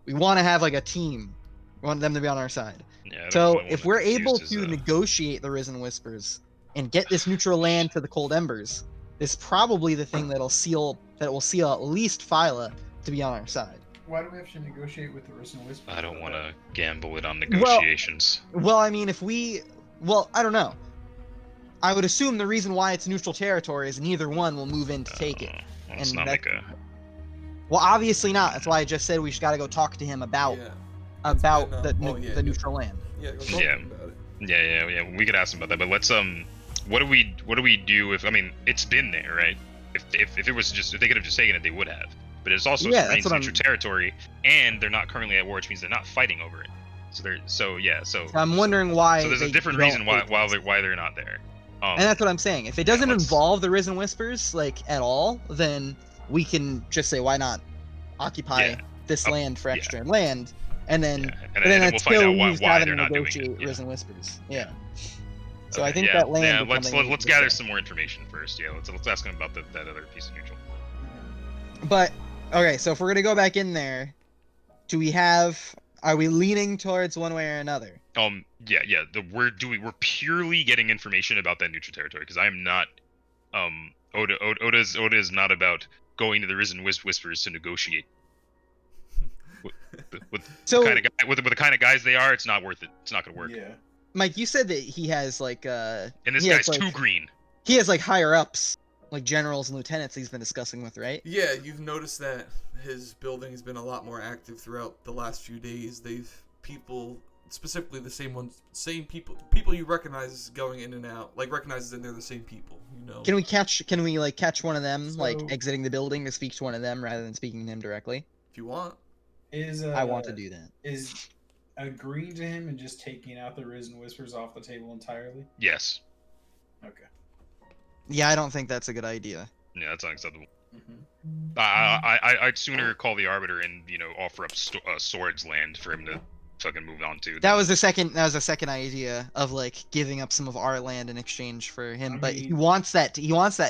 We want to have like a team. We want them to be on our side. Yeah. I don't So really if wanna we're able confuse to his, negotiate the Risen Whispers and get this neutral land to the Cold Embers, this is probably the thing that will seal at least Phyla to be on our side. Why do we have to negotiate with the Risen Whispers? I don't want to gamble it on negotiations. Well, I mean, I don't know. I would assume the reason why it's neutral territory is neither one will move in to take it. Let's and not that- make a. Well, obviously not. That's why I just said we just got to go talk to him about Yeah. the neutral land. Yeah. Go talk to Yeah. him about it. Yeah. We could ask him about that, but let's What do we do if, I mean, it's been there, right? If it was just, if they could have just taken it, they would have. But it's also Yeah, remains that's what neutral territory, and they're not currently at war, which means they're not fighting over it. So I'm wondering why. there's a they different don't reason why take it. they're not there. And that's what I'm saying. If it doesn't let's- involve the Risen Whispers like at all, then we can just say, why not occupy Yeah. this land for yeah. extra land, and then Yeah. but then then it we'll find still out why, leaves why having they're to not doing it. negotiate Yeah. Risen Whispers. Yeah. So Okay, I think yeah. that land Yeah, is let's something we let's can gather discuss. some more information first. Yeah, let's ask him about that other piece of neutral. But okay, so if we're gonna go back in there, are we leaning towards one way or another? Yeah. We're purely getting information about that neutral territory because I am not. Oda is not about going to the Risen Whispers to negotiate. With So the kind of guys they are, it's not worth it. It's not gonna work. Yeah. Mike, you said that he has like And this he guy's has, like, too green. he has like higher ups, like generals and lieutenants he's been discussing with, right? Yeah, you've noticed that his building has been a lot more active throughout the last few days. People, specifically the same people you recognize going in and out, like recognizes that they're the same people, you know. Can we catch one of them like So- exiting the building to speak to one of them rather than speaking to him directly? If you want. I want to do that. Is agreeing to him and just taking out the Risen Whispers off the table entirely? Yes. Okay. Yeah, I don't think that's a good idea. Yeah, that's unacceptable. Mm-hmm. I'd sooner call the Arbiter and offer up Sword's land for him to fucking move on to. That was the second idea of like giving up some of our land in exchange for him, I but mean- he wants that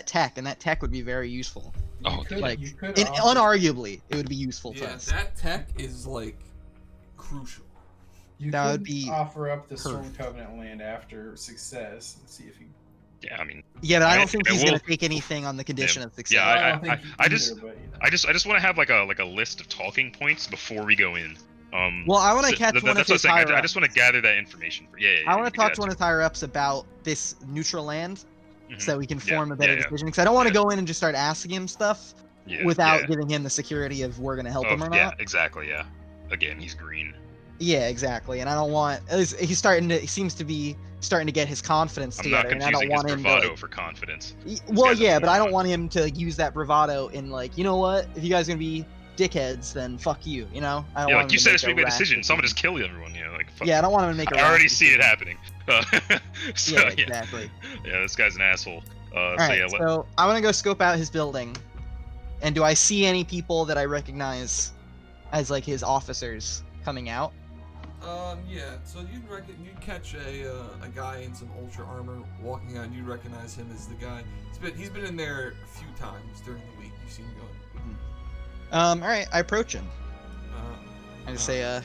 tech, and that tech would be very useful. Oh, Like, you could and offer- unarguably, it would be useful to Yeah, us. that tech is like crucial. you that could would be offer up the Storm perfect. Covenant land after success and see if he. Yeah, I mean, Yeah, but I I- don't think yeah, he's we'll- gonna take anything on the condition of success. Yeah, I don't think I either, just- but, I just want to have like a list of talking points before we go in. Well, I want to so catch one of that's what I'm his saying. higher I just want to gather that information. Yeah. I want to we talk do to one that of his higher ups about this neutral land, too. so that we can Yeah, form a better yeah. decision. Because I don't want to Yeah. go in and just start asking him stuff Yeah, without yeah. giving him the security of we're gonna help him or Yeah, not. exactly. Yeah. Again, he's green. Yeah, exactly. And I don't want. He seems to be starting to get his confidence I'm not together, and I don't confusing his want him to. bravado Like, for confidence. well, guy's a yeah, but I don't moron. want him to use that bravado in like, you know what? If you guys are gonna be dickheads, then fuck you. You know? I don't Yeah, want like him you to said, make it's a make a rash decision. Someone just decision. kill everyone. Like fuck. Yeah, I don't want him to make a I rash already see it decision. happening. So, Yeah, exactly. Yeah, this guy's an asshole. All right, Yeah, so I want to go scope out his building, and do I see any people that I recognize as like his officers coming out? Yeah. So you'd catch a guy in some ultra armor walking out. And you'd recognize him as the guy. He's been in there a few times during the week. You've seen him going. All right, I approach him. I just uh, say,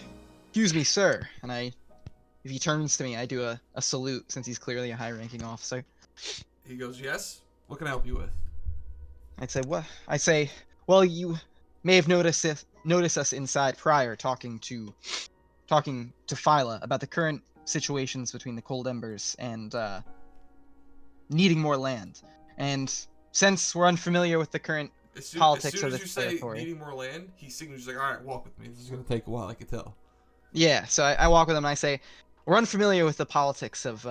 "Excuse me, sir," and if he turns to me, I do a salute since he's clearly a high-ranking officer. He goes, "Yes. What can I help you with?" I'd say, "What?" I say, "Well, you may have noticed us inside prior, talking to Phyla about the current situations between the Cold Embers and needing more land. And since we're unfamiliar with the current politics as soon of as this you say territory." needing more land, he signals like, "All right, walk with me. This is gonna take a while. I can tell." Yeah, so I walk with him and I say, "We're unfamiliar with the politics of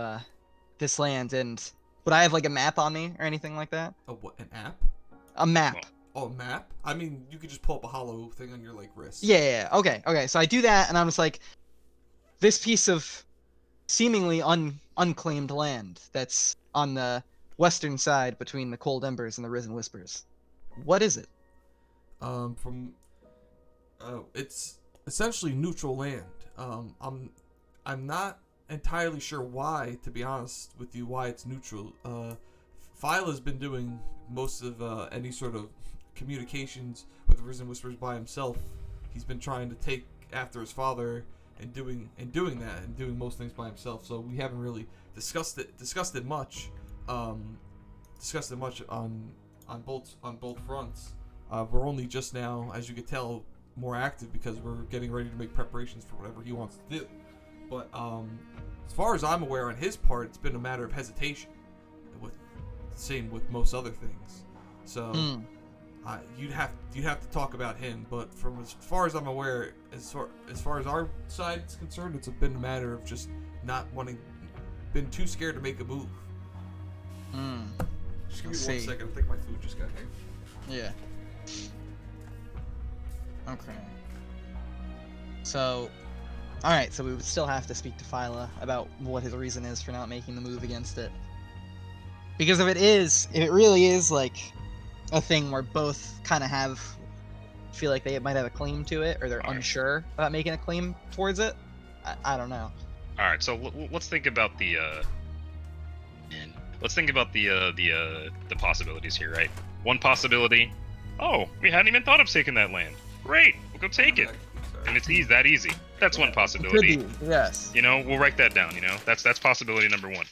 this land, and would I have like a map on me or anything like that? Oh, what? An app? A map." Oh, a map? I mean, you could just pull up a hollow thing on your like wrist. Yeah. Okay. So I do that, and I'm just like, this piece of seemingly unclaimed land that's on the western side between the Cold Embers and the Risen Whispers. What is it? It's essentially neutral land. I'm not entirely sure why, to be honest with you, why it's neutral. Phyla's been doing most of any sort of communications with the Risen Whispers by himself. He's been trying to take after his father and doing most things by himself. So we haven't really discussed it much. Discussed it much on both fronts. We're only just now, as you could tell, more active because we're getting ready to make preparations for whatever he wants to do. But as far as I'm aware, on his part, it's been a matter of hesitation. Same with most other things. So you'd have to talk about him. But from as far as I'm aware, as far as our side is concerned, it's been a matter of just been too scared to make a move. Just give me 1 second. I think my food just got here. Yeah. Okay. So, alright, so we would still have to speak to Phyla about what his reason is for not making the move against it. Because if it really is, like, a thing where both kind of feel like they might have a claim to it, or they're Alright. unsure about making a claim towards it. I don't know. All right, so let's think about the let's think about the possibilities here, right? One possibility. Oh, we hadn't even thought of taking that land. Great, we'll go take it, and it's that easy. That's one possibility. Could be, yes. You know, we'll write that down. You know, that's possibility number one.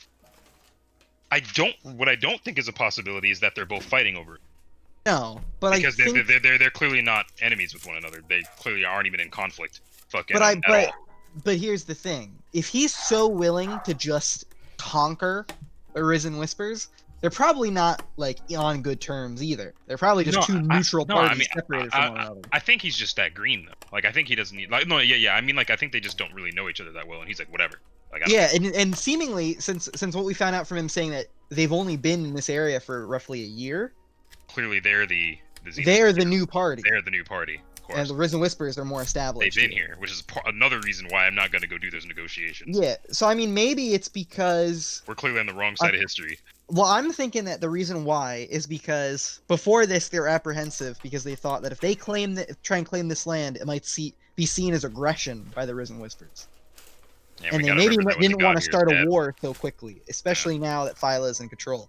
What I don't think is a possibility is that they're both fighting over it. No, but Because I think... they're clearly not enemies with one another. They clearly aren't even in conflict. Fucking. But here's the thing: if he's so willing to just conquer Arisen Whispers, they're probably not like on good terms either. They're probably just two neutral parties separated from one another. I think he's just that green though. Like I think he doesn't need like no yeah. I mean like I think they just don't really know each other that well, and he's like whatever. Like and seemingly since what we found out from him saying that they've only been in this area for roughly a year. Clearly, they're the new party. They're the new party. Of course. And the Risen Whispers are more established. They've been here, which is another reason why I'm not going to go do those negotiations. Yeah, so I mean, maybe it's because... We're clearly on the wrong side of history. Well, I'm thinking that the reason why is because before this, they were apprehensive because they thought that if they try and claim this land, it might be seen as aggression by the Risen Whispers. Yeah, and they maybe didn't want to start a war so quickly, especially now that Phyla is in control.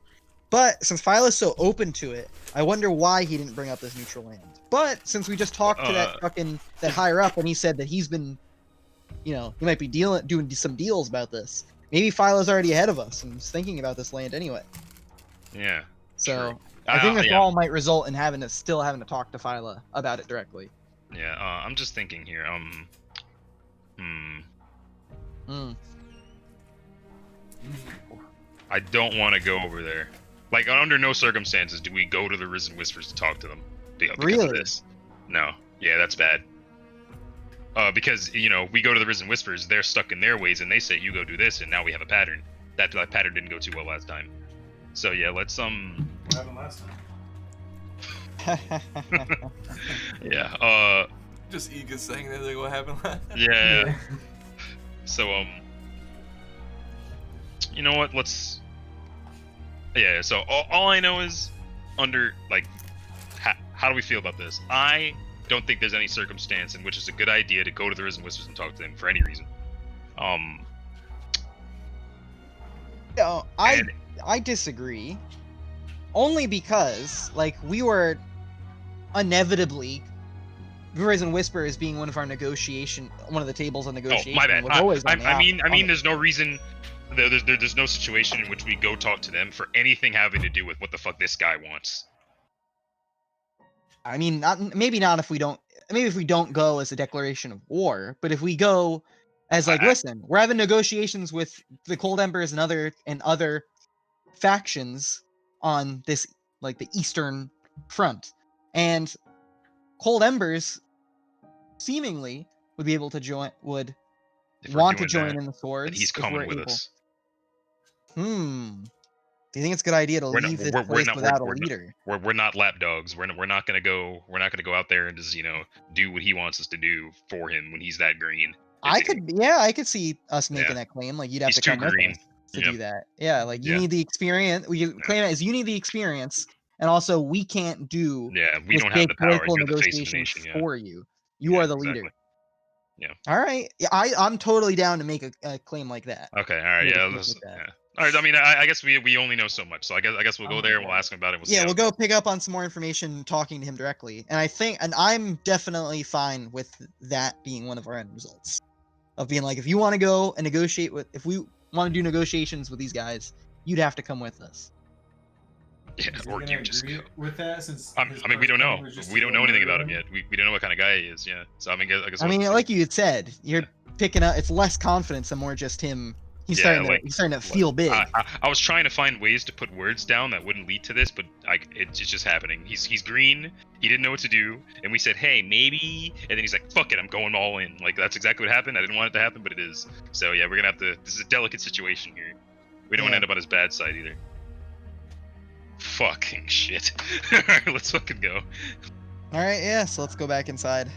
But since Phyla's so open to it, I wonder why he didn't bring up this neutral land. But since we just talked to that higher up, and he said that he's been, he might be doing some deals about this. Maybe Phyla's already ahead of us and is thinking about this land anyway. Yeah. So true. I think this all might result in still having to talk to Phyla about it directly. Yeah. I'm just thinking here. I don't want to go over there. Like, under no circumstances do we go to the Risen Whispers to talk to them. Because of this. No. Yeah, that's bad. Because, we go to the Risen Whispers, they're stuck in their ways, and they say, you go do this, and now we have a pattern. That pattern didn't go too well last time. So, yeah, let's, What happened last time? Yeah, Just Ega saying that, like, what happened last time? Yeah. So, you know what, let's... Yeah, so all I know is how do we feel about this? I don't think there's any circumstance in which it's a good idea to go to the Risen Whispers and talk to them for any reason. No, I disagree. Only because, like, we were inevitably Risen Whispers being one of the tables on negotiation. Oh, my bad. I mean, there's no reason. There's no situation in which we go talk to them for anything having to do with what the fuck this guy wants. I mean, maybe if we don't go as a declaration of war, but if we go as listen, we're having negotiations with the Cold Embers and other factions on this, like, the Eastern Front, and Cold Embers seemingly would be able to join, would want to join in the swords. He's coming with us. Do you think it's a good idea to leave this place without a leader? We're not lapdogs. We're not gonna go out there and just do what he wants us to do for him when he's that green. I could see us making that claim. Like, you'd have to come with us to do that. Yeah, like you need the experience. We claim it as you need the experience, and also we can't do. Yeah, we don't have the power. You're the face of the nation. For you. You are the leader. Yeah. All right. I'm totally down to make a claim like that. Okay. All right. Yeah. All right. I mean, I guess we only know so much, so I guess we'll go there and we'll ask him about it. We'll go pick up on some more information, talking to him directly, and I'm definitely fine with that being one of our end results, of being like, if you want to go and if we want to do negotiations with these guys, you'd have to come with us. Yeah, or you just go with that, since I mean, we don't know. We don't know anything about him yet. We don't know what kind of guy he is. Yeah. So I mean, like you had said, you're picking up. It's less confidence and more just him. He's starting to feel big. I was trying to find ways to put words down that wouldn't lead to this, but it's just happening. He's green. He didn't know what to do, and we said, hey, maybe, and then he's like, fuck it, I'm going all in. Like, that's exactly what happened. I didn't want it to happen, but it is. So yeah, we're gonna have to. This is a delicate situation here. We don't want to end up on his bad side either. Fucking shit. Alright, let's fucking go. Alright, yeah, so let's go back inside.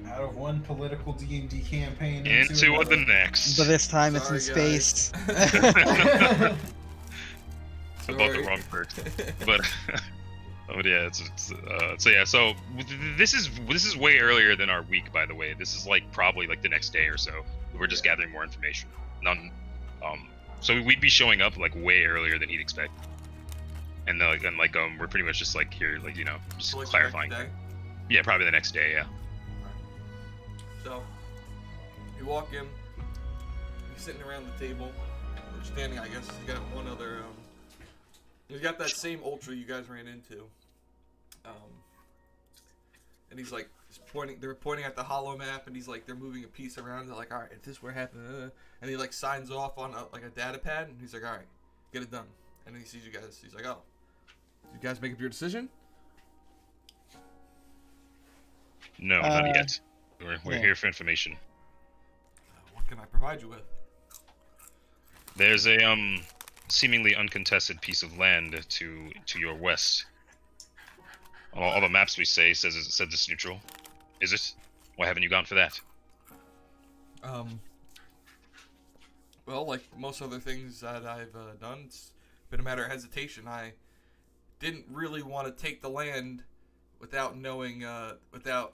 Out of one political D&D campaign into the next. But this time it's in space. I bought the Sorry. wrong perk. But but yeah, so this is way earlier than our week, by the way. This is like probably like the next day or so. We're just gathering more information. So we'd be showing up like way earlier than he'd expect. And we're pretty much just like here, like, you know, just So, like, the clarifying. next day? Yeah, probably the next day. Yeah. So, you walk in, he's sitting around the table, or standing, I guess. He's got one other, he's got that same Ultra you guys ran into. And he's like, they're pointing at the hollow map, and he's like, they're moving a piece around. They're like, alright, if this were happening, and he like signs off on a data pad, and he's like, alright, get it done. And then he sees you guys, he's like, oh, you guys make up your decision? No, not yet. We're here for information. What can I provide you with? There's a seemingly uncontested piece of land to your west. All the maps we said it's neutral. Is it? Why haven't you gone for that? Well, like most other things that I've done, it's been a matter of hesitation. I didn't really want to take the land without knowing, without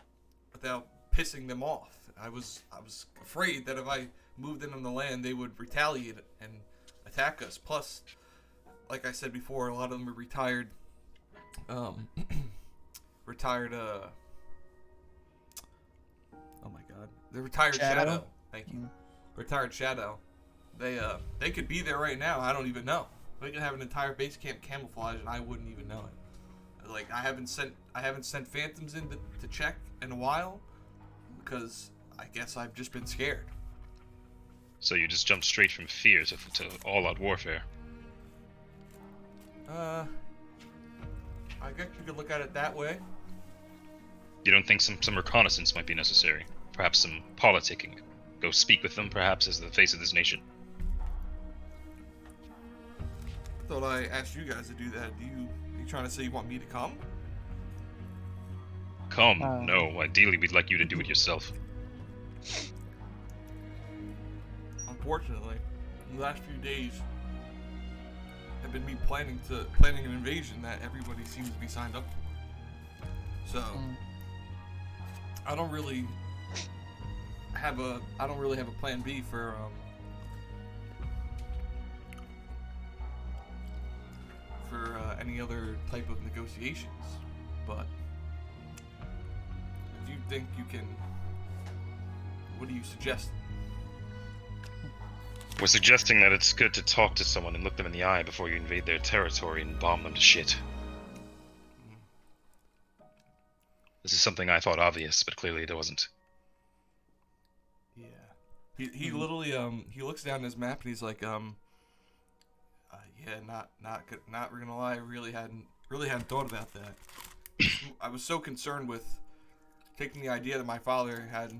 pissing them off. I was afraid that if I moved in on the land, they would retaliate and attack us. Plus, like I said before, a lot of them are retired. Oh my God, they're retired Shadow. Thank you. Retired Shadow. They could be there right now. I don't even know. They could have an entire base camp camouflage, and I wouldn't even know it. Like, I haven't sent Phantoms in to check in a while, because I guess I've just been scared. So you just jumped straight from fear to all-out warfare. I guess you could look at it that way. You don't think some reconnaissance might be necessary? Perhaps some politicking? Go speak with them, perhaps, as the face of this nation? Thought I asked you guys to do that. You trying to say you want me to come? Come? No, ideally we'd like you to do it yourself. Unfortunately, in the last few days have been me planning an invasion that everybody seems to be signed up for. So I don't really have a plan B for any other type of negotiations. But if you think you can, what do you suggest? We're suggesting that it's good to talk to someone and look them in the eye before you invade their territory and bomb them to shit. This is something I thought obvious, but clearly it wasn't. Yeah. He literally he looks down his map and he's like yeah, not gonna lie, I really hadn't thought about that. I was so concerned with taking the idea that my father had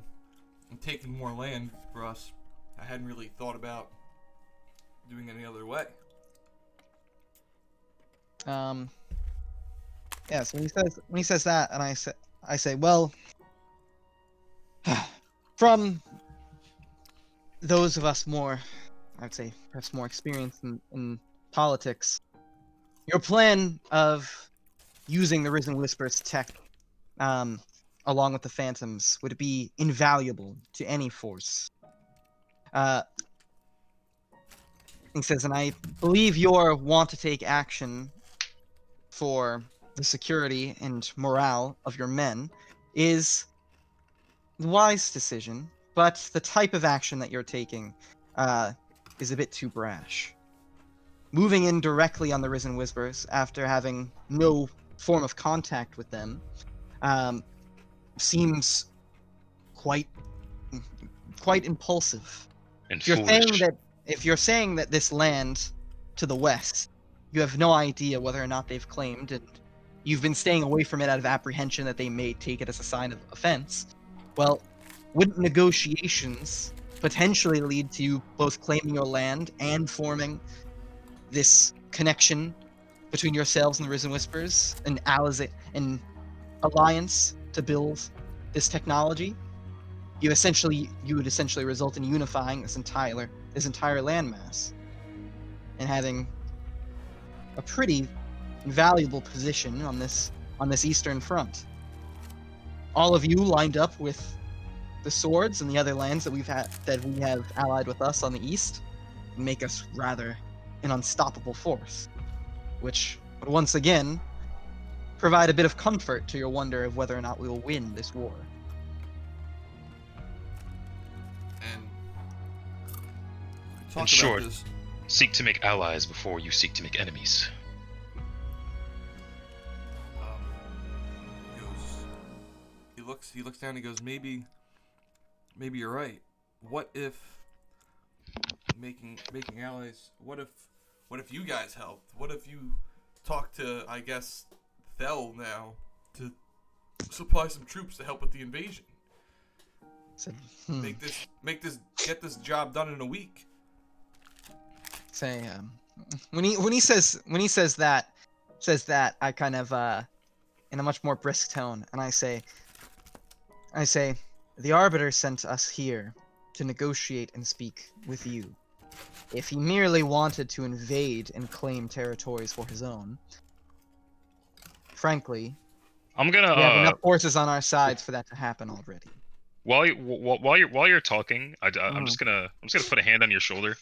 and taking more land for us. I hadn't really thought about doing any other way. Yeah, so when he says that, and I say, well, from those of us more, I would say, perhaps more experienced in politics, your plan of using the Risen Whispers tech, along with the Phantoms, would be invaluable to any force. He says, and I believe your want to take action for the security and morale of your men is the wise decision, but the type of action that you're taking is a bit too brash. Moving in directly on the Risen Whispers after having no form of contact with them seems quite impulsive. And If you're saying that this land to the west, you have no idea whether or not they've claimed, and you've been staying away from it out of apprehension that they may take it as a sign of offense, well, wouldn't negotiations potentially lead to you both claiming your land and forming this connection between yourselves and the Risen Whispers, an alliance to build this technology? You would essentially result in unifying this entire landmass and having a pretty valuable position on this eastern front. All of you lined up with the swords and the other lands that we have allied with us on the east make us rather an unstoppable force, which would once again provide a bit of comfort to your wonder of whether or not we will win this war. And In talk short, about this. seek to make allies before you seek to make enemies. He looks down and he goes, maybe you're right. What if making allies, what if you guys helped? What if you talked to, I guess, Thel now to supply some troops to help with the invasion? Said, Get this job done in a week. Say, when he says that, I kind of in a much more brisk tone, and I say, the Arbiter sent us here to negotiate and speak with you. If he merely wanted to invade and claim territories for his own, frankly, I'm gonna we have enough forces on our sides for that to happen already. while you're talking, I'm just gonna put a hand on your shoulder,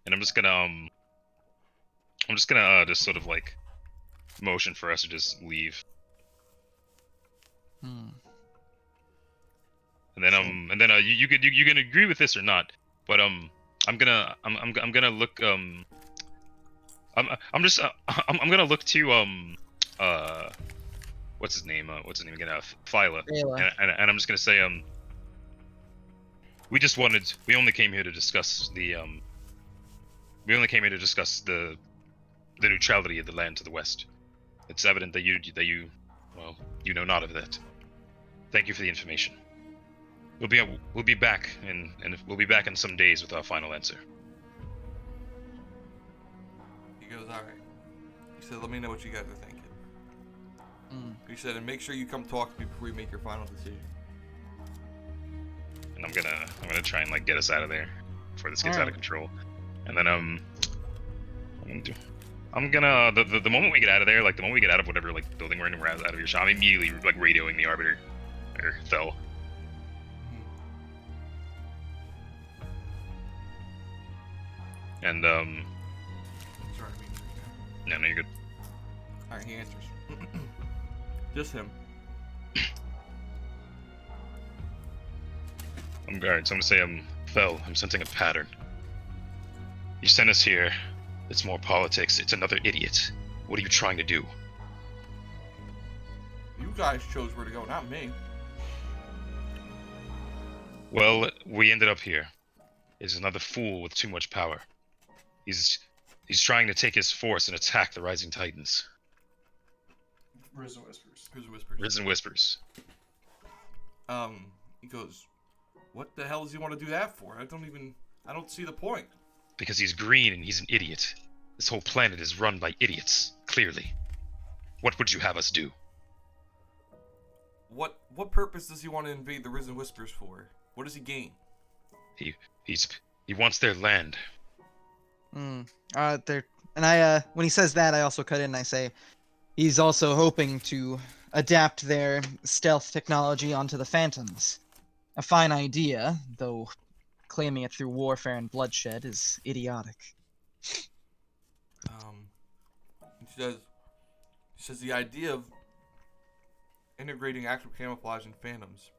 and I'm just gonna just sort of like motion for us to just leave. And then you can agree with this or not, but I'm gonna look I'm gonna look to what's his name again, Phyla, and I'm just gonna say we only came here to discuss the neutrality of the land to the west. It's evident that you know not of that. Thank you for the information. We'll be back in in some days with our final answer. He goes, all right. He said, let me know what you guys are thinking. He said, and make sure you come talk to me before you make your final decision. And I'm gonna try and like get us out of there before this gets out of control. And then the moment we get out of there, like the moment we get out of whatever like building we're in, we're out of your shop, I'm immediately like radioing the Arbiter or Thel. And Sorry, no, you're good. All right, he answers. Just him. Alright, so I'm gonna say, Fel, I'm sensing a pattern. You sent us here. It's more politics. It's another idiot. What are you trying to do? You guys chose where to go, not me. Well, we ended up here. He's another fool with too much power. He's trying to take his force and attack the Rising Titans. Risen Whispers. Risen Whispers. He goes, what the hell does he want to do that for? I don't see the point. Because he's green and he's an idiot. This whole planet is run by idiots, clearly. What would you have us do? What purpose does he want to invade the Risen Whispers for? What does he gain? He wants their land. And when he says that, I also cut in and I say, he's also hoping to adapt their stealth technology onto the Phantoms. A fine idea, though claiming it through warfare and bloodshed is idiotic. He says the idea of integrating actual camouflage and Phantoms.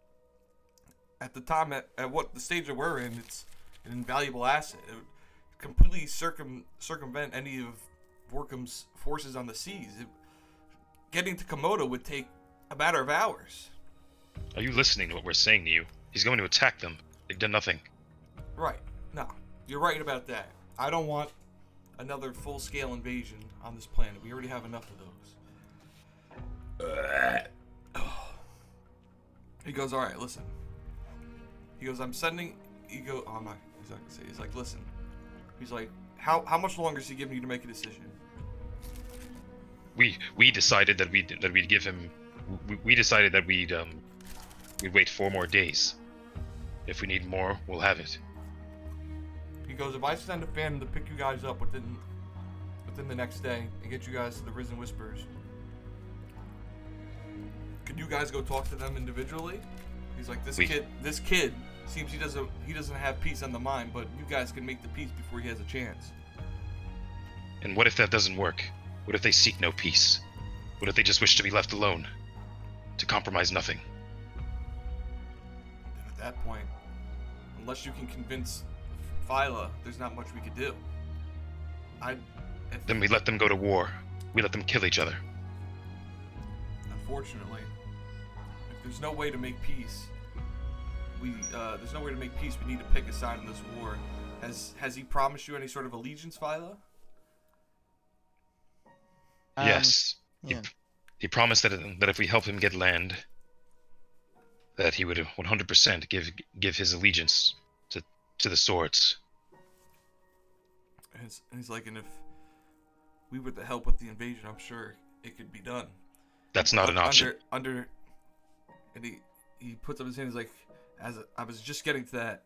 At the time, at what the stage that we're in, it's an invaluable asset. It would completely circumvent any of Vorkam's forces on the seas. Getting to Komodo would take a matter of hours. Are you listening to what we're saying to you? He's going to attack them. They've done nothing. Right. No, you're right about that. I don't want another full-scale invasion on this planet. We already have enough of those. He goes, all right, listen. He goes, I'm not gonna say. He's like, listen. He's like, how much longer is he giving you to make a decision? We decided that we'd give him. We decided that we'd wait 4 more days. If we need more, we'll have it. He goes, if I send a Phantom to pick you guys up within within the next day and get you guys to the Risen Whispers. Could you guys go talk to them individually? He's like, this kid seems he doesn't have peace on the mind, but you guys can make the peace before he has a chance. And what if that doesn't work? What if they seek no peace? What if they just wish to be left alone? To compromise nothing? And at that point, unless you can convince Phyla, there's not much we could do. Then we let them go to war. We let them kill each other. Unfortunately, if there's no way to make peace, we need to pick a side in this war. Has he promised you any sort of allegiance, Phyla? Yes. Yeah. He promised that if we help him get land, that he would 100% give his allegiance to the swords. And he's like, and if we were to help with the invasion, I'm sure it could be done. That's not an option. And he puts up his hand. He's like, I was just getting to that,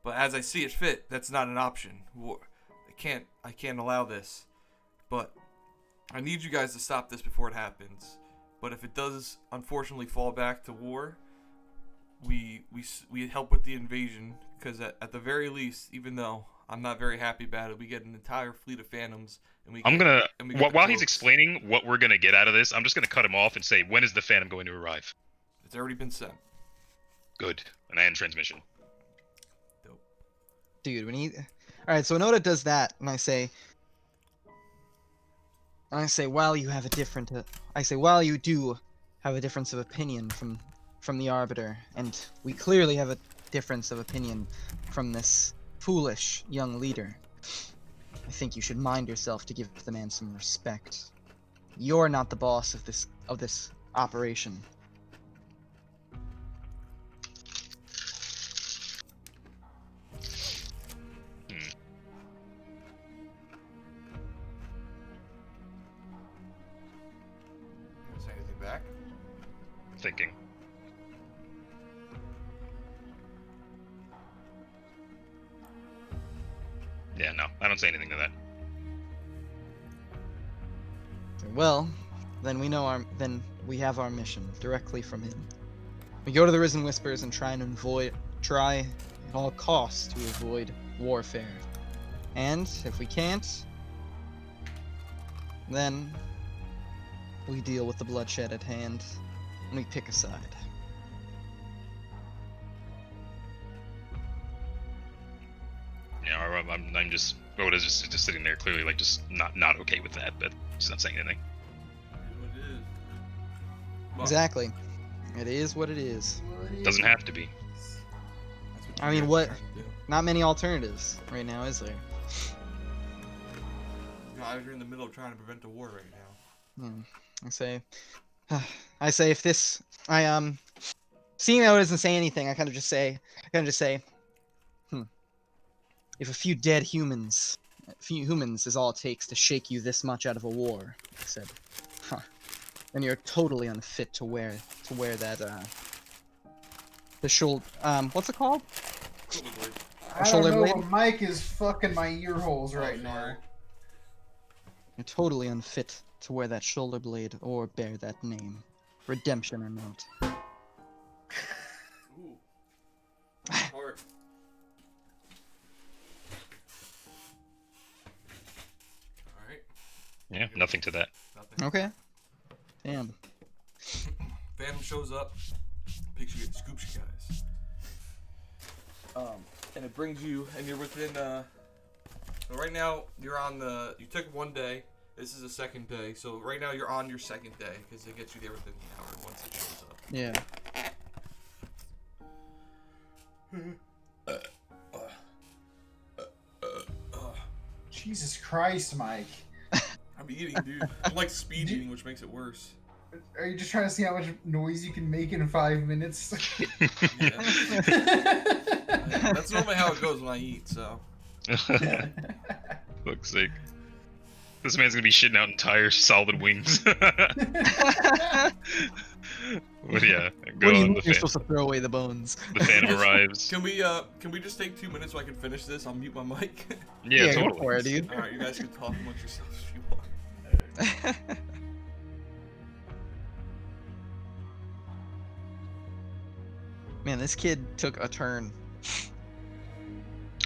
but as I see it fit, that's not an option. I can't allow this, but I need you guys to stop this before it happens. But if it does, unfortunately, fall back to war, we help with the invasion, because at the very least, even though I'm not very happy about it, we get an entire fleet of phantoms, and while he's explaining what we're gonna get out of this, I'm just gonna cut him off and say, when is the phantom going to arrive? It's already been sent. Good. And I end transmission. Dope. Dude, all right, so Onoda does that, and I say, while you do have a difference of opinion from the Arbiter, and we clearly have a difference of opinion from this foolish young leader, I think you should mind yourself to give the man some respect. You're not the boss of this operation. Say anything back? Thinking. Yeah, no, I don't say anything to that. Well, then we have our mission directly from him. We go to the Risen Whispers and try at all costs to avoid warfare. And if we can't, then we deal with the bloodshed at hand, and we pick a side. Yeah, I'm just Oda's just sitting there, clearly like just not okay with that, but she's not saying anything. What it is. Well, Exactly. It is what it is. Doesn't have to be. that's what I you mean, guys what? are trying to do. Not many alternatives right now, is there? You know, you're in the middle of trying to prevent a war right now. I say if this, seeing that it doesn't say anything, I kind of just say, if a few humans is all it takes to shake you this much out of a war, I said, then you're totally unfit to wear that, the shoulder, what's it called? Probably. I shoulder don't know, blade? but Mike is fucking my ear holes right now. sorry. You're totally unfit to wear that shoulder blade or bear that name, redemption or not. Ooh. Heart. Alright. Yeah, nothing to that. Nothing. Okay. Damn. Phantom shows up, picks you, scoops you guys. And it brings you, and you're within, so right now, you took one day, this is the second day, so right now you're on your second day, because it gets you there within the hour once it shows up. Yeah. Jesus Christ, Mike. I'm eating, dude. I'm like speed eating, which makes it worse. Are you just trying to see how much noise you can make in 5 minutes? Yeah. That's normally how it goes when I eat, so. Fuck's sake. This man's gonna be shitting out entire solid wings. But yeah, What go do you on mean the you're fan. supposed to throw away the bones? The Phantom arrives. Can we just take 2 minutes so I can finish this? I'll mute my mic. Yeah, Go totally. for it, dude. All right, you guys can talk amongst yourselves if you want. Man, this kid took a turn.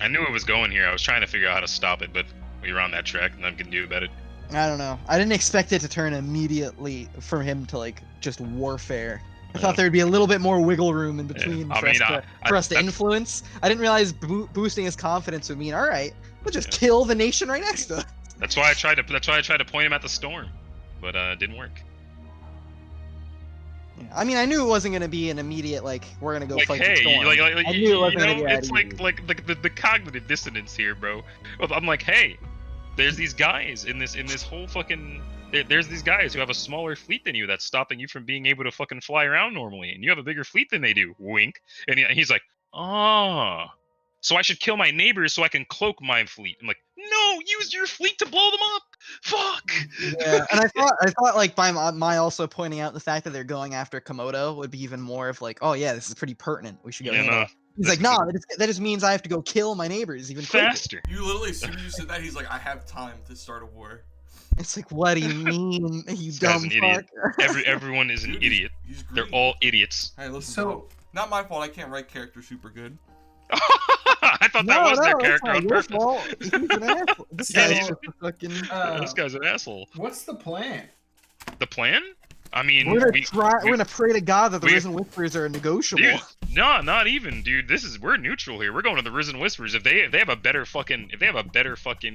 I knew it was going here. I was trying to figure out how to stop it, but we were on that track, and nothing can do about it. I don't know. I didn't expect it to turn immediately for him to like just warfare. I thought there'd be a little bit more wiggle room in between I for, mean, for us to that's- influence. I didn't realize boosting his confidence would mean, all right, we'll just Yeah. kill the nation right next to us. That's why I tried to point him at the storm, but it didn't work. Yeah, I mean, I knew it wasn't gonna be an immediate like we're gonna go Like, fight the hey, storm. I knew it wasn't gonna be that it's easy. like the cognitive dissonance here, bro. I'm like, hey, there's these guys in this whole fucking. There's these guys who have a smaller fleet than you that's stopping you from being able to fucking fly around normally, and you have a bigger fleet than they do. Wink. And he's like, oh, so I should kill my neighbors so I can cloak my fleet. I'm like, no, use your fleet to blow them up. Fuck. Yeah, and I thought like by my also pointing out the fact that they're going after Komodo would be even more of like, oh yeah, this is pretty pertinent. We should go handle it. He's like, nah, that just means I have to go kill my neighbors even quicker. faster. You literally, as soon as you said that, he's like, I have time to start a war. It's like, what do you mean, you This guy's dumb an idiot. fuck? Everyone is an Dude, idiot. He's They're green. all idiots. Hey, listen, So- bro. Not my fault. I can't write characters super good. I thought that was their it's character not on your purpose. fault. He's an asshole. This Yeah, guy's he's- just a fucking. This guy's an asshole. What's the plan? The plan? I mean, We're gonna we- we're gonna pray to God that the we- Risen Whispers are negotiable. Dude, no, not even, dude. We're neutral here. We're going to the Risen Whispers. If they have a better fucking,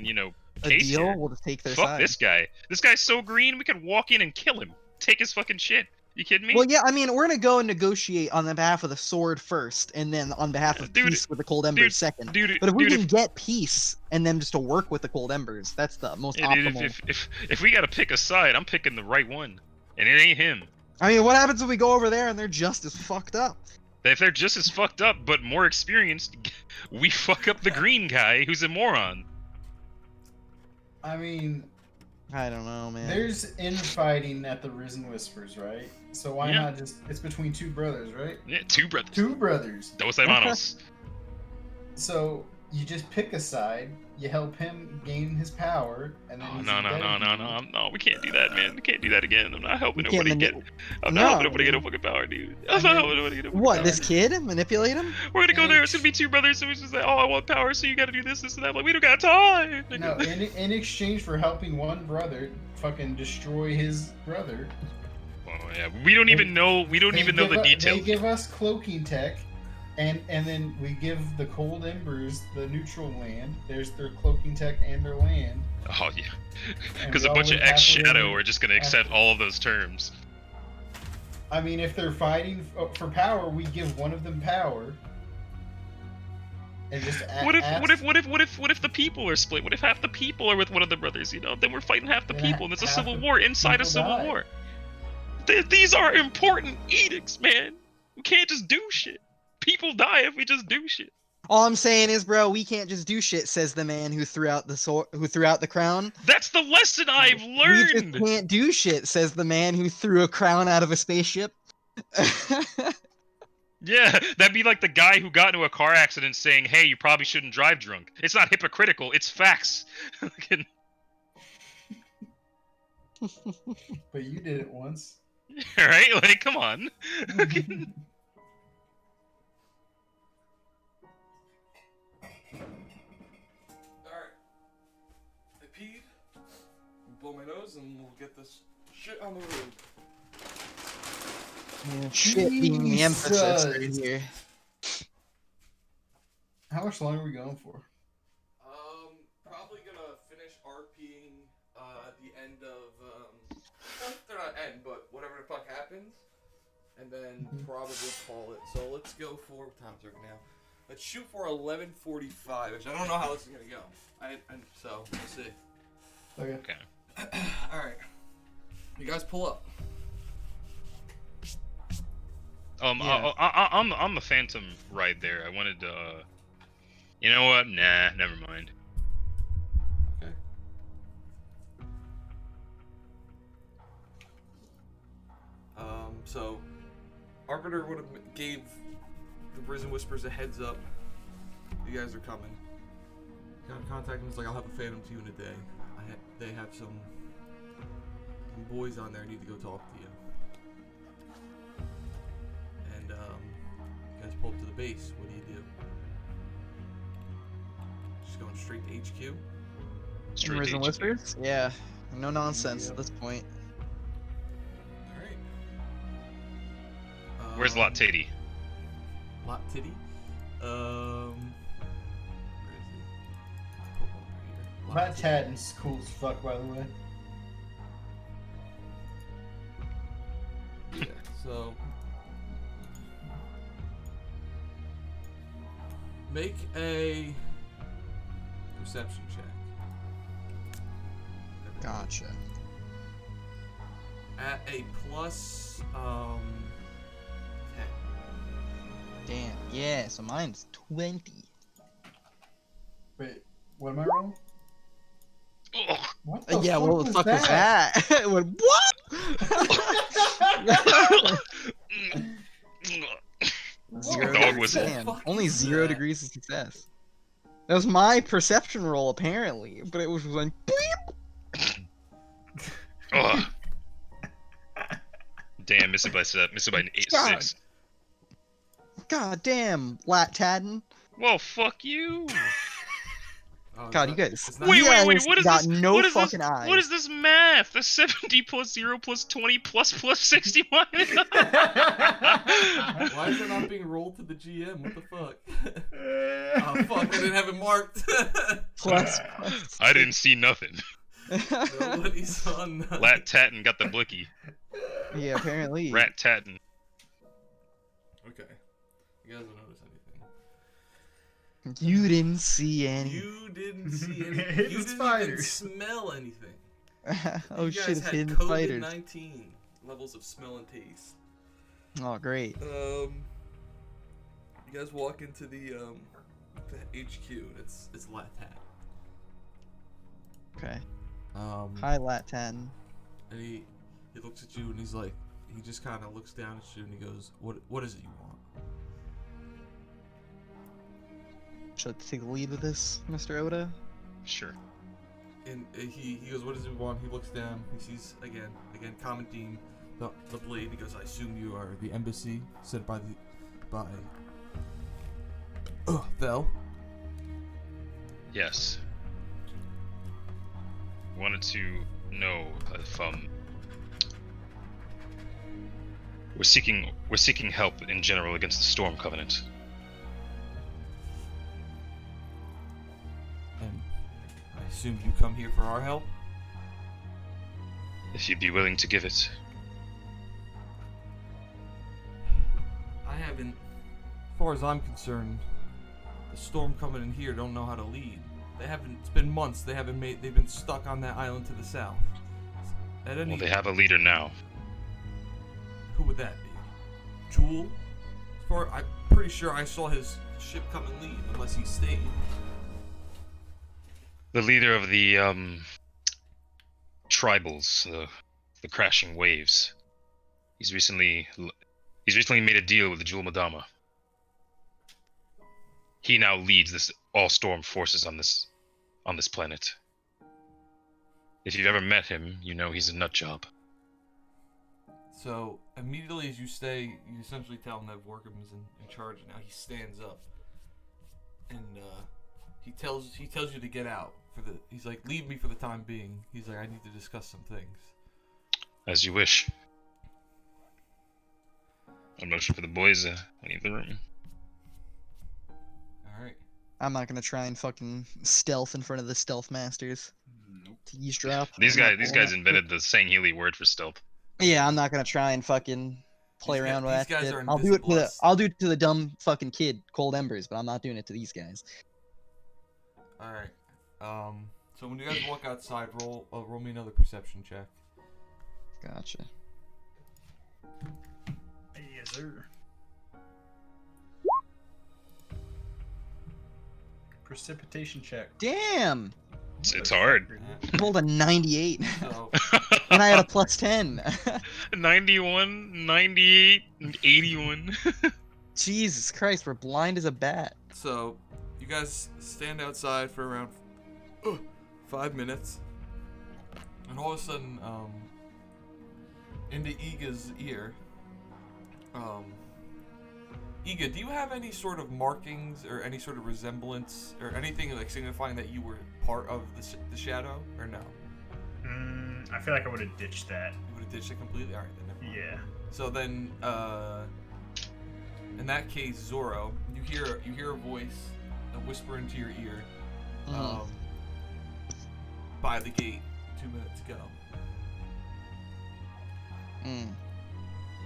you know, A case deal? here, We'll just take their fuck side. this guy. This guy's so green, we could walk in and kill him. Take his fucking shit. You kidding me? Well, yeah, I mean, we're gonna go and negotiate on the behalf of the sword first, and then on behalf of Dude, peace with the Cold Embers dude, second. dude, But if we dude, can get peace and them just to work with the Cold Embers, that's the most yeah, dude, optimal. if we gotta pick a side, I'm picking the right one, and it ain't him. I mean, what happens if we go over there and they're just as fucked up? If they're just as fucked up but more experienced, we fuck up the green guy who's a moron. I mean, I don't know, man. there's infighting at the Risen Whispers, right? So why Yeah. not just? It's between two brothers, right? Yeah, two brothers. Two brothers. Dos hermanos. So you just pick a side. You help him gain his power, and then Oh, he's no, we can't do that, man. We can't do that again. I'm not helping We can't nobody get. I'm No. not helping nobody get a fucking power, dude. I'm not helping nobody get a fucking What, power. this kid? Manipulate him? We're gonna go there. It's gonna be two brothers, and we just like, oh, I want power, so you gotta do this, and that. I'm like, we don't got time. No, in exchange for helping one brother fucking destroy his brother. Oh yeah, we don't even know. We don't they even know give the u- details. They give us cloaking tech, and then we give the Cold Embers the neutral land. There's their cloaking tech and their land. Oh yeah, and because we a all bunch of live ex happily Shadow ever are just gonna accept after. all of those terms. I mean, if they're fighting for power, we give one of them power. And just What if the people are split? What if half the people are with one of the brothers? You know, then we're fighting half the Then people, and it's a half civil the war inside a people civil die. war. These are important edicts, man. We can't just do shit. People die if we just do shit. All I'm saying is, bro, we can't just do shit, says the man who threw out the sword, who threw out the crown. That's the lesson I've We learned. just can't do shit, says the man who threw a crown out of a spaceship. Yeah, that'd be like the guy who got into a car accident saying, "Hey, you probably shouldn't drive drunk." It's not hypocritical. It's facts. But you did it once. Right? Like, come on. Alright. I peed. Blow my nose and we'll get this shit on the road. Shit being the emphasis right Jesus. here. How much longer are we going for? Probably gonna finish RPing at the end of they're not end, but whatever the fuck happens, and then probably call it. So let's go for what time's it now? Let's shoot for 11:45. Which I don't know how this is gonna go. So we'll see. Okay. All right, you guys pull up. Yeah. On the Phantom ride there, I wanted to. You know what? Nah, never mind. Okay. So Arbiter would have gave the Risen Whispers a heads up. You guys are coming. Kind of contact him. He's like, I'll have a Phantom to you in a day. They have some boys on there. I need to go talk to you. And you guys pull up to the base. What do you do? Just going straight to HQ? Straight Risen to HQ. Whispers? Yeah. No nonsense Yep. at this point. Alright. Where's Lot Titty? Lot Titty? Where is he? Pull him over here. Lot Matt Titty. Tatton's cool as fuck, by the way. Yeah, so make a perception check. Gotcha. At a plus 10. Damn. Yeah, so mine's 20. Wait, what am I rolling? Ugh. What the Yeah, fuck what the fuck was that? It went, what? Zero Dog degrees. whistle. Man, What the fuck only is 0 that? degrees of success. That was my perception roll, apparently, but it was like, Ugh. Damn, missed it by 6. God damn, Lat Tadden. Well, fuck you. Oh, God, it's you not- guys- it's not- Wait, You wait, guys what is got this? no what is fucking this? eyes. What is this math? The 70 plus 0 plus 20 plus 60 minus. Why is it not being rolled to the GM? What the fuck? Oh fuck, I didn't have it marked. plus. I didn't see nothing. Nobody saw nothing. Lat Tatton got the blicky. Yeah, apparently. Rat Tatton. Okay. You guys don't notice anything. You didn't see any. You didn't see anything. Hidden You didn't even spiders. smell anything. Oh You shit, guys it's had hidden spiders. COVID-19 levels of smell and taste. Oh, great. You guys walk into the HQ. And it's Lat Tat. Okay. Hi. Hi, Lat Tadden. And he looks at you and he's like, he just kind of looks down at you and he goes, "What is it you want?" Should I take the lead with this, Mr. Oda? Sure. And he goes, "What does he want?" He looks down. He sees again, common theme, the blade. He goes, "I assume you are the embassy sent by Vel." Yes. Wanted to know if we're seeking help in general against the Storm Covenant. And I assume you come here for our help. If you'd be willing to give it. I haven't, as far as I'm concerned, the Storm coming in here don't know how to lead. They haven't. It's been months. They've been stuck on that island to the south. At any, Well, they have a leader now. who would that be? Jewel? I'm pretty sure I saw his ship come and leave, unless he stayed. The leader of the tribals, the crashing waves. He's recently made a deal with the Jewel Madama. He now leads all Storm forces on this planet. If you've ever met him, you know he's a nut job. So immediately as you stay, you essentially tell him that Vorkum is in charge now. He stands up, and he tells you to get out. He's like, "Leave me for the time being." He's like, "I need to discuss some things." As you wish. A motion for the boys. Leave the room. All right. I'm not gonna try and fucking stealth in front of the stealth masters. Nope. To eavesdrop. These I'm guys not- invented the Sangheili word for stealth. Yeah, I'm not gonna try and fucking play These around guys- with these that guys shit. are I'll do it to the invisible. I'll do it to the dumb fucking kid, Cold Embers, but I'm not doing it to these guys. All right. So when you guys walk outside, roll me another perception check. Gotcha. Yes, sir. Precipitation check. Damn! It's hard. I rolled a 98. So And I had a plus 10. 91, 98, and 81. Jesus Christ, we're blind as a bat. So, you guys stand outside for around 5 minutes, and all of a sudden, into Iga's ear, Iga, do you have any sort of markings or any sort of resemblance or anything like signifying that you were part of the shadow, or no? I feel like I would have ditched that. You would have ditched it completely? Alright, then never mind. Yeah. So then, in that case, Zoro, you hear a voice, a whisper into your ear, by the gate, 2 minutes ago.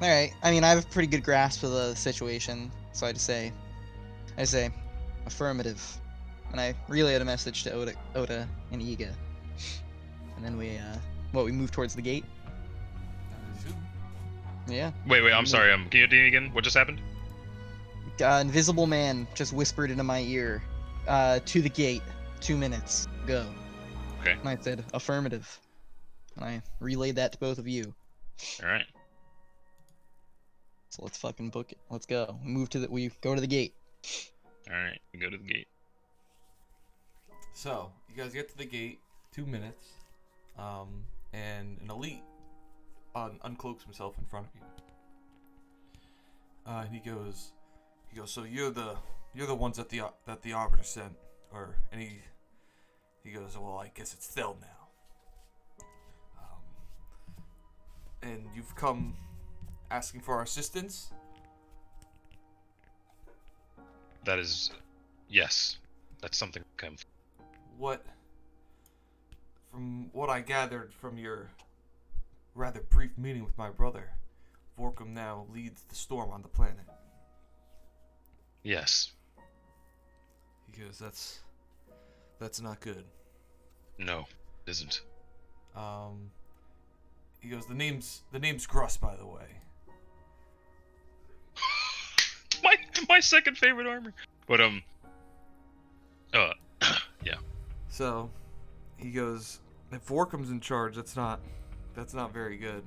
Alright, I mean, I have a pretty good grasp of the situation, so I say, affirmative. And I relayed a message to Oda and Iga. And then we move towards the gate? I assume. Yeah. Wait, I'm sorry, can you do it again? What just happened? Invisible man just whispered into my ear, to the gate, 2 minutes, go. Okay. And I said, affirmative. And I relayed that to both of you. Alright. So let's fucking book it. Let's go. We go to the gate. Alright, we go to the gate. So, you guys get to the gate, 2 minutes, and an elite uncloaks himself in front of you. And he goes, so you're the ones that the arbiter sent, and he goes, well, I guess it's Thel now. And you've come asking for our assistance? That is, yes, that's something to come. From what I gathered from your rather brief meeting with my brother, Vorkum now leads the storm on the planet. Yes. He goes, that's not good. No, it isn't. He goes, the name's Gruss, by the way. my second favorite armor. But yeah. So, he goes, if Vorkum's in charge, that's not very good.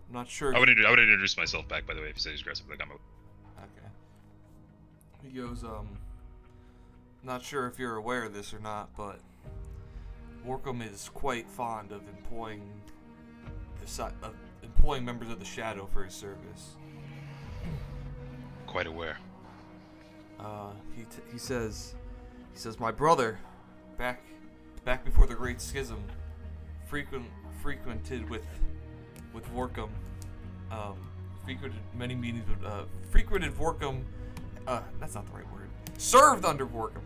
I'm not sure. I would introduce myself back, by the way, if you say he's aggressive. Like, Okay. He goes, not sure if you're aware of this or not, but Vorkum is quite fond of employing members of the Shadow for his service. quite aware. He says my brother, back before the Great Schism, frequented with Vorkum, frequented many meetings with frequented Vorkum. That's not the right word. Served under Vorkum.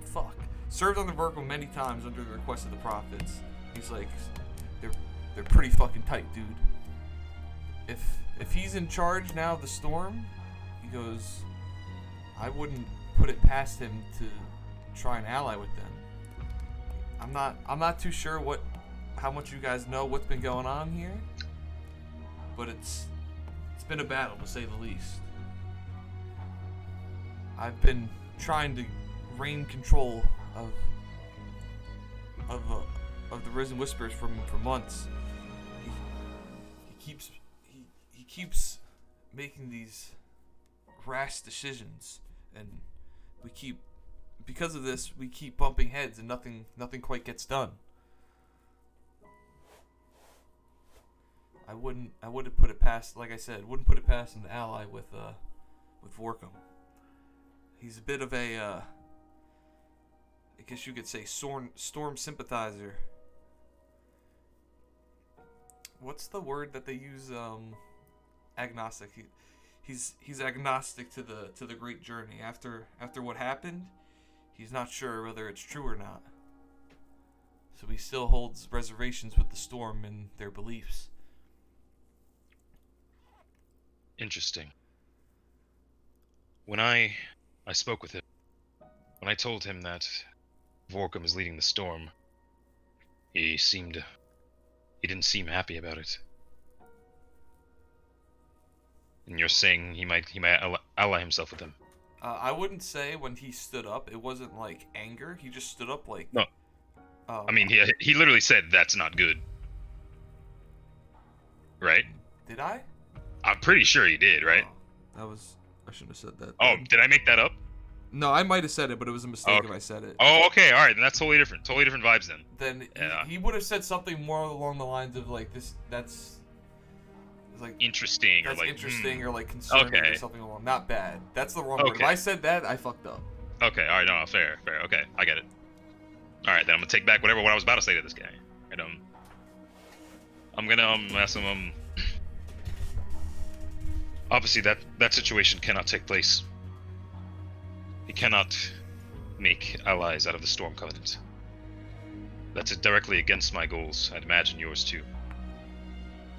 Served under Vorkum many times under the request of the prophets. He's like, they're pretty fucking tight, dude. If he's in charge now of the storm, he goes, I wouldn't put it past him to try and ally with them. I'm not too sure how much you guys know what's been going on here, but it's been a battle, to say the least. I've been trying to rein control of the Risen Whispers for months. He keeps making these rash decisions, and because of this, we keep bumping heads, and nothing quite gets done. I wouldn't put it past, like I said, wouldn't put it past him to ally with Vorkum. He's a bit of a, I guess you could say, storm sympathizer. What's the word that they use? Agnostic. He's agnostic to the great journey. After what happened, he's not sure whether it's true or not. So he still holds reservations with the storm and their beliefs. Interesting. When I spoke with him, when I told him that Vorkum is leading the storm, he didn't seem happy about it. And you're saying he might ally himself with him. I wouldn't say when he stood up, it wasn't like anger. He just stood up like. No. I mean, he literally said that's not good. right? Did I? I'm pretty sure he did, right? Oh, I shouldn't have said that. Oh, then. did I make that up? No, I might have said it, but it was a mistake Okay. if I said it. Oh, okay, all right, then that's totally different. Totally different vibes then. Then Yeah. he would have said something more along the lines of like this. That's like Interesting that's or like interesting or like concerning or Okay. something along. Not bad. That's the wrong word. If Okay. I said that, I fucked up. Okay, all right, no, fair. Okay, I get it. All right, then I'm gonna take back what I was about to say to this guy. And I'm gonna ask him. Obviously, that situation cannot take place. He cannot make allies out of the Storm Covenant. That's directly against my goals. I'd imagine yours too.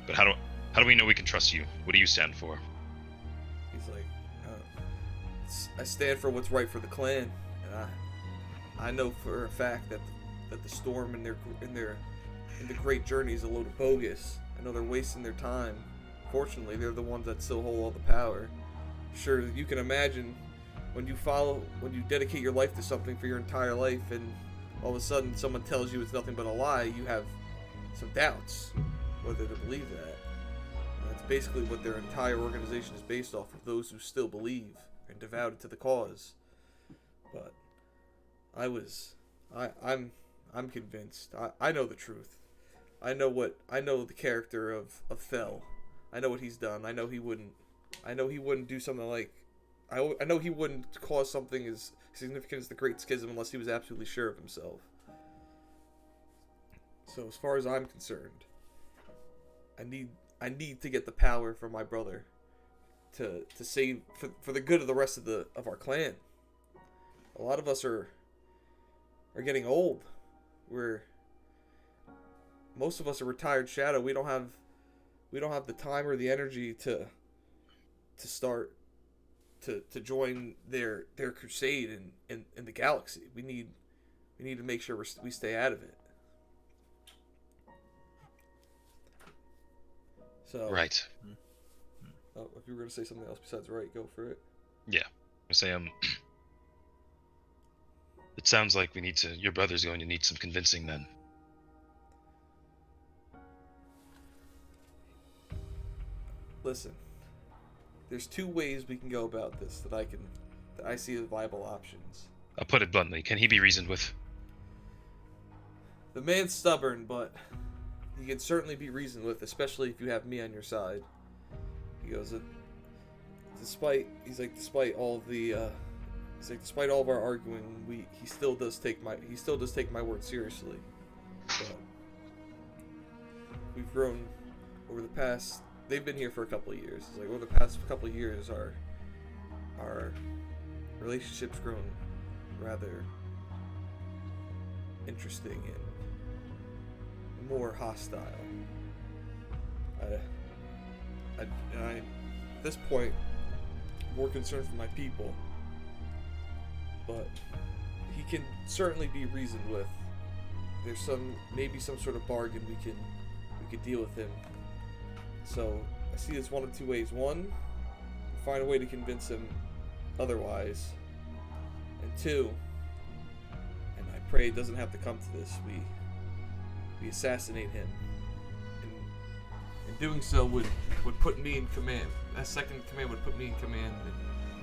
But how do we know we can trust you? What do you stand for? He's like, I stand for what's right for the clan, and I know for a fact that the Storm in the great journey is a load of bogus. I know they're wasting their time. Fortunately, they're the ones that still hold all the power. Sure, you can imagine when you dedicate your life to something for your entire life, and all of a sudden someone tells you it's nothing but a lie, you have some doubts whether to believe that. And that's basically what their entire organization is based off of, those who still believe and devoted to the cause. But I'm convinced. I know the truth. I know the character of Fel. I know what he's done. I know he wouldn't do something like I know he wouldn't cause something as significant as the Great Schism unless he was absolutely sure of himself. So as far as I'm concerned, I need to get the power from my brother to save for the good of the rest of our clan. A lot of us are getting old. Most of us are retired shadow. We don't have the time or the energy to start to join their crusade in the galaxy. We need to make sure we stay out of it. So Right. Oh, if you were gonna say something else besides right, go for it. Yeah. I say It sounds like your brother's going to need some convincing then. Listen, there's two ways we can go about this that I see as viable options. I'll put it bluntly. Can he be reasoned with? The man's stubborn, but he can certainly be reasoned with, especially if you have me on your side. He goes, despite all of our arguing, he still does take my word seriously. But we've grown over the past. They've been here for a couple of years. It's like over the past couple of years, our relationship's grown rather interesting and more hostile. At this point, I'm more concerned for my people, but he can certainly be reasoned with. There's maybe some sort of bargain we could deal with him. So I see this one of two ways. One, find a way to convince him otherwise, and two, and I pray it doesn't have to come to this, we assassinate him. And doing so would put me in command. That second in command would put me in command.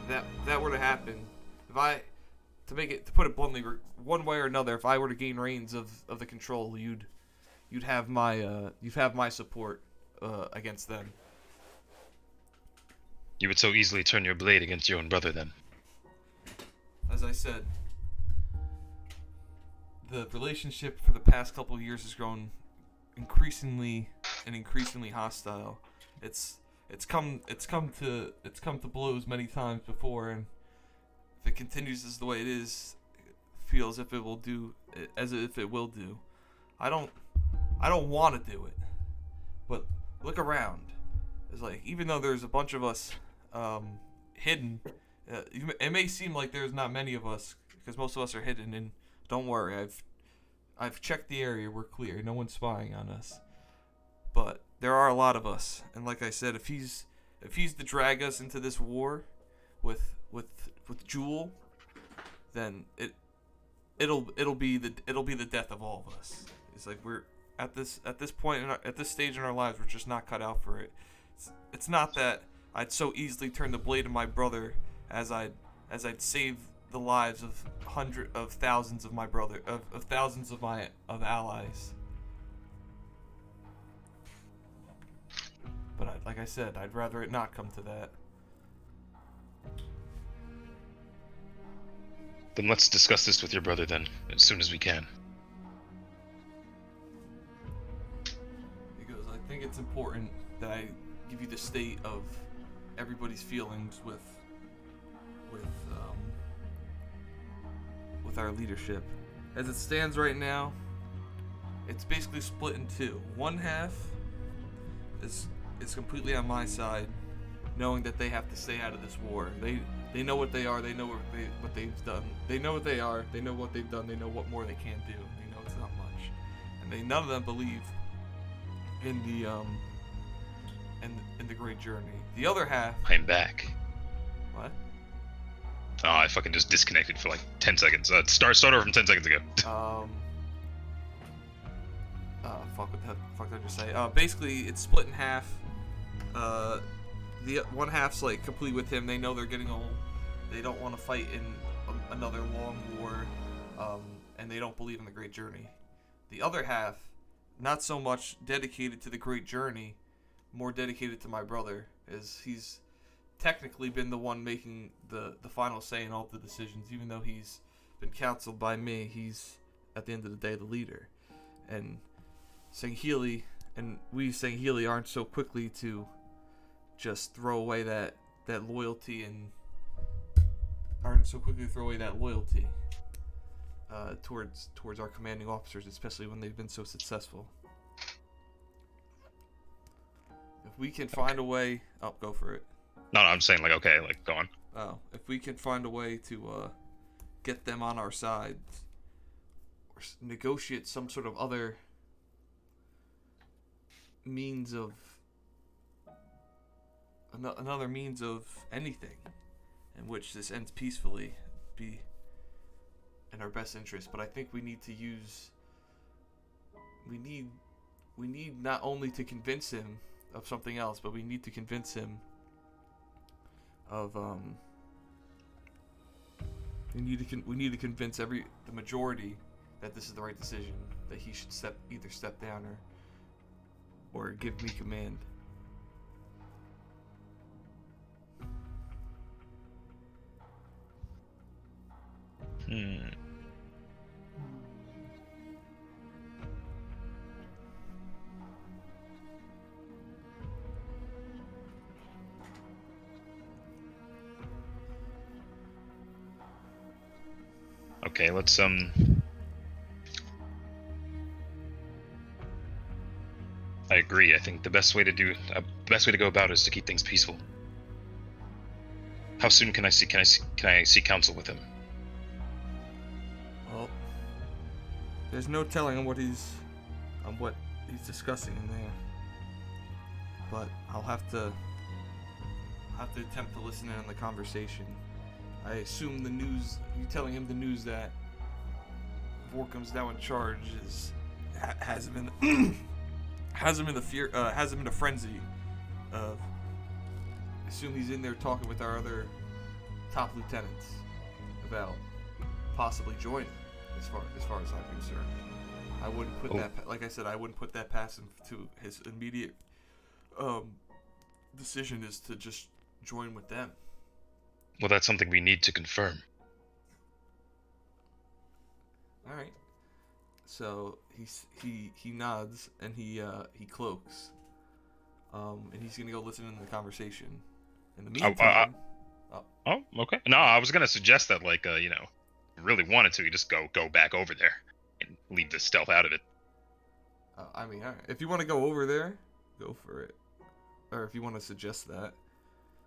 And that were to happen, to put it bluntly, one way or another, if I were to gain reins of the control, you'd have my support against them. You would so easily turn your blade against your own brother then. As I said, the relationship for the past couple of years has grown increasingly hostile. It's come to blows many times before, and if it continues as the way it is, it feels as if it will do. I don't want to do it, but look around. It's like, even though there's a bunch of us hidden, it may seem like there's not many of us because most of us are hidden. And don't worry, I've checked the area. We're clear. No one's spying on us. But there are a lot of us, and like I said, if he's to drag us into this war with Jewel, then it'll be the death of all of us. It's like at this point at this stage in our lives, we're just not cut out for it. It's not that I'd so easily turn the blade of my brother as I'd save the lives of thousands of my brother of thousands of my allies. But like I said, I'd rather it not come to that. Then let's discuss this with your brother then, as soon as we can. Because I think it's important that I give you the state of everybody's feelings with our leadership. As it stands right now, it's basically split in two. One half is completely on my side, knowing that they have to stay out of this war. They know what they are. They know what they've done. They know what they are. They know what they've done. They know what more they can do. They know it's not much, and none of them believe in the in the great journey. The other half. I'm back. What? Oh, I fucking just disconnected for like 10 seconds. Start over from 10 seconds ago. Fuck, what the fuck did I just say? Basically, it's split in half. The one half's like complete with him. They know they're getting old. They don't want to fight in another long war, and they don't believe in the great journey. The other half, not so much dedicated to the great journey, more dedicated to my brother, as he's technically been the one making the final say in all of the decisions. Even though he's been counseled by me, he's at the end of the day the leader. And Sangheili and we Sangheili aren't so quickly to just throw away that loyalty and aren't so quickly to throw away that loyalty towards our commanding officers, especially when they've been so successful. If we can find a way, go for it. No, I'm saying like okay, like go on. Oh, if we can find a way to get them on our side, or negotiate some sort of other means of another means of anything in which this ends peacefully, be in our best interest. But I think we need not only to convince him of something else, but we need to convince him of we need to convince the majority that this is the right decision, that he should either step down or give me command. Okay, let's I agree. I think the best way to go about it is to keep things peaceful. How soon can I see counsel with him? Well, there's no telling what he's discussing in there, but I'll have to attempt to listen in on the conversation. I assume you telling him the news that Vorkum's now in charge has him in a frenzy of. I assume he's in there talking with our other top lieutenants about possibly joining. As far as I'm concerned, I wouldn't put that. Like I said, I wouldn't put that past him. To his immediate decision is to just join with them. Well, that's something we need to confirm. All right. So he nods and he cloaks, and he's gonna go listen to the conversation. In the meantime, oh, okay. No, I was gonna suggest that, like, really wanted to, you just go back over there and leave the stealth out of it. I mean, all right. If you want to go over there, go for it. Or if you want to suggest that.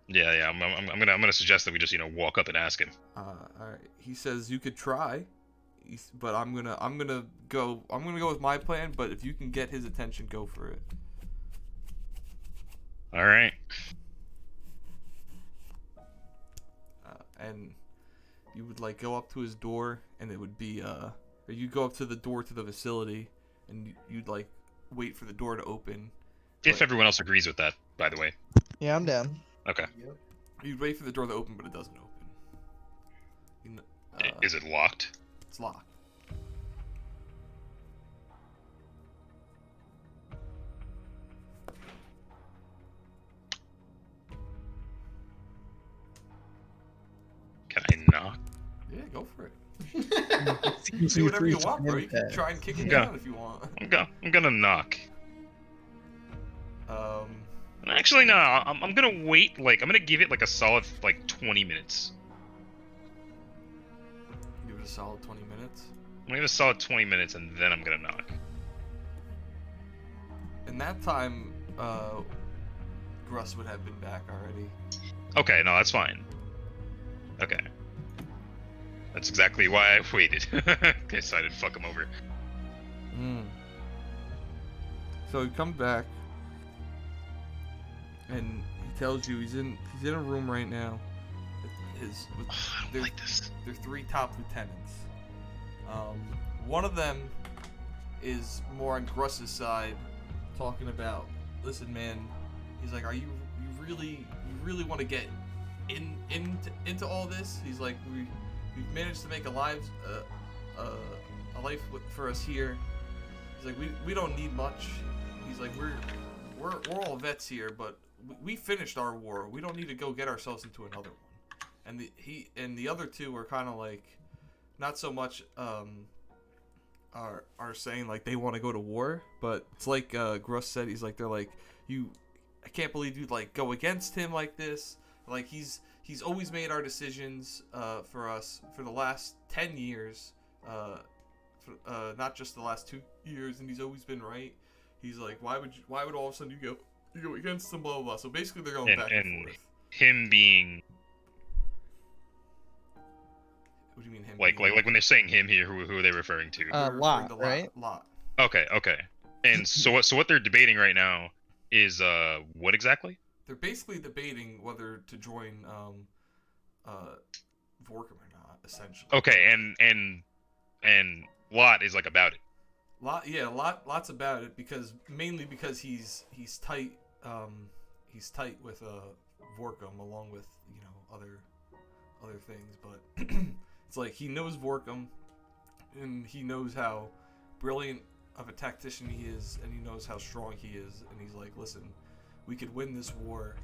Yeah. I'm gonna suggest that we just walk up and ask him. All right. He says you could try, but I'm gonna go with my plan. But if you can get his attention, go for it. All right. And you would go up to his door, and it would be or you go up to the door to the facility, and you'd wait for the door to open. If But- everyone else agrees with that, by the way. Yeah, I'm down. Okay. Yep. You'd wait for the door to open, but it doesn't open. Is it locked? It's locked. Can I knock? Yeah, go for it. Seems Do whatever you free want, bro. You can impact. try and kick it Yeah. down if you want. I'm gonna knock. Um, Actually, no. I'm gonna wait. Like, I'm gonna give it like a solid 20 minutes. give it a solid 20 minutes. I'm gonna give it a solid 20 minutes, and then I'm gonna knock. In that time, Gruss would have been back already. Okay, no, that's fine. Okay. That's exactly why I waited. Okay, so I didn't fuck him over. So he comes back, and he tells you he's in a room right now. I don't There's- like this. They're 3 top lieutenants. One of them is more on Gruss's side, talking about, listen, man. He's like, you really want to get into all this? He's like, we've managed to make a life for us here. He's like, we don't need much. He's like, we're all vets here, but we finished our war. We don't need to go get ourselves into another one. And the other two are kind of like, not so much are saying like they want to go to war, but it's like Gruss said. He's like, they're like, I can't believe you'd like go against him like this. Like he's always made our decisions for us for the last 10 years, not just the last 2 years, and he's always been right. He's like, why would all of a sudden you go against him, blah blah blah. So basically they're going back and forth. Him being What do you mean him? like when they're saying him here, who are they referring to? They're referring Lot, to right? Lot. Okay. And so what they're debating right now is what exactly? They're basically debating whether to join Vorkum or not, essentially. Okay, and Lot is like about it. Lots about it mainly because he's tight with Vorkum along with other things, but it's like he knows Vorkum and he knows how brilliant of a tactician he is, and he knows how strong he is, and he's like, listen, we could win this war.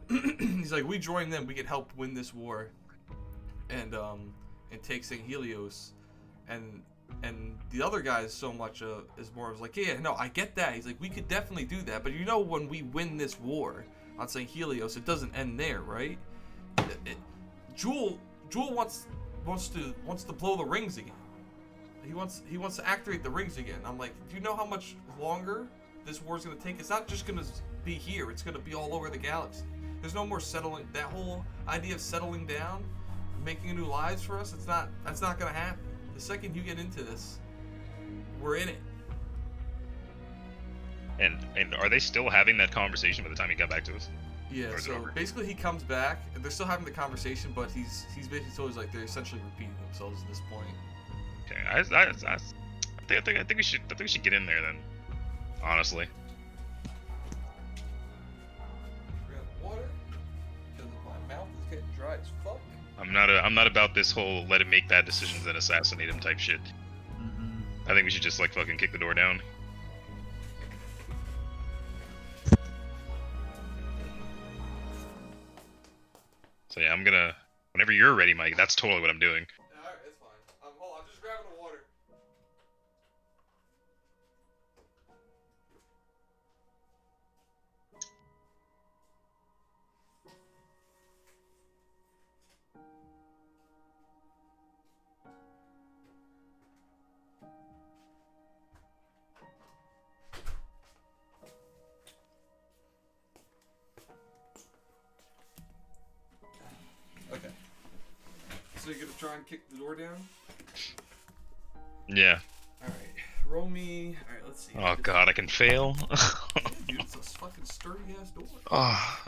He's like, we join them, we can help win this war, and take Sangheili, and the other guy is so much is more of like, yeah, no, I get that. He's like, we could definitely do that, but when we win this war on Sangheili, it doesn't end there, right? Jewel wants to blow the rings again. He wants to activate the rings again. I'm like, do you know how much longer this war's gonna take? It's not just gonna be here. It's gonna be all over the galaxy. There's no more settling. That whole idea of settling down, making new lives for us. That's not gonna happen. The second you get into this, we're in it. And are they still having that conversation by the time he got back to us? Yeah. Or is it So over? basically, he comes back, and they're still having the conversation, but he's basically always like they're essentially repeating themselves at this point. Okay, I think we should get in there then. Honestly. Grab water, because my mouth is getting dry as fuck. I'm not about this whole let him make bad decisions and assassinate him type shit. I think we should just like fucking kick the door down. So yeah, I'm gonna. Whenever you're ready, Mike, that's totally what I'm doing. Alright, it's fine. Hold on, I'm just grabbing the water. Okay. So you're gonna try and kick the door down? Yeah. Alright. Roll me. Alright, let's see. Oh god, I can fail. Dude, it's a fucking sturdy ass door. Oh.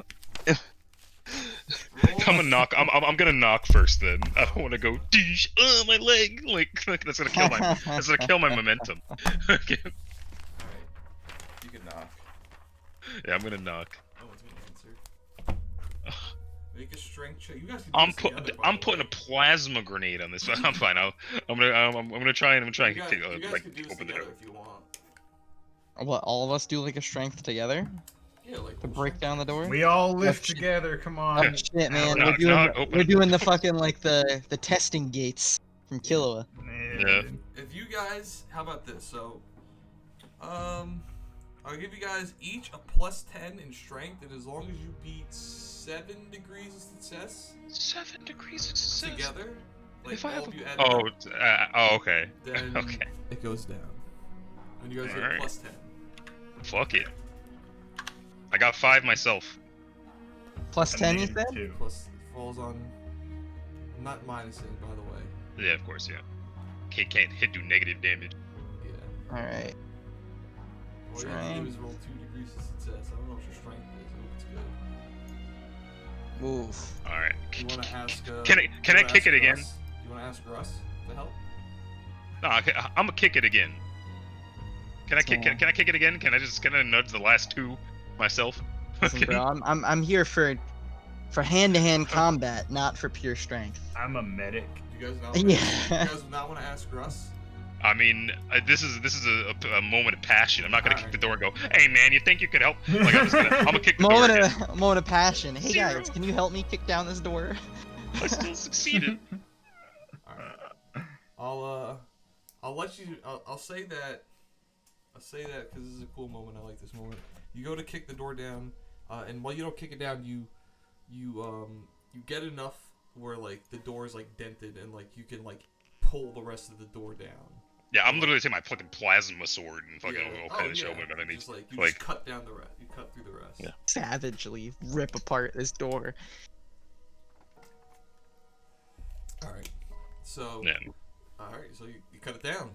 Roll. I'm gonna knock. I'm gonna knock first. Then I don't want to go. Deesh, my leg. Like that's gonna kill my. That's gonna kill my momentum. Okay. Alright. Yeah, I'm gonna knock. No one's gonna answer. Make a strength check. You guys can do I'm this together, by I'm the putting way. a plasma grenade on this, but I'm fine. I'm gonna try and You guys, kick, you guys like can do this open the together door. if you want. What? All of us do like a strength together Yeah, like to roll break strength down the checks. door? We all lift shit. together. Come Oh on. shit, man! Knock, We're doing knock, open. we're doing the fucking like the testing gates from Killua. Yeah. If you guys, how about this? So, I'll give you guys each a +10 in strength, and as long as you beat 7 degrees of success 7 degrees of success. together, like If I all have of a... you add Oh, up, okay. then Okay. it goes down, and you guys get Alright. a +10. Fuck it. I got 5 myself. +10, you said? Two. Plus, it falls on. I'm not minusing, by the way. Yeah, of course, yeah. Can't do negative damage. Yeah. All right. All you have to do is roll 2 degrees of success. I don't know what your strength is. I hope it's good. Move. All right. You want to ask? Can I kick it again? Russ? You want to ask Russ to help? No, I'm gonna kick it again. Can I kick? So- Can I kick it again? Can I nudge the last 2 myself? Listen, bro, I'm here for hand-to-hand combat, not for pure strength. I'm a medic. You guys not? Yeah. You guys not want to ask Russ? I mean, this is a moment of passion. I'm not gonna kick Alright. the door and go, "Hey man, you think you could help?" Like I'm gonna kick the door Moment again. of moment of passion. Hey Zero. guys, can you help me kick down this door? I still succeeded. Alright. I'll let you. I'll say that. I'll say that because this is a cool moment. I like this moment. You go to kick the door down, and while you don't kick it down, you get enough where like the door is like dented and like you can like pull the rest of the door down. Yeah, I'm literally taking my fucking plasma sword and fucking Yeah. okay, show me what I need. Just like you Like- just cut down the rest. You cut through the rest. Yeah. Savagely rip apart this door. All right. So. Yeah, All right. So you cut it down.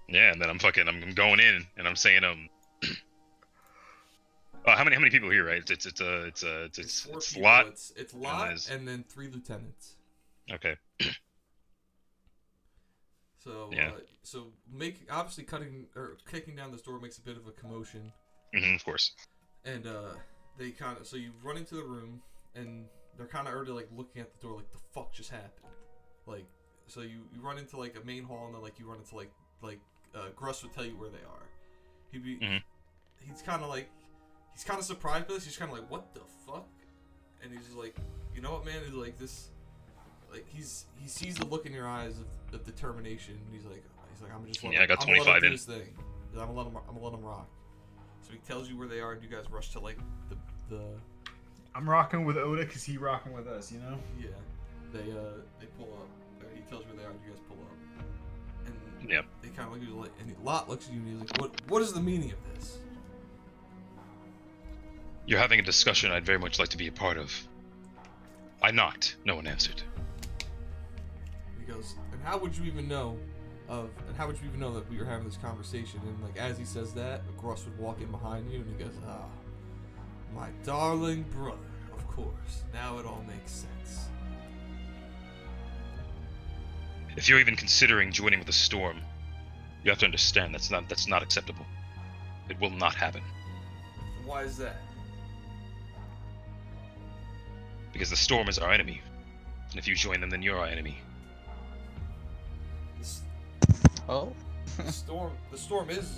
yeah, and then I'm going in and I'm saying how many people here, right? It's 4 it's people. Lot. It's Lot there's- and then 3 lieutenants. Okay. So Yeah. So obviously cutting or kicking down this door makes a bit of a commotion, Of course. and they kind of, so you run into the room and they're kind of already like looking at the door like the fuck just happened, like so you run into like a main hall and then like you run into like Gruss would tell you where they are. He'd be Mhm. he's kind of surprised by this. He's kind of like, what the fuck, and he's just like, you know what, man, he's like this. Like he sees the look in your eyes of determination. And he's like I'm just Yeah, I got I'm gonna let 25 him do in. his thing. I'm gonna let him rock. So he tells you where they are, and you guys rush to like the I'm rocking with Oda because he rocking with us, you know? yeah. They pull up. Or he tells you where they are, and you guys pull up. And Yep. they kind of look at you like, and Lot looks at you and he's like, what is the meaning of this? You're having a discussion I'd very much like to be a part of. I knocked. No one answered. He goes, and how would you even know that we were having this conversation? And like as he says that, Gruss would walk in behind you and he goes, my darling brother, of course. Now it all makes sense. If you're even considering joining with the storm, you have to understand that's not acceptable. It will not happen. Why is that? Because the storm is our enemy. And if you join them, then you're our enemy. Oh. The storm is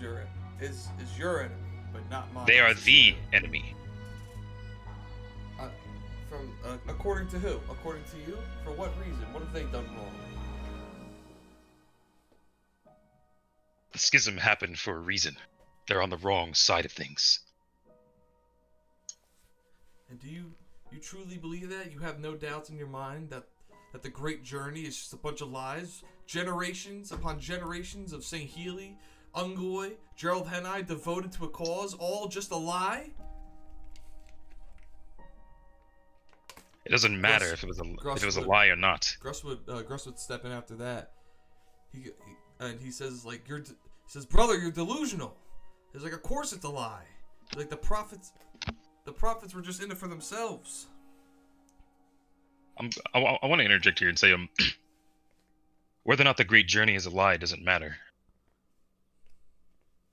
your enemy, but not mine. They are the necessarily. enemy. From according to who? According to you? For what reason? What have they done wrong? The schism happened for a reason. They're on the wrong side of things. And do you truly believe that? You have no doubts in your mind that the great journey is just a bunch of lies? Generations upon generations of Sangheili, Ungoy, Gerald Henai devoted to a cause, all just a lie? It doesn't matter Gruss- if it was Gruss a would- lie or not. Gruss would step in after that. He says like he says, brother, you're delusional. He's like, of course it's a lie. Like the prophets were just in it for themselves. I want to interject here and say whether or not the great journey is a lie doesn't matter.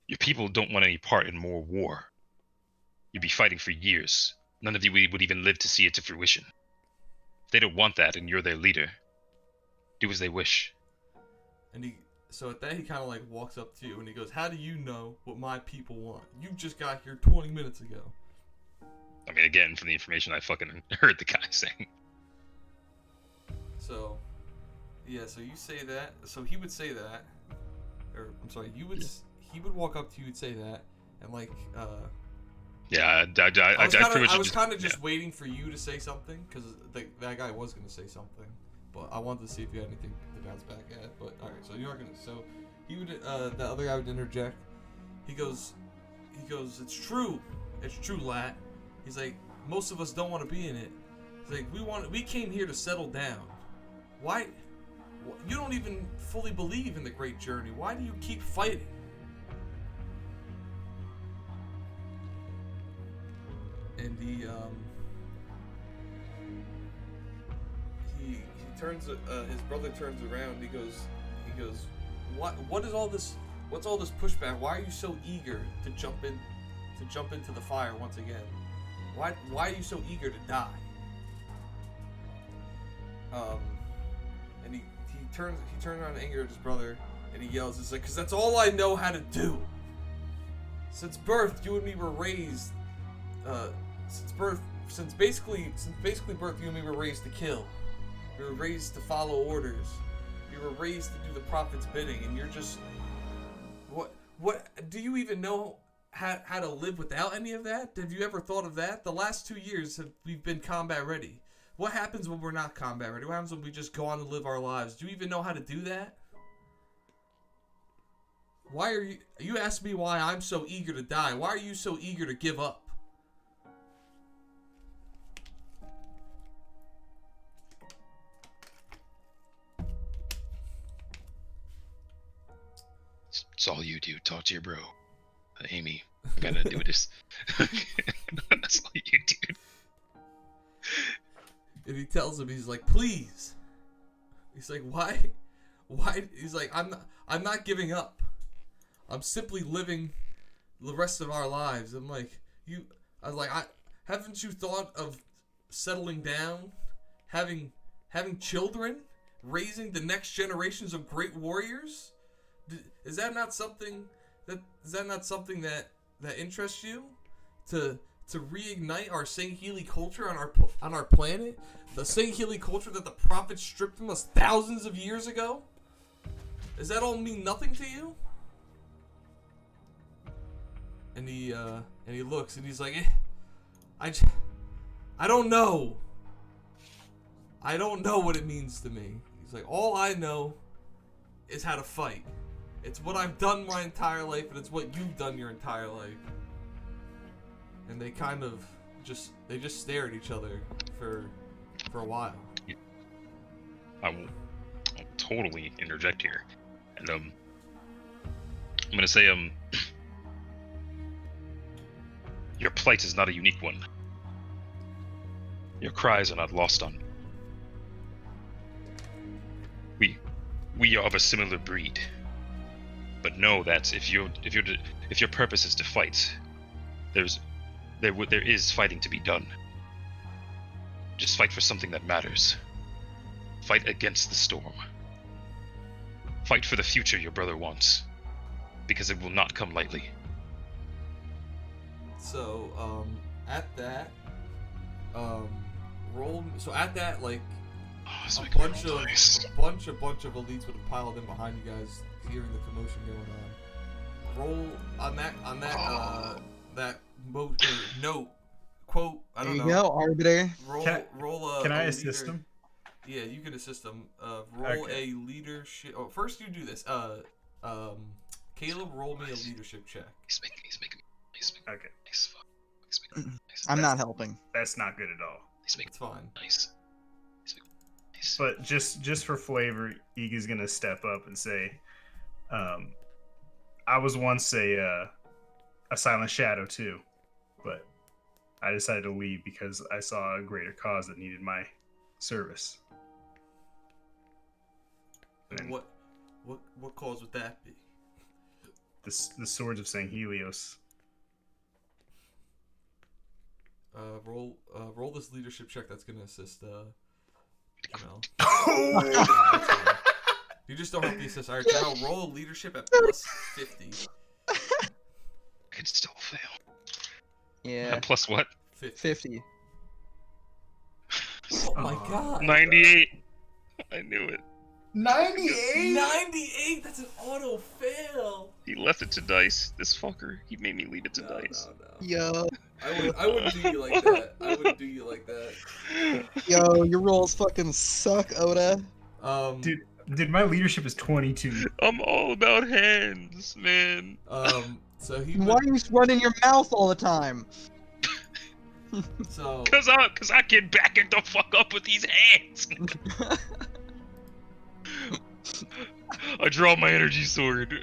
Your people don't want any part in more war. You'd be fighting for years. None of you would even live to see it to fruition. If they don't want that and you're their leader, do as they wish. And so at that he kind of like walks up to you and he goes, "How do you know what my people want? You just got here 20 minutes ago." I mean, again, from the information I fucking heard the guy saying. So, yeah, so you say that. So he would say that, or I'm sorry, he would walk up to you and say that, and like, Yeah, I was kind of just waiting for you to say something because that guy was gonna say something, but I wanted to see if you had anything to bounce back at. But all right, so you're not gonna. So he would, the other guy would interject. He goes, "It's true, Lat." He's like, "Most of us don't want to be in it." He's like, we came here to settle down. Why? You don't even fully believe in the great journey. Why do you keep fighting? And he turns, his brother turns around. He goes, what is all this? What's all this pushback? Why are you so eager to jump into the fire once again? Why are you so eager to die? And he turns around in anger at his brother, and he yells, "It's like, 'cause that's all I know how to do. Since birth, you and me were raised. Since basically birth, you and me were raised to kill. We were raised to follow orders. We were raised to do the prophet's bidding, and you're just what? Do you even know how to live without any of that? Have you ever thought of that? The last 2 years we've been combat ready. What happens when we're not combat ready? What happens when we just go on to live our lives? Do you even know how to do that? Why are you ask me why I'm so eager to die? Why are you so eager to give up?" It's all you do. Talk to your bro. Amy, I gotta do this. That's all you do. And he tells him, he's like, "Please." He's like, "Why? He's like, I'm not giving up. I'm simply living the rest of our lives." I'm like, haven't you thought of settling down, having children, raising the next generations of great warriors? Is that not something that interests you? To reignite our Sangheili culture on our planet, the Sangheili culture that the prophets stripped from us thousands of years ago. Does that all mean nothing to you? And he looks and he's like, I don't know. I don't know what it means to me. He's like, all I know is how to fight. It's what I've done my entire life, and it's what you've done your entire life. And they kind of just stare at each other for a while. I'll totally interject here, and I'm gonna say your plight is not a unique one. Your cries are not lost on. We are of a similar breed, but know that if your purpose is to fight, there is fighting to be done. Just fight for something that matters. Fight against the storm. Fight for the future your brother wants, because it will not come lightly. So, at that, roll. So at that, like, a bunch of elites would have piled in behind you guys, hearing the commotion going on. Roll on that note, quote. I don't know. There you go, Arbiter. Roll. Can I a assist leader. him? Yeah, you can assist them. Roll Okay. a leadership. Oh, first you do this. Caleb, roll me a leadership check. He's making Okay. nice. He's making nice. I'm not helping. That's not good at all. He's making It's fine. nice. He's making nice. But just for flavor, Iga's gonna step up and say, I was once a silent shadow too, but I decided to leave because I saw a greater cause that needed my service. And What cause would that be? the swords of Sanghelios. roll this leadership check. That's gonna assist. You just don't have the assist. All right, Janelle, roll leadership at plus 50. Could still fail. Yeah. Plus what? 50. Oh my god. 98. I knew it. 98. 98. That's an auto fail. He left it to dice. This fucker. He made me leave it to dice. No. Yo, I wouldn't do you like that. I wouldn't do you like that. yo, your rolls fucking suck, Oda. Dude, my leadership is 22. I'm all about hands, man. So he. Why are you running your mouth all the time? So. Cause I can back it the fuck up with these hands. I draw my energy sword.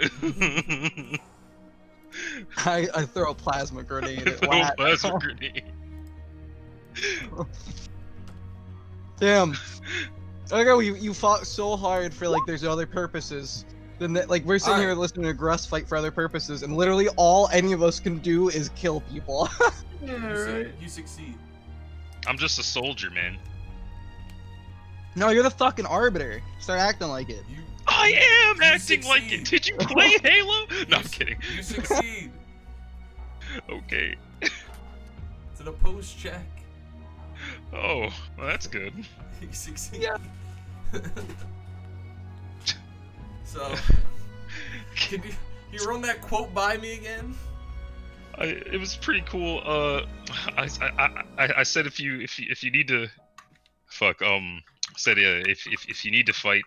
I throw a plasma grenade at Throw a Lat. plasma grenade. Damn. I know you fought so hard for like there's other purposes. Then like we're sitting here listening to Gruss fight for other purposes, and literally all any of us can do is kill people. You succeed. I'm just a soldier, man. No, you're the fucking arbiter. Start acting like it. I am acting like it. Did you play Halo? No, I'm kidding. You succeed. Okay. It's an opposed check. Oh, well, that's good. You succeed. Yeah. So, can you run that quote by me again? It was pretty cool. I said if you need to, said if you need to fight,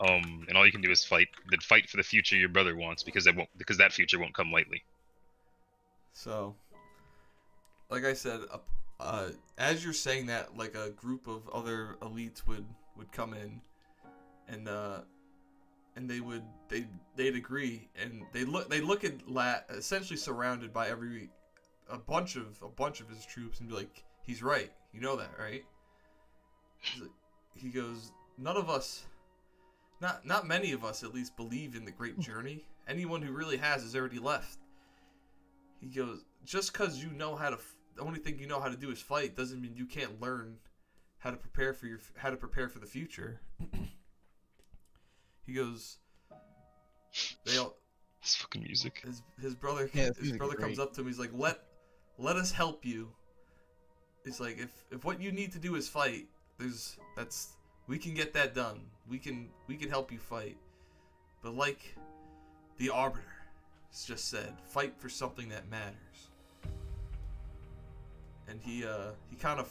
and all you can do is fight, then fight for the future your brother wants because that future won't come lightly. So, like I said, as you're saying that, like a group of other elites would come in, and they'd agree, and they look at Lat essentially surrounded by a bunch of his troops and be like, he's right, you know that, right? He goes, none of us, not many of us at least, believe in the great journey. Anyone who really has already left. He goes, just because you know how to, the only thing you know how to do is fight doesn't mean you can't learn how to prepare for the future. He goes, This fucking music. His brother comes up to him. He's like, let us help you. He's like, if what you need to do is fight, we can get that done. We can help you fight. But like the Arbiter just said, fight for something that matters. And he kind of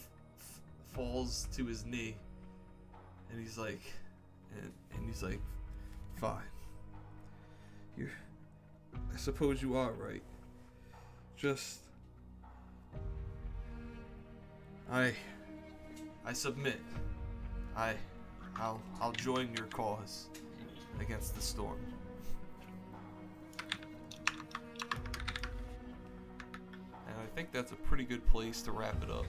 falls to his knee, and he's like, fine. I suppose you are right. Just, I submit. I'll join your cause against the storm. And I think that's a pretty good place to wrap it up.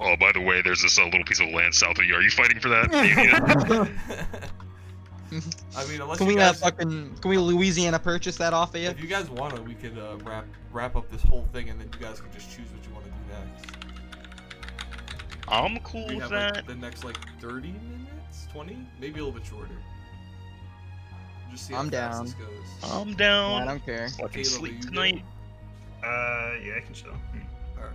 Oh, by the way, there's this little piece of land south of you. Are you fighting for that? I mean, unless Can we Louisiana purchase that off of you? If you guys want to, we could wrap up this whole thing, and then you guys can just choose what you want to do next. I'm cool We with have that. like, the next 30 minutes, 20, maybe a little bit shorter. Just see how I'm fast down. this goes. I'm down. I don't care. Fucking Caleb, are sleep you tonight. Yeah, I can chill. All right.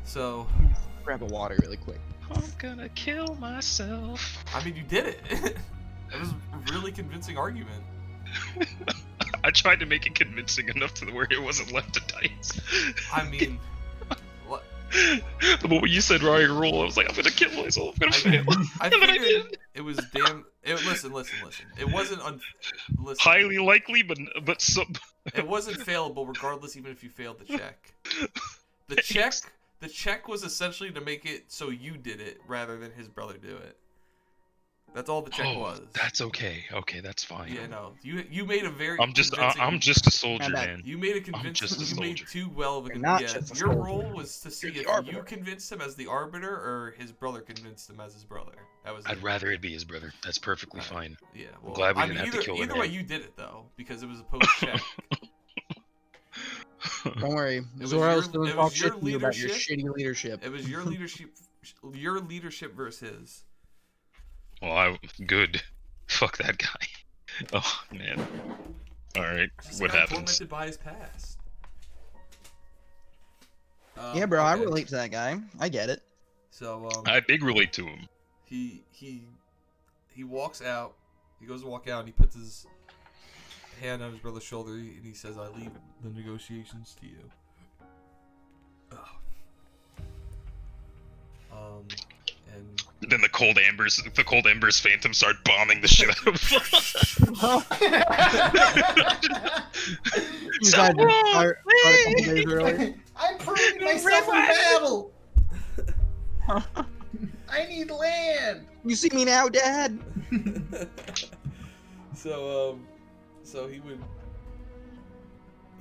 So, Grab a water really quick. I'm gonna kill myself. I mean, you did it. It was a really convincing argument. I tried to make it convincing enough to where it wasn't left to dice. I mean, what? The moment you said Ryan roll, I was like, I'm gonna kill myself. I'm gonna fail. I And then I figured did. it was damn. Listen. It wasn't listen. Highly likely, but It wasn't failable, regardless, even if you failed the check. The check was essentially to make it so you did it rather than his brother do it. That's all the check was. That's okay. Okay, that's fine. Yeah, no. You made a very. I'm just convincing- a soldier, bad. man. You made a I'm convincing. just a You made soldier. too well of a. You're not Yeah, just a your soldier. role was to see You're the if arbiter. you convinced him as the arbiter or his brother convinced him as his brother. That was. I'd it. rather it be his brother. That's perfectly fine. Yeah. Well, glad we I didn't mean, have to kill either him. way, you did it though because it was a post check. Don't worry. It was Zoro's your- doing it talk was your shit to you about your leadership. shitty leadership. It was your leadership versus his. Well, good. Fuck that guy. Oh man. All right. Just a What guy happens? tormented by his past. Yeah, bro, I okay. relate to that guy. I get it. So I big relate to him. he walks out. He goes to walk out, and he puts his hand on his brother's shoulder, and he says, "I leave the negotiations to you." And Then the cold embers phantom start bombing the shit out of him. You died a couple days earlier. I proved myself in battle. I need land. You see me now, Dad? so he would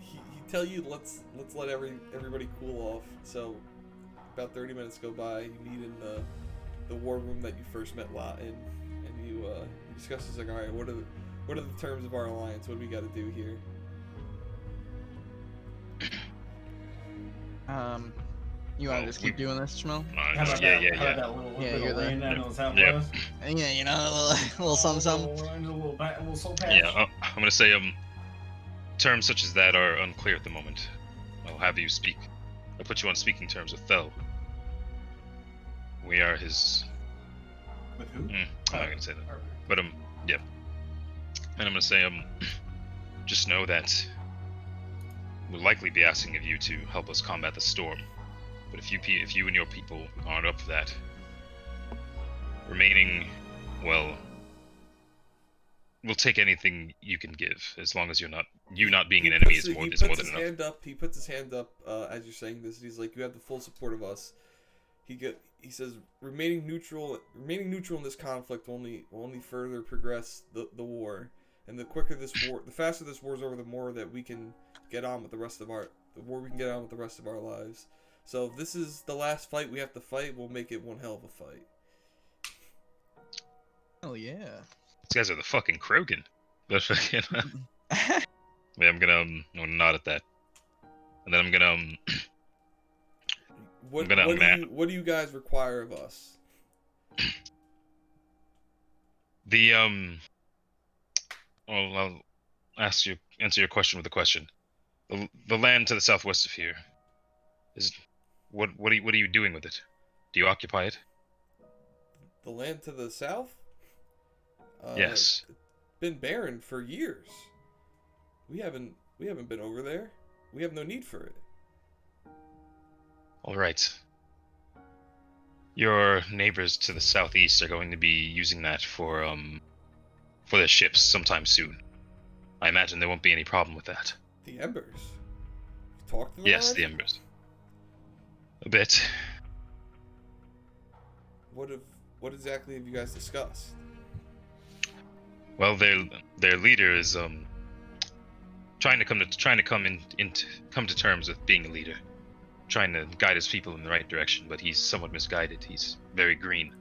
he'd tell you let's let everybody cool off. So about 30 minutes go by, you meet in the war room that you first met Lot in, and you discuss this, like, all right, what are the terms of our alliance? What do we got to do here? You want to just keep doing this, Jamil? How about Yeah. that? How about that little Yeah, bit you're of the- land that knows how it Yeah. was? Yeah, you know, a little something, something. A little soul patch. Yeah, I'm gonna say terms such as that are unclear at the moment. I'll have you speak. I'll put you on speaking terms with Thel. We are his. With who? I'm not gonna say that. Arbiter. But yep. And I'm gonna say just know that we'll likely be asking of you to help us combat the storm. But if you and your people aren't up for that, remaining, well, we'll take anything you can give, as long as you not being an enemy is more than enough. He puts his hand up as you're saying this. He's like, you have the full support of us. He says, remaining neutral in this conflict will only further progress the war. And the faster this war's over, the more that we can get on with the rest of our lives. So if this is the last fight we have to fight, we'll make it one hell of a fight. Hell yeah. These guys are the fucking Krogan. But fucking, yeah, I'm gonna nod at that, and then I'm gonna What do you guys require of us? I'll answer your question with a question. The land to the southwest of here is what are you doing with it? Do you occupy it? The land to the south? Yes. It's been barren for years. We haven't been over there. We have no need for it. All right. Your neighbors to the southeast are going to be using that for their ships sometime soon. I imagine there won't be any problem with that. The embers. You talked to them Yes, already? the embers. A bit. What exactly have you guys discussed? Well, their leader is trying to come to terms with being a leader, trying to guide his people in the right direction, but he's somewhat misguided. He's very green.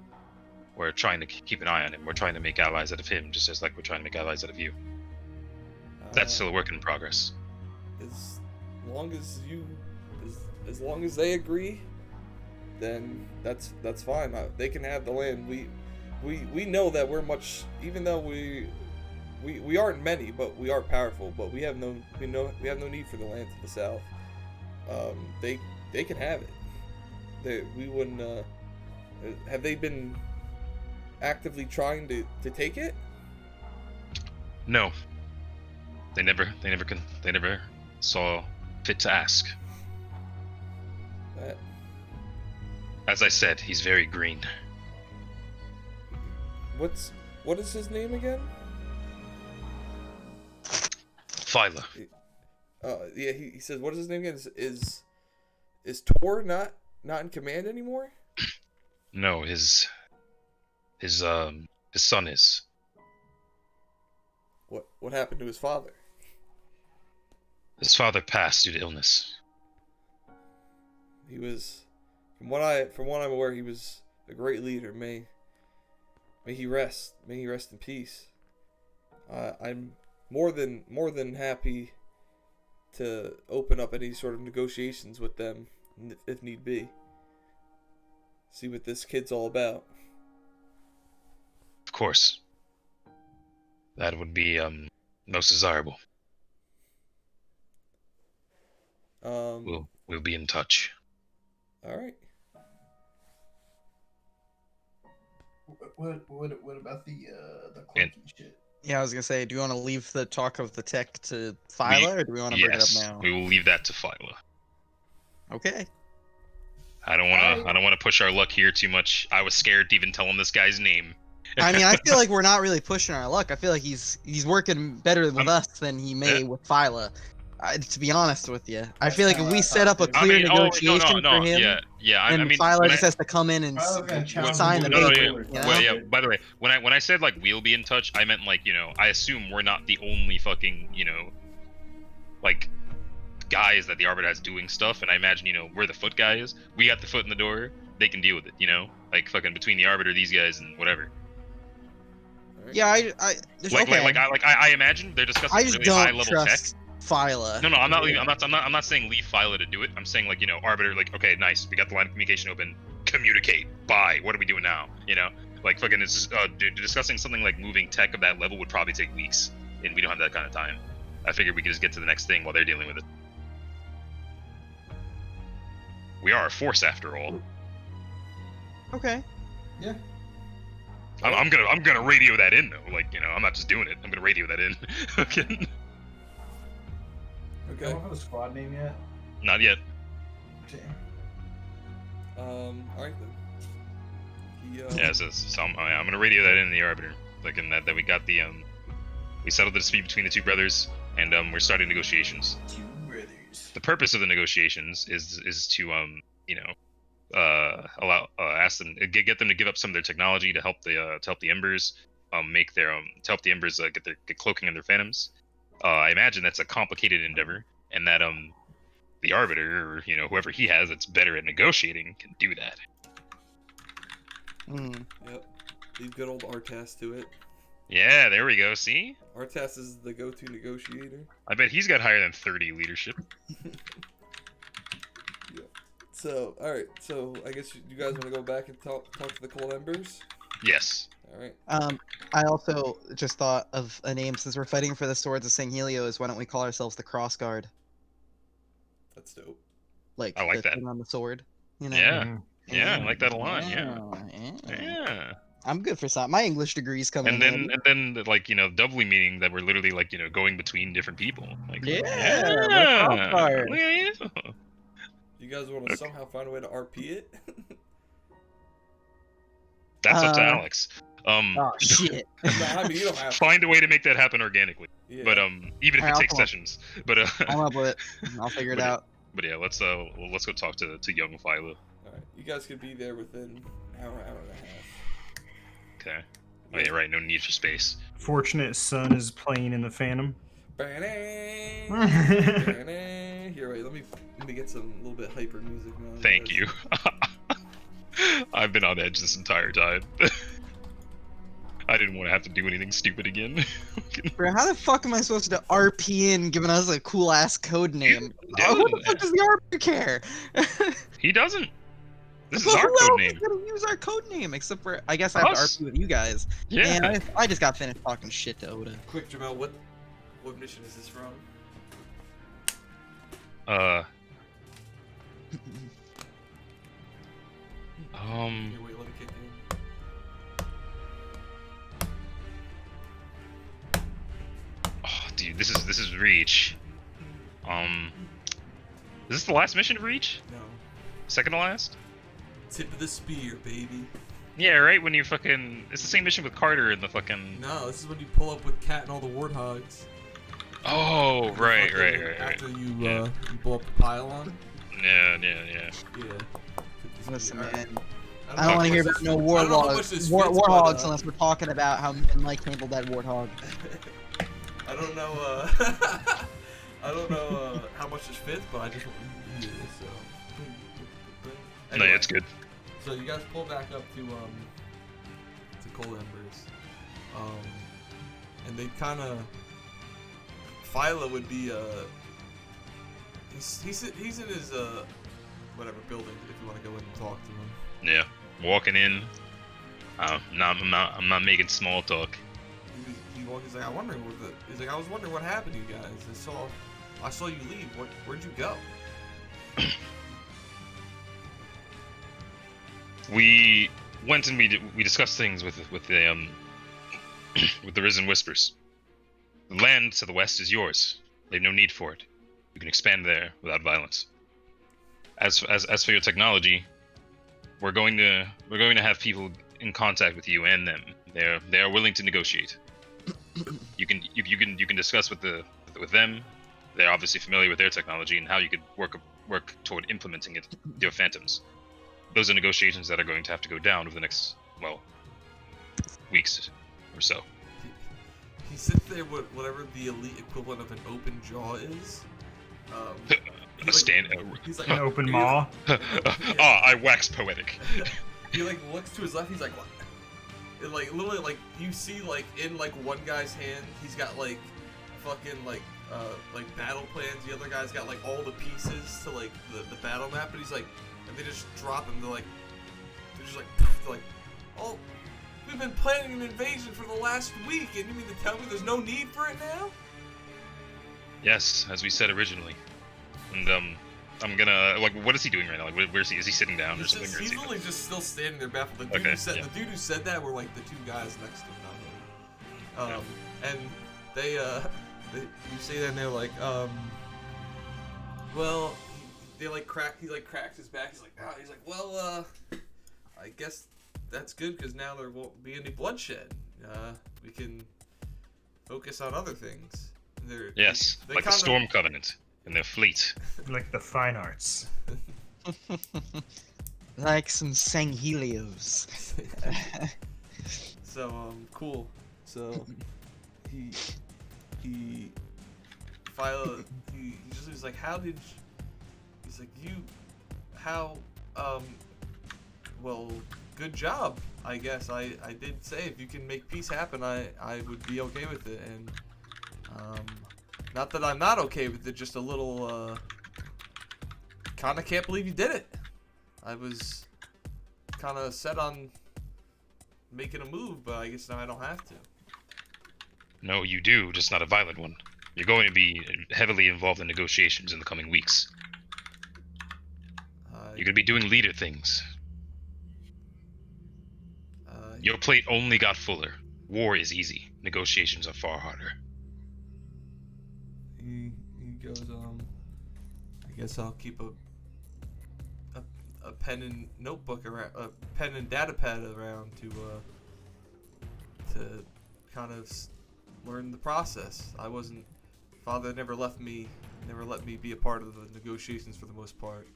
We're trying to keep an eye on him. We're trying to make allies out of him, just as like we're trying to make allies out of you. That's still a work in progress. As long as they agree, then that's fine. They can have the land. We know that we're much, even though we aren't many, but we are powerful. But we have no need for the land to the south. They can have it. We wouldn't. Have they been actively trying to take it? No. They never saw fit to ask. That As I said, he's very green. what is his name again? Phyla. Yeah, he says, what is his name again? Is Tor not in command anymore? No, his son is. What happened to his father? His father passed due to illness. He was, from what I'm aware, he was a great leader. May he rest in peace. I'm more than happy to open up any sort of negotiations with them if need be. See what this kid's all about. Of course. That would be most desirable. We'll be in touch. All right. What about the clunky shit? Yeah, I was gonna say, do you want to leave the talk of the tech to Phyla, or do we want to bring it up now? We will leave that to Phyla. Okay. I don't want to push our luck here too much. I was scared to even tell him this guy's name. I mean, I feel like we're not really pushing our luck. I feel like he's working better with us than he may with Phyla. To be honest with you, I feel like if we set up a clear negotiation for him, and Phyla just has to come in and sign the paper. Well, yeah. By the way, when I said like we'll be in touch, I meant like I assume we're not the only fucking like guys that the Arbiter has doing stuff, and I imagine we're the foot guys. We got the foot in the door. They can deal with it. Like fucking between the Arbiter, these guys, and whatever. Yeah, I imagine they're discussing I just really high level don't tech. trust Phyla. No, I'm not leaving. I'm not saying leave Phyla to do it. I'm saying like Arbiter, like okay, nice, we got the line of communication open. Communicate. Bye. What are we doing now? Like fucking it's discussing something like moving tech of that level would probably take weeks, and we don't have that kind of time. I figured we could just get to the next thing while they're dealing with it. We are a force after all. Okay. Yeah. I'm gonna radio that in though. Like I'm not just doing it. I'm gonna radio that in. Okay. Okay. Do you have a squad name yet? Not yet. Okay. Alright then. Yeah, so I'm gonna radio that in the Arbiter. Like in that we got the we settled the dispute between the two brothers, and we're starting negotiations. Two brothers. The purpose of the negotiations is to ask them get them to give up some of their technology to help the Embers make their to help the Embers get cloaking in their phantoms. I imagine that's a complicated endeavor, and that the Arbiter or whoever he has that's better at negotiating can do that. Yep. Leave good old Artas to it. Yeah, there we go. See? Artas is the go-to negotiator. I bet he's got higher than 30 leadership. Yeah. So, alright. So, I guess you guys want to go back and talk to the Cold Embers? Yes. Alright. I also just thought of a name, since we're fighting for the swords of Sangheili, is why don't we call ourselves the Crossguard? That's dope. Like, I like the that. thing on the sword. Yeah. Yeah, I like that a lot. Yeah. I'm good for something. My English degree's coming. And then like doubly meaning that we're literally like going between different people. Like Yeah. Look at you. You guys want to somehow find a way to RP it? That's up to Alex. Oh shit. No, I mean, you don't have to. Find a way to make that happen organically. Yeah. But even if it takes sessions. But I'm up with it. I'll figure it out. But yeah, let's go talk to young Phyla. Alright, you guys could be there within an hour and a half. Okay. Oh yeah, right. No need for space. Fortunate son is playing in the Phantom. Here, wait. Let me get some little bit hyper music now. Thank you. I've been on edge this entire time. I didn't want to have to do anything stupid again. Bro, how the fuck am I supposed to RP in giving us a cool ass code name? Dude, who the fuck does the RP care? He doesn't. This But is our who code else name. is gonna use our code name? Except for, I guess I have to Us. RP with you guys. Yeah. Man, I just got finished talking shit to Oda. Quick, Jamel, what mission is this from? Here, wait, let me kick in. Oh, dude, this is Reach. Is this the last mission of Reach? No. Second to last? Tip of the spear, baby. Yeah, right. When you fucking, it's the same mission with Carter and the fucking. No, this is when you pull up with Cat and all the warthogs. Oh, right. After you you blow up the pylon. Yeah. Yeah. Listen, Alright. man. I don't want to hear about no warthogs unless we're talking about how Mike handled that warthog. I don't know. I don't know how much this fits, but I just want to hear this. So. No, yeah, it's good. So you guys pull back up to Cold Embers, and they kind of Phyla would be He's in his whatever building. If you want to go in and talk to him. Yeah, walking in. I'm not making small talk. He's like, he's like, I was wondering what happened to you guys. I saw you leave. Where'd you go? We went and we discussed things with the with the Risen Whispers. The land to the west is yours. They have no need for it. You can expand there without violence. As for your technology, we're going to have people in contact with you and them. They are willing to negotiate. You can discuss with them. They're obviously familiar with their technology and how you could work toward implementing it with your phantoms. Those are negotiations that are going to have to go down over the next, weeks or so. He sits there with whatever the elite equivalent of an open jaw is. He's like An open maw. I wax poetic. He like looks to his left. He's like, what? And, like literally, like you see, like in like one guy's hand, he's got like fucking like battle plans. The other guy's got like all the pieces to like the battle map, and he's like, and they just drop him. They're just like, they're like, oh, we've been planning an invasion for the last week, and you mean to tell me there's no need for it now? Yes, as we said originally. And I'm gonna what is he doing right now? Like, where is he? Is he sitting down or something? He's literally just still standing there baffled. The dude who said that were like the two guys next to him, not him. And they you say that and they're like, well, he cracks his back. He's like, he's like, well, I guess that's good because now there won't be any bloodshed. We can focus on other things. Yes, like the Storm Covenant and their fleet. Like the fine arts. Like some Sanghelios. So cool. So he's like, well, good job, I guess. I did say if you can make peace happen, I would be okay with it, and not that I'm not okay with it, just a little kinda can't believe you did it. I was kinda set on making a move, but I guess now I don't have to. No, you do, just not a violent one. You're going to be heavily involved in negotiations in the coming weeks. You're going to be doing leader things. Your plate only got fuller. War is easy. Negotiations are far harder. He goes, I guess I'll keep a pen and notebook around, a pen and data pad around to kind of learn the process. Father never let me be a part of the negotiations for the most part.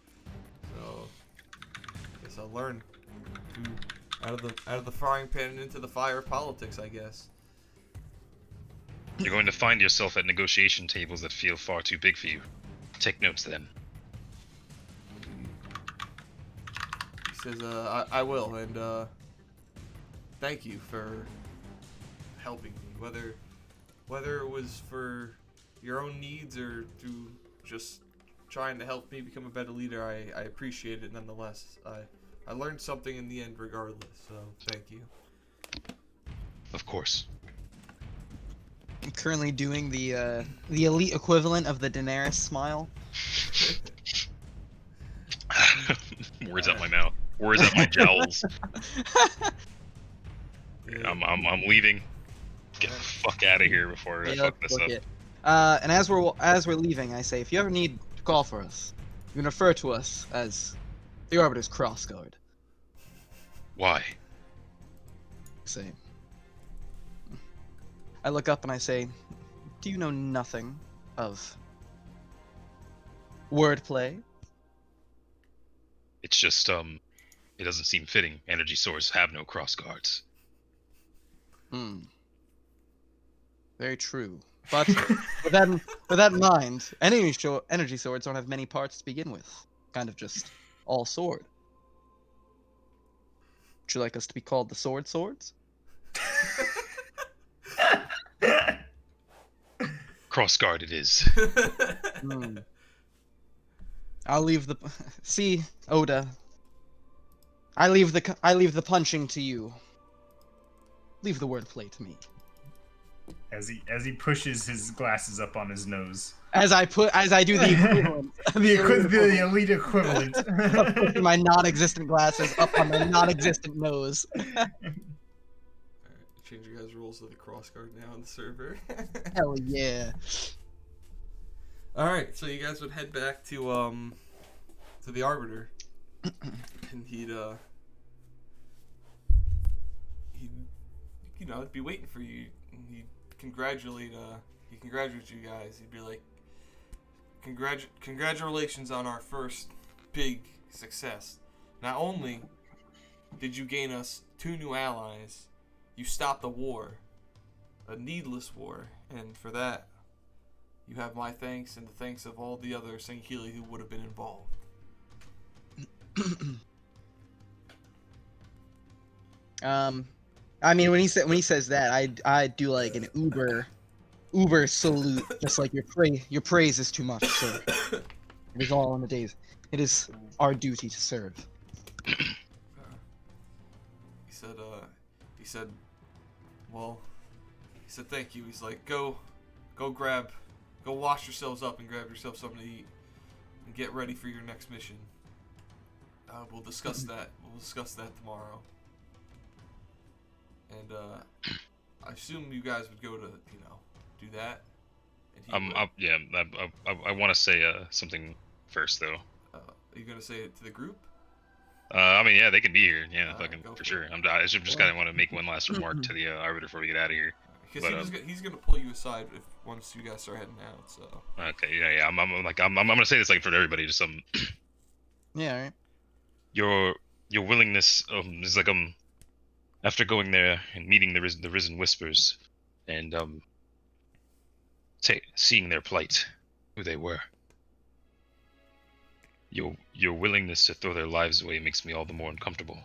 So I guess I'll learn out of the frying pan and into the fire of politics, I guess. You're going to find yourself at negotiation tables that feel far too big for you. Take notes then. He says, I will, and thank you for helping me, whether it was for your own needs or through just trying to help me become a better leader. I appreciate it nonetheless. I learned something in the end regardless, so thank you. Of course. I'm currently doing the elite equivalent of the Daenerys smile. Words out my mouth. Words out my jowls. Yeah. I'm leaving. Get the fuck out of here before I fuck this up. And as we're leaving, I say, if you ever need to call for us, you can refer to us as the Arbiter's Crossguard. Why? Say. I look up and I say, do you know nothing of wordplay? It's just, it doesn't seem fitting. Energy swords have no cross guards. Very true. But with that in mind, energy swords don't have many parts to begin with. Kind of just all sword. Would you like us to be called the Swords? Cross guard it is. I'll leave the see, Oda. I leave the punching to you. Leave the wordplay to me. As he pushes his glasses up on his nose. As I do the equivalent. The elite equivalent. Of putting my non-existent glasses up on my non-existent nose. Alright, change your guys' roles to the cross guard now on the server. Hell yeah. Alright, so you guys would head back to the Arbiter. And he'd be waiting for you. And he'd congratulate you guys. He'd be like, congratulations on our first big success. Not only did you gain us 2 new allies, you stopped a war, a needless war, and for that, you have my thanks and the thanks of all the other Sangheili who would have been involved. I mean, when he says that, I do like an uber salute, just like your praise is too much, sir. It is all in the days. It is our duty to serve. He said thank you. He's like, go wash yourselves up and grab yourself something to eat and get ready for your next mission. We'll discuss that. We'll discuss that tomorrow. And I assume you guys would go to, do that. And I want to say something first though. are you gonna say it to the group? I mean, yeah, they can be here. Yeah, Alright, fucking go for for sure. it. I just kind of want to make one last remark to the Arbiter before we get out of here. Because But, he's gonna pull you aside once you guys start heading out. So Okay, yeah. I'm gonna say this like for everybody. Just Yeah, all right. your willingness is like after going there and meeting the risen whispers and seeing their plight, who they were. Your willingness to throw their lives away makes me all the more uncomfortable.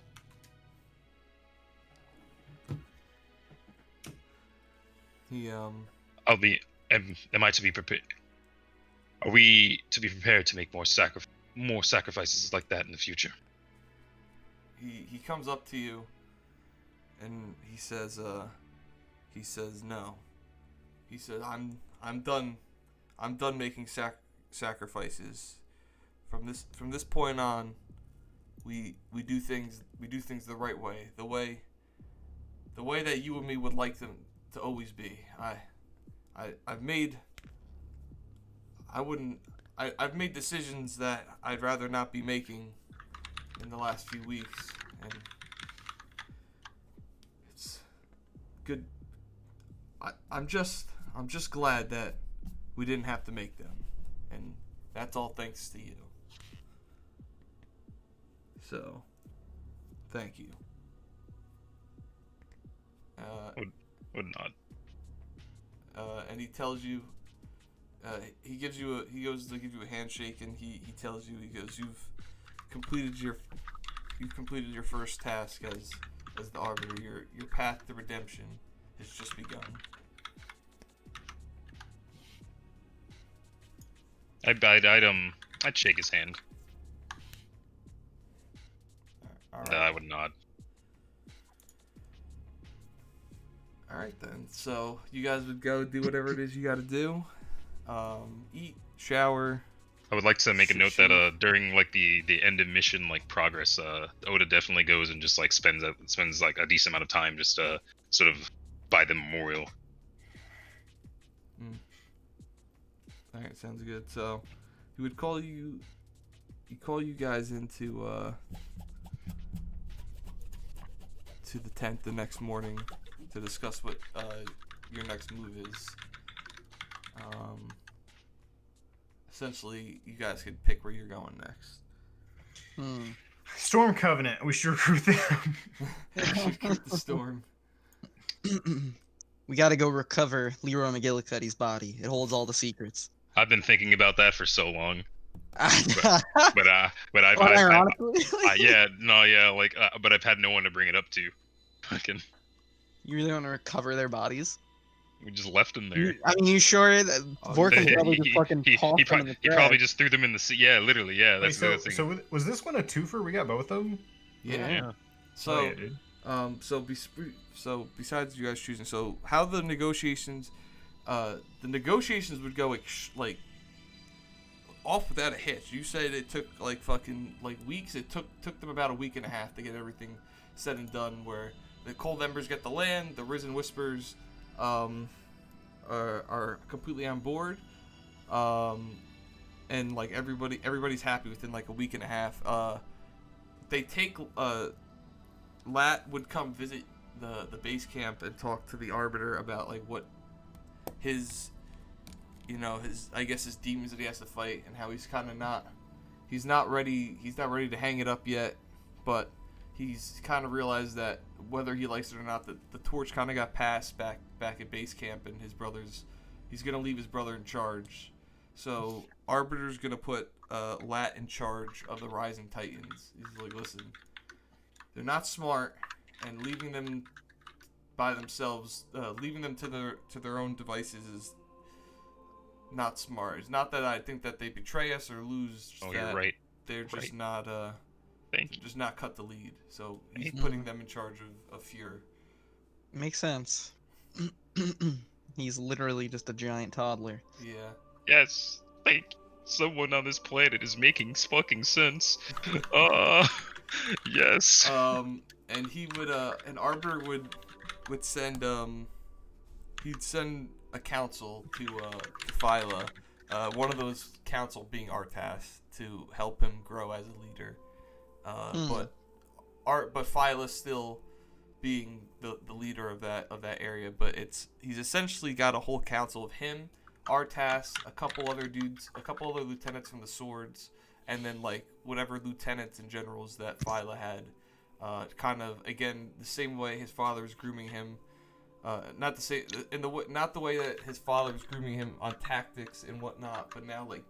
he Am I to be prepared? Are we to be prepared to make more sacrifices like that in the future? he comes up to you and he says no. He said I'm done making sacrifices. From this point on, we do things the right way, the way that you and me would like them to always be. I've made decisions that I'd rather not be making in the last few weeks, and it's good. I'm just glad that we didn't have to make them, and that's all thanks to you. So, thank you. Would not. And he tells you, he goes to give you a handshake, and he tells you, he goes, you've completed your first task as the Arbiter. Your path to redemption has just begun. I'd shake his hand. All No, right. I would not. All right then. So you guys would go do whatever it is you got to do. Eat, shower. I would like to make a note that during like the end of mission like progress, Oda definitely goes and just like spends like a decent amount of time just sort of by the memorial. All right, sounds good. So he would call you guys into to the tent the next morning to discuss what your next move is. Essentially, you guys could pick where you're going next. Storm Covenant. We should recruit them. Recruit the storm. We gotta go recover Leroy McGillicuddy's body. It holds all the secrets. I've been thinking about that for so long, But but I've ironically, but I've had no one to bring it up to. Fucking you really want to recover their bodies? We just left him there. I mean, you sure that Oh, Vorkam he- probably just fucking tossed them in the he probably trash. just threw them in the sea. Yeah, literally. Yeah, Wait, that's the thing. so was this one a twofer? We got both of them. Yeah. Yeah. So, Oh, yeah, dude. so besides you guys choosing, so how the negotiations would go like off without a hitch. You said it took like fucking like weeks. It took them about a week and a half to get everything said and done. Where the Cold Embers get the land, the Risen Whispers are completely on board, and like everybody's happy within like a week and a half. They take Lat would come visit the base camp and talk to the Arbiter about like what his I guess his demons that he has to fight, and how he's kind of not ready to hang it up yet, but he's kind of realized that whether he likes it or not, the torch kind of got passed back at base camp, and he's gonna leave his brother in charge. So Arbiter's gonna put Lat in charge of the Rising Titans. He's like, listen, they're not smart, and leaving them by themselves, leaving them to their own devices is not smart. It's not that I think that they betray us or lose. Oh, that you're right. They're just Right. not Thank you. just not cut the lead. So he's Mhm. putting them in charge of Fuhr. Makes sense. He's literally just a giant toddler. Yeah. Yes. Thank you. Someone on this planet is making fucking sense. Yes. And he would an Arbiter would send he'd send a council to Phyla, one of those council being Artas, to help him grow as a leader. But Phyla still being the leader of that area, but he's essentially got a whole council of him, Artas, a couple other lieutenants from the Swords, and then like whatever lieutenants and generals that Phyla had. Kind of again the same way his father was grooming him. Not the way that his father was grooming him on tactics and whatnot, but now like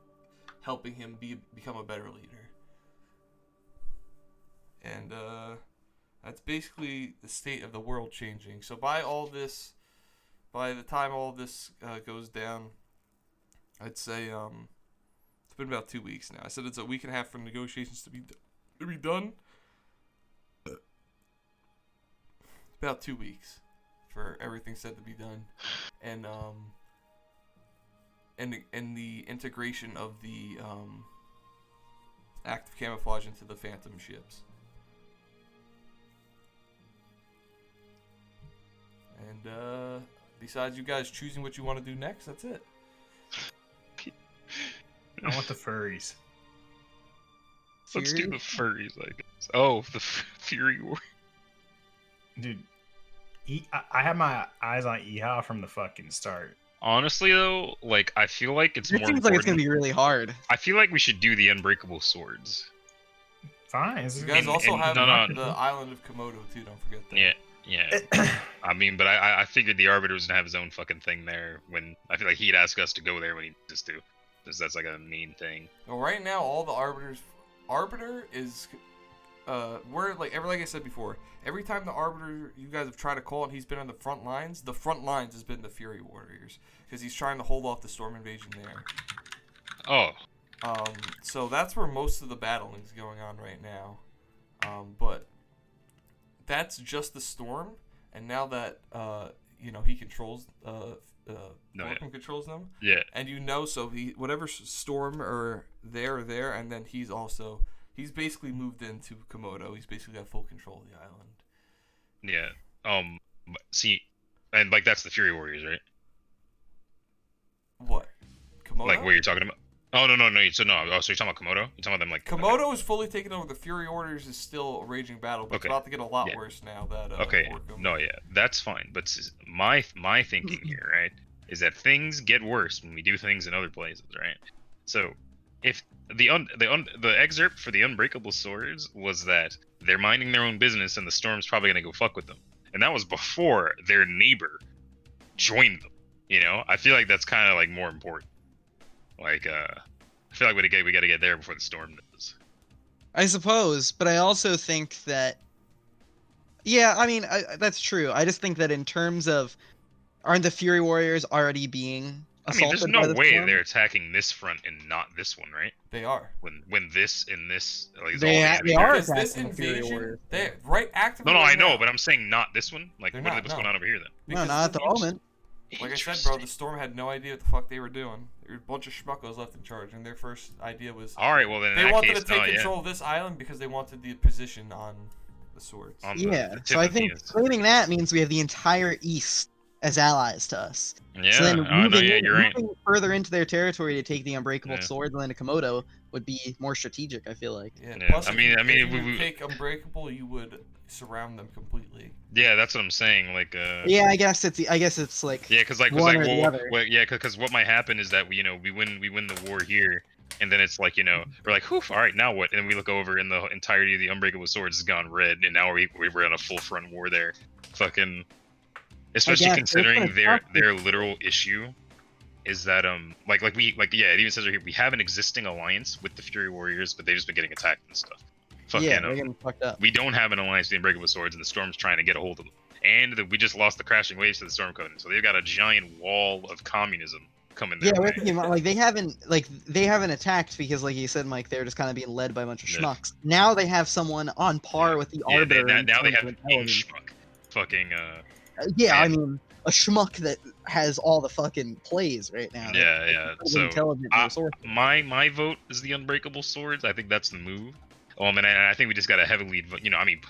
helping him become a better leader. And that's basically the state of the world changing. So by the time all this goes down, I'd say it's been about 2 weeks now. I said it's a week and a half for negotiations to be done. About 2 weeks for everything said to be done, and the integration of the active camouflage into the Phantom ships. And besides you guys choosing what you want to do next, that's it. I want the furries. Let's do the Fury? furries, I guess. Oh, the Fury War. Dude, I had my eyes on Eha from the fucking start. Honestly, though, like I feel like it's It more seems like it's gonna important. be really hard. I feel like we should do the Unbreakable Swords. Fine. This is You guys And- also and- have no, the island of Komodo too. Don't forget that. Yeah, yeah. I mean, but I figured the Arbiter was gonna have his own fucking thing there. When I feel like he'd ask us to go there when he just do, because that's like a main thing. Well, right now, all the Arbiter is, we're like I said before. Every time the Arbiter, you guys have tried to call it, he's been on the front lines. The front lines has been the Fury Warriors, because he's trying to hold off the Storm invasion there. Oh, So that's where most of the battling is going on right now. But that's just the Storm, and now that he controls Vorkam controls them. yeah. And so whatever Storm or there, and then he's basically moved into Komodo. He's basically got full control of the island. Yeah. See, and like that's the Fury Warriors, right? What? Komodo? Like what you're talking about? Oh no. So you're talking about Komodo? You're talking about them like Komodo is fully taken over. The Fury Orders is still a raging battle, but it's Okay. about to get a lot Yeah. worse now that Okay. Vorkam- No, yeah, that's fine. But my thinking here, right, is that things get worse when we do things in other places, right? So, if the excerpt for the Unbreakable Swords was that they're minding their own business and the Storm's probably gonna go fuck with them, and that was before their neighbor joined them. You know, I feel like that's kind of like more important. Like, I feel like we gotta get there before the Storm does. I suppose, but I also think that, yeah, I mean, that's true. I just think that in terms of aren't the Fury Warriors already being I mean, there's assaulted no by the way storm? they're attacking this front and not this one, right? They are. When this and this like is They all the ha- enemy they are there. Because this attacking the Fury invasion, Warriors. they right actively. No, right I know, now, but I'm saying not this one. Like, They're what's not, going no. on over here then? No, because not at the moment. Like I said, bro, the storm had no idea what the fuck they were doing. There were a bunch of schmuckos left in charge, and their first idea was All right, well then in they that wanted case, to take no, control of this island because they wanted the position on the swords. On the Yeah, tip so I of think penis. claiming that means we have the entire East as allies to us. Yeah, So then no, moving, yeah, you're right. moving further into their territory to take the unbreakable Yeah. swords and then to Komodo would be more strategic, I feel like. Yeah. Yeah, Plus, I if mean- you, I mean, if you we- take Unbreakable, you would surround them completely. Yeah, that's what I'm saying. Like, Yeah, I guess it's like yeah, because one or the well, other. yeah, because what might happen is that we win the war here, and then it's like we're like, whew, all right, now what? And then we look over, and the entirety of the Unbreakable Swords has gone red, and now we're in a full front war there. Fucking, especially guess, considering it's gonna their literal issue is that yeah, it even says right here we have an existing alliance with the Fury Warriors, but they've just been getting attacked and stuff. Fucking, yeah, they're getting fucked up. we don't have an alliance with the Unbreakable Swords, and the Storm's trying to get a hold of them. And we just lost the Crashing Waves to the Storm Code, so they've got a giant wall of communism coming their Yeah, way. we're thinking about, like they haven't attacked because, like you said, Mike, they're just kind of being led by a bunch of Yeah. schmucks. Now they have someone on par with the Yeah, Arbiter. in now they terms have of King intelligence. Schmuck. Fucking, Yeah, I man. mean a schmuck that has all the fucking plays right now. yeah. So, intelligent I- resource. my vote is the Unbreakable Swords. I think that's the move. And I think we just got a heavily, I mean,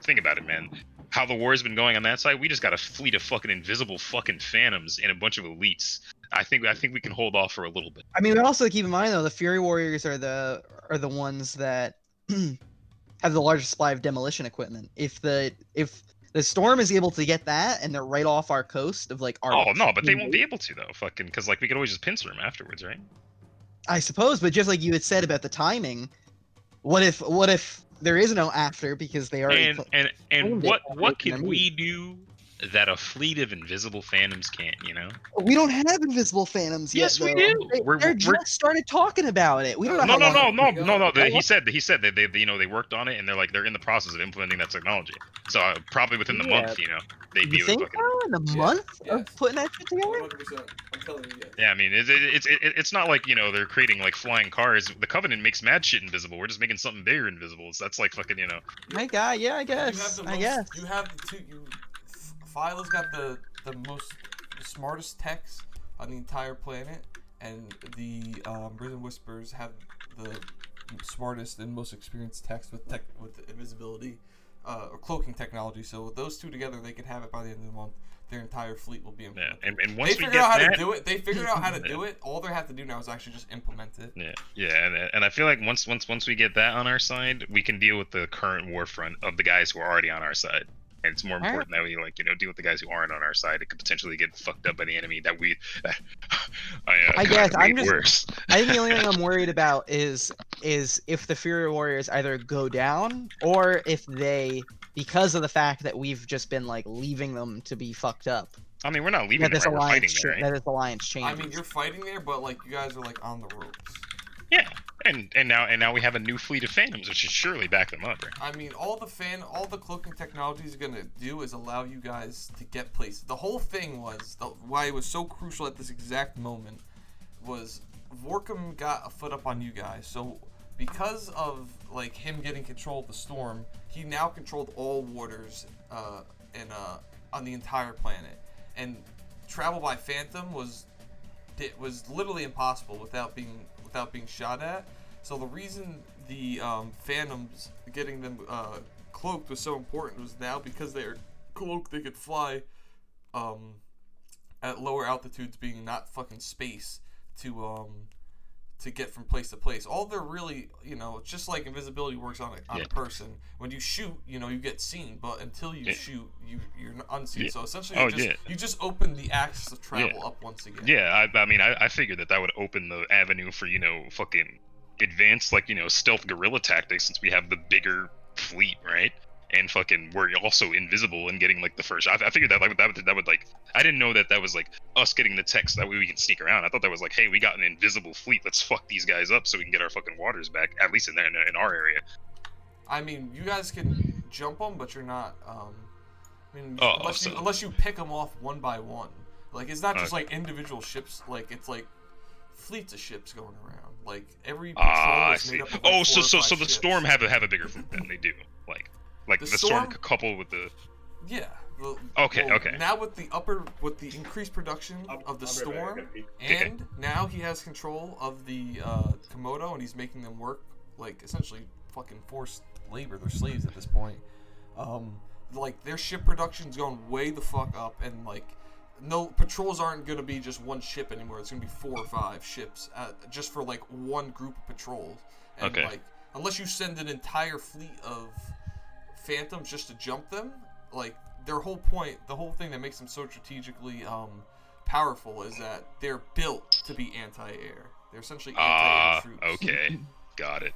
think about it, man. How the war's been going on that side, we just got a fleet of fucking invisible fucking phantoms and a bunch of elites. I think we can hold off for a little bit. I mean, we also keep in mind though the Fury Warriors are the ones that have the largest supply of demolition equipment. If the storm is able to get that and they're right off our coast of like our Oh no, but they won't be able to though, fucking, because like we could always just pincer them afterwards, right? I suppose, but just like you had said about the timing, what if there is no after because they already And claimed it what by can making a we do that a fleet of invisible phantoms can't? We don't have invisible phantoms yet. Yes, we though. do. They're just started talking about it. We don't know No, how long. He said that they worked on it and they're in the process of implementing that technology. So probably within the month, they'd be You able to think fucking. so? In a Yes, month yes. of putting that shit together? 100%. I'm telling you, yes. Yeah, I mean, it's not like they're creating like flying cars. The Covenant makes mad shit invisible. We're just making something bigger invisible. So that's like fucking My guy, yeah, I You have guess. the I most, guess. You have the two. Phyla's got the smartest techs on the entire planet, and the Risen Whispers have the smartest and most experienced techs with invisibility or cloaking technology. So with those two together, they could have it by the end of the month. Their entire fleet will be yeah. implemented. And once They we figured get out how that, to do it. They figured out how to Yeah. do it. All they have to do now is actually just implement it. yeah, and I feel like once we get that on our side, we can deal with the current war front of the guys who are already on our side. And it's more Alright. important that we deal with the guys who aren't on our side. It could potentially get fucked up by the enemy that we. I guess I'm made just- worse. I think the only thing I'm worried about is if the Fury Warriors either go down or if they, because of the fact that we've just been like leaving them to be fucked up, I mean, we're not leaving that them. this Right? We're fighting alliance there, right? that this alliance changes. I mean, you're fighting there, but like you guys are like on the ropes. Yeah, and now we have a new fleet of phantoms, which should surely back them up, right? I mean, all the cloaking technology is gonna do is allow you guys to get places. The whole thing was why it was so crucial at this exact moment was Vorkum got a foot up on you guys. So because of like him getting control of the storm, he now controlled all waters on the entire planet, and travel by phantom was literally impossible without being shot at. So the reason the phantoms getting them cloaked was so important was now because they're cloaked, they could fly at lower altitudes, being not fucking space to get from place to place. All they're really, it's just like invisibility works on a person. When you shoot, you get seen, but until you shoot, you're unseen. Yeah. So essentially, Oh, you just open the axis of travel up once again. Yeah, I mean, I figured that would open the avenue for fucking advanced stealth guerrilla tactics, since we have the bigger fleet, right? And fucking we're also invisible and getting like the first. I figured that would like, I didn't know that was like us getting the text that way we can sneak around. I thought that was like, hey, we got an invisible fleet. Let's fuck these guys up so we can get our fucking waters back, at least in our area. I mean, you guys can jump them, but you're I mean, Oh, unless you pick them off one by one. Like, it's not just Okay. like individual ships. Like, it's like fleets of ships going around. Like, every Ah, patrol I is see. made up of like Oh, 4 or 5 so the ships. storm have a bigger fleet than they do. Like The the storm Storm? coupled with the. Yeah. Okay, okay. Now with the increased production I'll- of the I'll be right back, I storm, gotta pee. Okay. and now he has control of the Komodo, and he's making them work like essentially fucking forced labor. They're slaves at this point. Like their ship production's going way the fuck up, and like no patrols aren't gonna be just one ship anymore. It's gonna be 4 or 5 ships just for like one group of patrols. And Okay. like unless you send an entire fleet of phantoms just to jump them, like their whole point, the whole thing that makes them so strategically powerful is that they're built to be anti-air. They're essentially anti-air troops. Okay. Got it.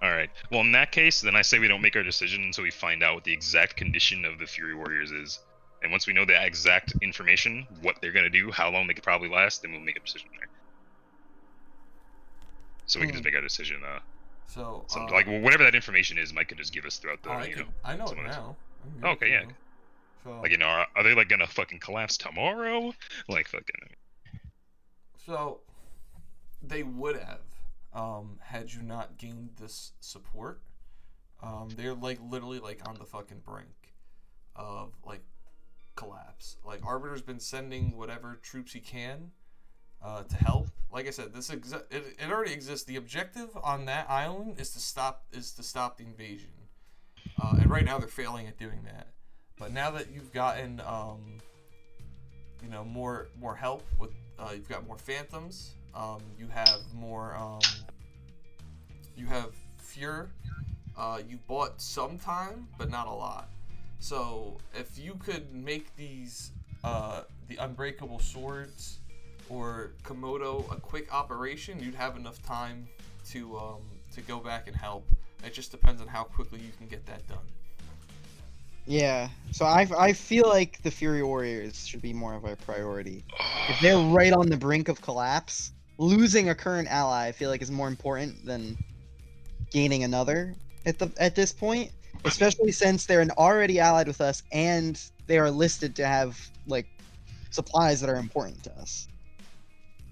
All right. Well, in that case, then I say we don't make our decision until we find out what the exact condition of the Fury Warriors is. And once we know the exact information, what they're gonna do, how long they could probably last, then we'll make a decision there. So we can just make our decision. So, Like whatever that information is, Mike could just give us throughout the. I know it some of this. now. I can give Okay, it to yeah. you. So, Like are they like gonna fucking collapse tomorrow? Like fucking. So they would have, had you not gained this support. They're like literally like on the fucking brink of like collapse. Like Arbiter's been sending whatever troops he can to help. Like I said, it already exists. The objective on that island is to stop the invasion. And right now they're failing at doing that. But now that you've gotten more help with you've got more phantoms, you have more you have fear, you bought some time but not a lot. So if you could make these the unbreakable swords or Komodo a quick operation, you'd have enough time to go back and help. It just depends on how quickly you can get that done. Yeah, so I feel like the Fury Warriors should be more of a priority. If they're right on the brink of collapse, losing a current ally I feel like is more important than gaining another at this point, especially since they're already allied with us and they are listed to have like supplies that are important to us.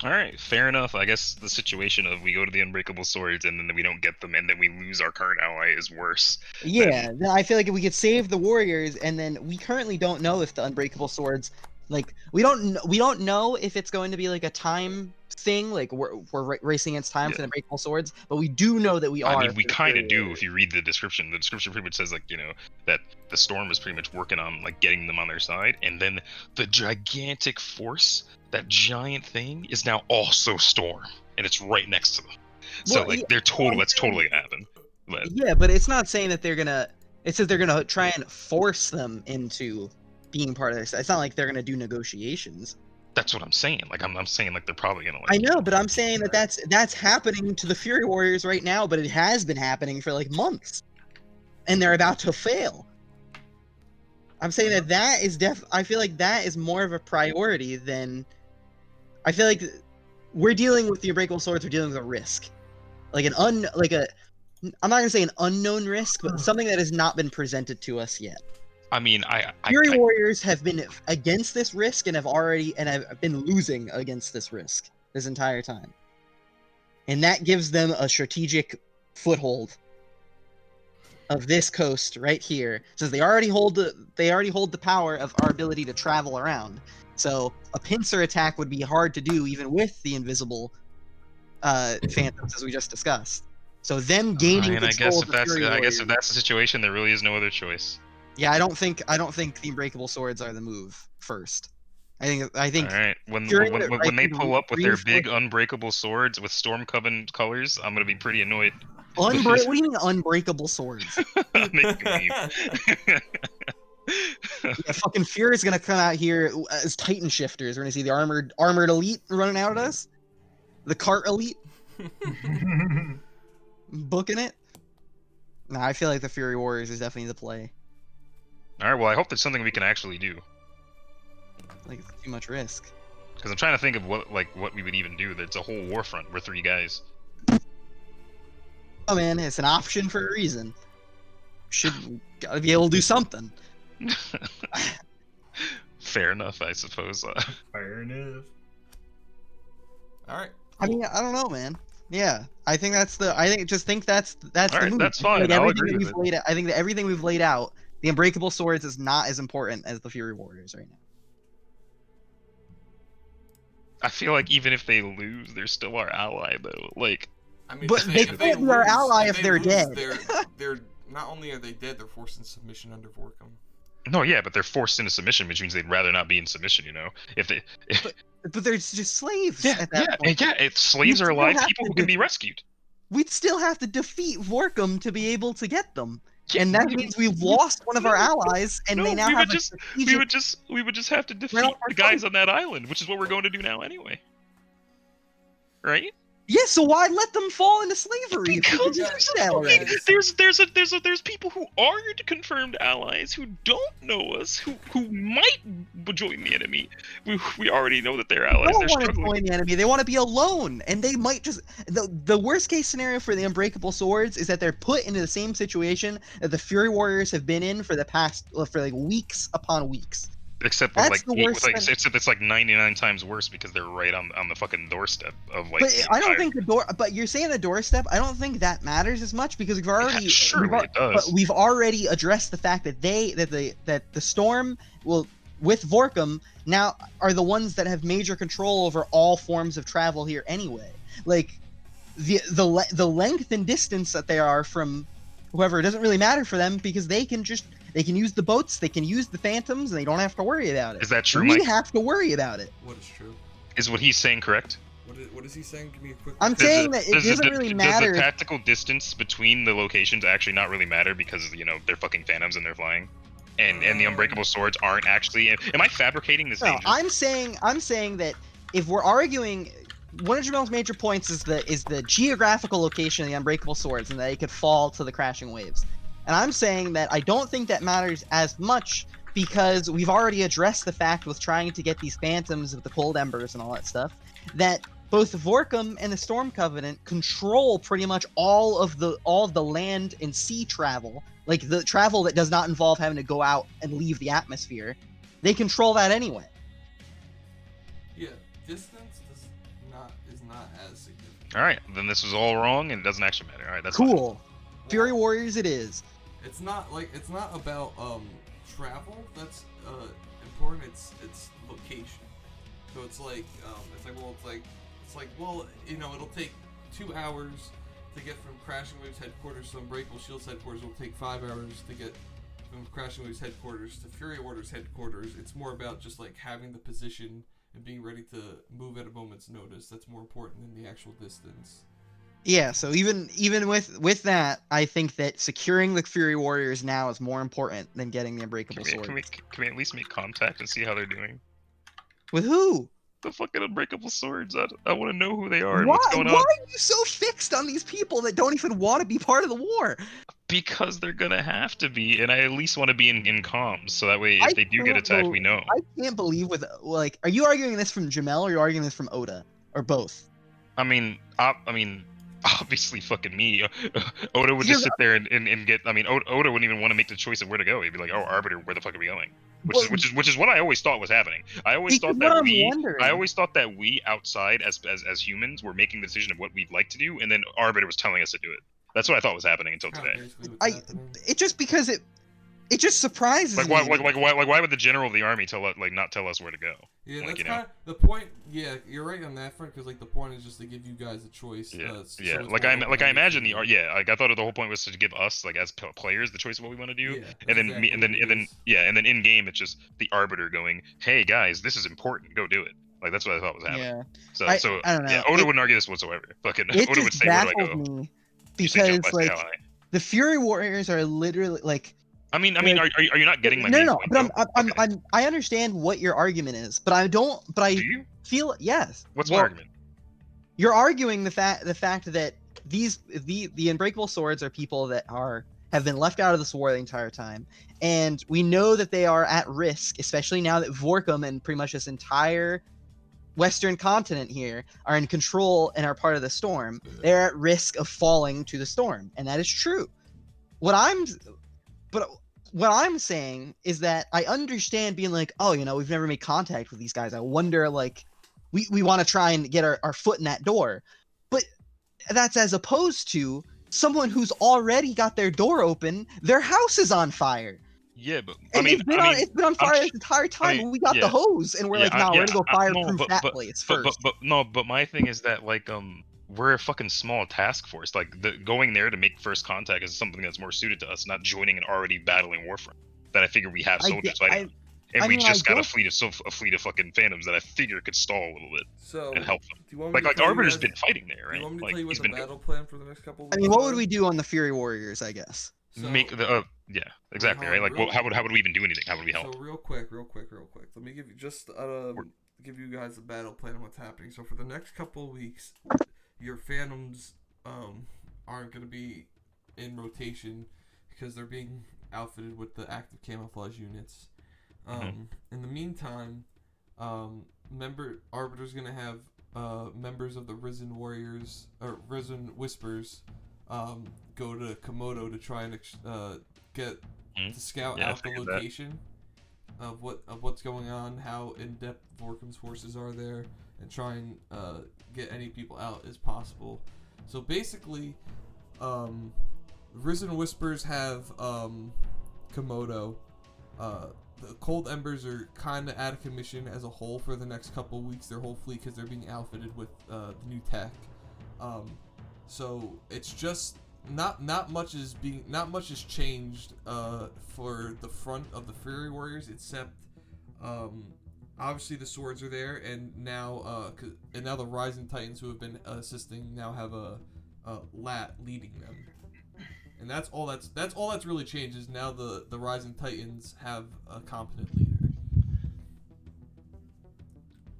All right, fair enough. I guess the situation of we go to the unbreakable swords and then we don't get them and then we lose our current ally is worse. Yeah, I feel like if we could save the warriors, and then we currently don't know if the unbreakable swords, like we don't know if it's going to be like a time thing, like we're racing against time for the unbreakable swords, but we do know that we are. I mean, we for the kind of Fury do Warriors. if you read the description. The description pretty much says like that the storm is pretty much working on like getting them on their side, and then the gigantic force, that giant thing, is now also storm, and it's right next to them. So Well, like yeah, that's totally gonna happen. But yeah, but it's not saying that they're gonna. It says they're gonna try and force them into being part of this. It's not like they're gonna do negotiations. that's what I'm saying. Like I'm saying like they're probably gonna like. I know, but I'm saying that that's happening to the Fury Warriors right now, but it has been happening for like months, and they're about to fail. I'm saying that is I feel like that is more of a priority than. I feel like we're dealing with the unbreakable swords. We're dealing with a risk, like I'm not gonna say an unknown risk, but something that has not been presented to us yet. I mean, Fury Warriors have been against this risk and have been losing against this risk this entire time, and that gives them a strategic foothold of this coast right here, since they already hold the power of our ability to travel around. So a pincer attack would be hard to do even with the invisible phantoms, as we just discussed. So them gaining I guess control if of the Fury Warriors, that's the situation, there really is no other choice. yeah, I don't think the unbreakable swords are the move first. I think All right, when they pull up with their big unbreakable swords with storm coven colors, I'm gonna be pretty annoyed. what do you mean unbreakable swords? Yeah, Yeah, fucking Fear is gonna come out here as Titan shifters. We're gonna see the armored elite running out at us. The cart elite booking it. Nah, I feel like the Fury Warriors is definitely the play. All right, well, I hope there's something we can actually do. Like it's too much risk. Because I'm trying to think of what we would even do. That's a whole war front. We're 3 guys. Oh man, it's an option for a reason. Should gotta be able to do something. Fair enough, I suppose. Fair enough. All right. I mean, I don't know, man. Yeah, I think that's the. I think just think that's All the right, move. that's I feel fine. like I'll everything agree that with we've it. laid out. I think that everything we've laid out, the Unbreakable Swords is not as important as the Fury Warriors right now. I feel like even if they lose, they're still our ally, though. Like, I mean, But they if can't be our ally if they they're lose, dead. They're not only are they dead, they're forced in submission under Vorkum. no, yeah, but they're forced into submission, which means they'd rather not be in submission. If they, But they're just slaves yeah, at that yeah, point. yeah. If slaves You are still alive, have people to who can be do- rescued. We'd still have to defeat Vorkum to be able to get them, Yeah, and that means we've lost one of our allies, and they now we have would a just, strategic. we would just have to defeat off our the guys on that island, which is what we're going to do now anyway. Right? Yeah, so why let them fall into slavery? if we Because can there's do that already? there's people who aren't confirmed allies who don't know us who might join the enemy. We already know that they're They allies. don't They're want to struggling. join the enemy. They want to be alone, and they might just. The worst case scenario for the Unbreakable Swords is that they're put into the same situation that the Fury Warriors have been in for the past for like weeks upon weeks. Except with That's like, the worst thing. except it's like 99 times worse because they're right on the fucking doorstep of like. But the I don't entire- think the door. But you're saying the doorstep. I don't think that matters as much because we've already. surely it does. But we've already addressed the fact that the storm will with Vorkum now are the ones that have major control over all forms of travel here anyway. Like the length and distance that they are from whoever, it doesn't really matter for them because they can use the boats, they can use the phantoms, and they don't have to worry about it. Is that true, We Mike? have to worry about it. What is true? Is what he's saying correct? What is he saying? Give me a quick. I'm Does saying the- that it does the- doesn't really Does matter. the tactical distance between the locations actually not really matter because they're fucking phantoms and they're flying, and the unbreakable swords aren't actually? Am I fabricating this? No, danger? I'm saying that if we're arguing, one of Jamel's major points is the geographical location of the Unbreakable Swords and that it could fall to the crashing waves. And I'm saying that I don't think that matters as much because we've already addressed the fact with trying to get these phantoms of the cold embers and all that stuff that both Vorkum and the Storm Covenant control pretty much all of the land and sea travel, like the travel that does not involve having to go out and leave the atmosphere. They control that anyway. Yeah, distance is not as significant. All right, then this was all wrong and it doesn't actually matter. All right, that's fine. Cool. Fury Warriors it is. It's not about travel that's important. It's location. So it's like it'll take 2 hours to get from Crashing Waves headquarters to Unbreakable Shields headquarters. It'll take 5 hours to get from Crashing Waves headquarters to Fury Orders headquarters. It's more about just like having the position and being ready to move at a moment's notice. That's more important than the actual distance. Yeah, so even with that, I think that securing the Fury Warriors now is more important than getting the Unbreakable Swords. Can we at least make contact and see how they're doing? With who? The fucking unbreakable swords. I want to know who they are and Why what's going on. are you so fixed on these people that don't even want to be part of the war? Because they're gonna have to be, and I at least want to be in comms, so that way if they do get can't attacked, bel- we know. I can't believe are you arguing this from Jamel or are you arguing this from Oda? Or both? I mean, obviously, fucking me. Oda would just sit there and get. I mean, Oda wouldn't even want to make the choice of where to go. He'd be like, "Oh, Arbiter, where the fuck are we going?" Which is what I always thought was happening. I always thought that we outside as humans were making the decision of what we'd like to do, and then Arbiter was telling us to do it. That's what I thought was happening until today. It just because it just surprises Like me. why would the general of the army not tell us where to go? Yeah, Like, that's kind of the point. Yeah, you're right on that front because like the point is just to give you guys a choice. Yeah, so yeah. it's Like more I open-ended imagine for you. like I thought the whole point was to give us like as players the choice of what we want to do, Yeah, and then exactly what it is. and then in game it's just the arbiter going, "Hey guys, this is important. Go do it." Like that's what I thought was happening. Yeah. So I don't know. yeah, Oda wouldn't argue this whatsoever. Fucking It Oda would just say, "Where do I baffles go?" me You say, "Jump, because I say, like "Ally." the Fury Warriors are literally like I mean, are you not getting my no, main no, point? but though? I understand what your argument is, but I don't. But I Do you? feel yes. What's Well, my argument? You're arguing the fact that the Unbreakable Swords are people that have been left out of this war the entire time, and we know that they are at risk, especially now that Vorkum and pretty much this entire Western continent here are in control and are part of the storm. They're at risk of falling to the storm, and that is true. But what I'm saying is that I understand being like, oh, we've never made contact with these guys. I wonder, like, we want to try and get our foot in that door. But that's as opposed to someone who's already got their door open, their house is on fire. Yeah, but And it's been on I'm fire sh- this entire time, mean, and we got the yeah, hose, and we're yeah, like, no, we're gonna go no, fireproof that place first. but my thing is that like we're a fucking small task force. Like going there to make first contact is something that's more suited to us, not joining an already battling warfront. That I figure we have soldiers fighting, and we just got a fleet of fucking phantoms that I figure could stall a little bit So, and help them. do you want me to Like tell you Arbiter's guys- been fighting there, Do right? you want me to Like tell you what he's the been battle plan for the next couple of I weeks? mean, what would are? we do on the Fury Warriors? I guess. So, make the yeah, exactly, right? Like, real- how would we even do anything? How would we help? So real quick. Let me give you give you guys a battle plan of what's happening. So for the next couple of weeks, your phantoms aren't going to be in rotation because they're being outfitted with the active camouflage units. In the meantime, Arbiter's going to have members of the Risen Warriors or Risen Whispers go to Komodo to try and get to scout out the location of what's going on, how in depth Vorkum's forces are there, and try and get any people out as possible. So basically, Risen Whispers have Komodo. The Cold Embers are kind of out of commission as a whole for the next couple weeks. Their whole fleet, because they're being outfitted with the new tech. So it's just not much is changed for the front of the Fury Warriors, except obviously the swords are there, and now the Rising Titans who have been assisting now have a Lat leading them. And that's all that's really changed is now the Rising Titans have a competent leader.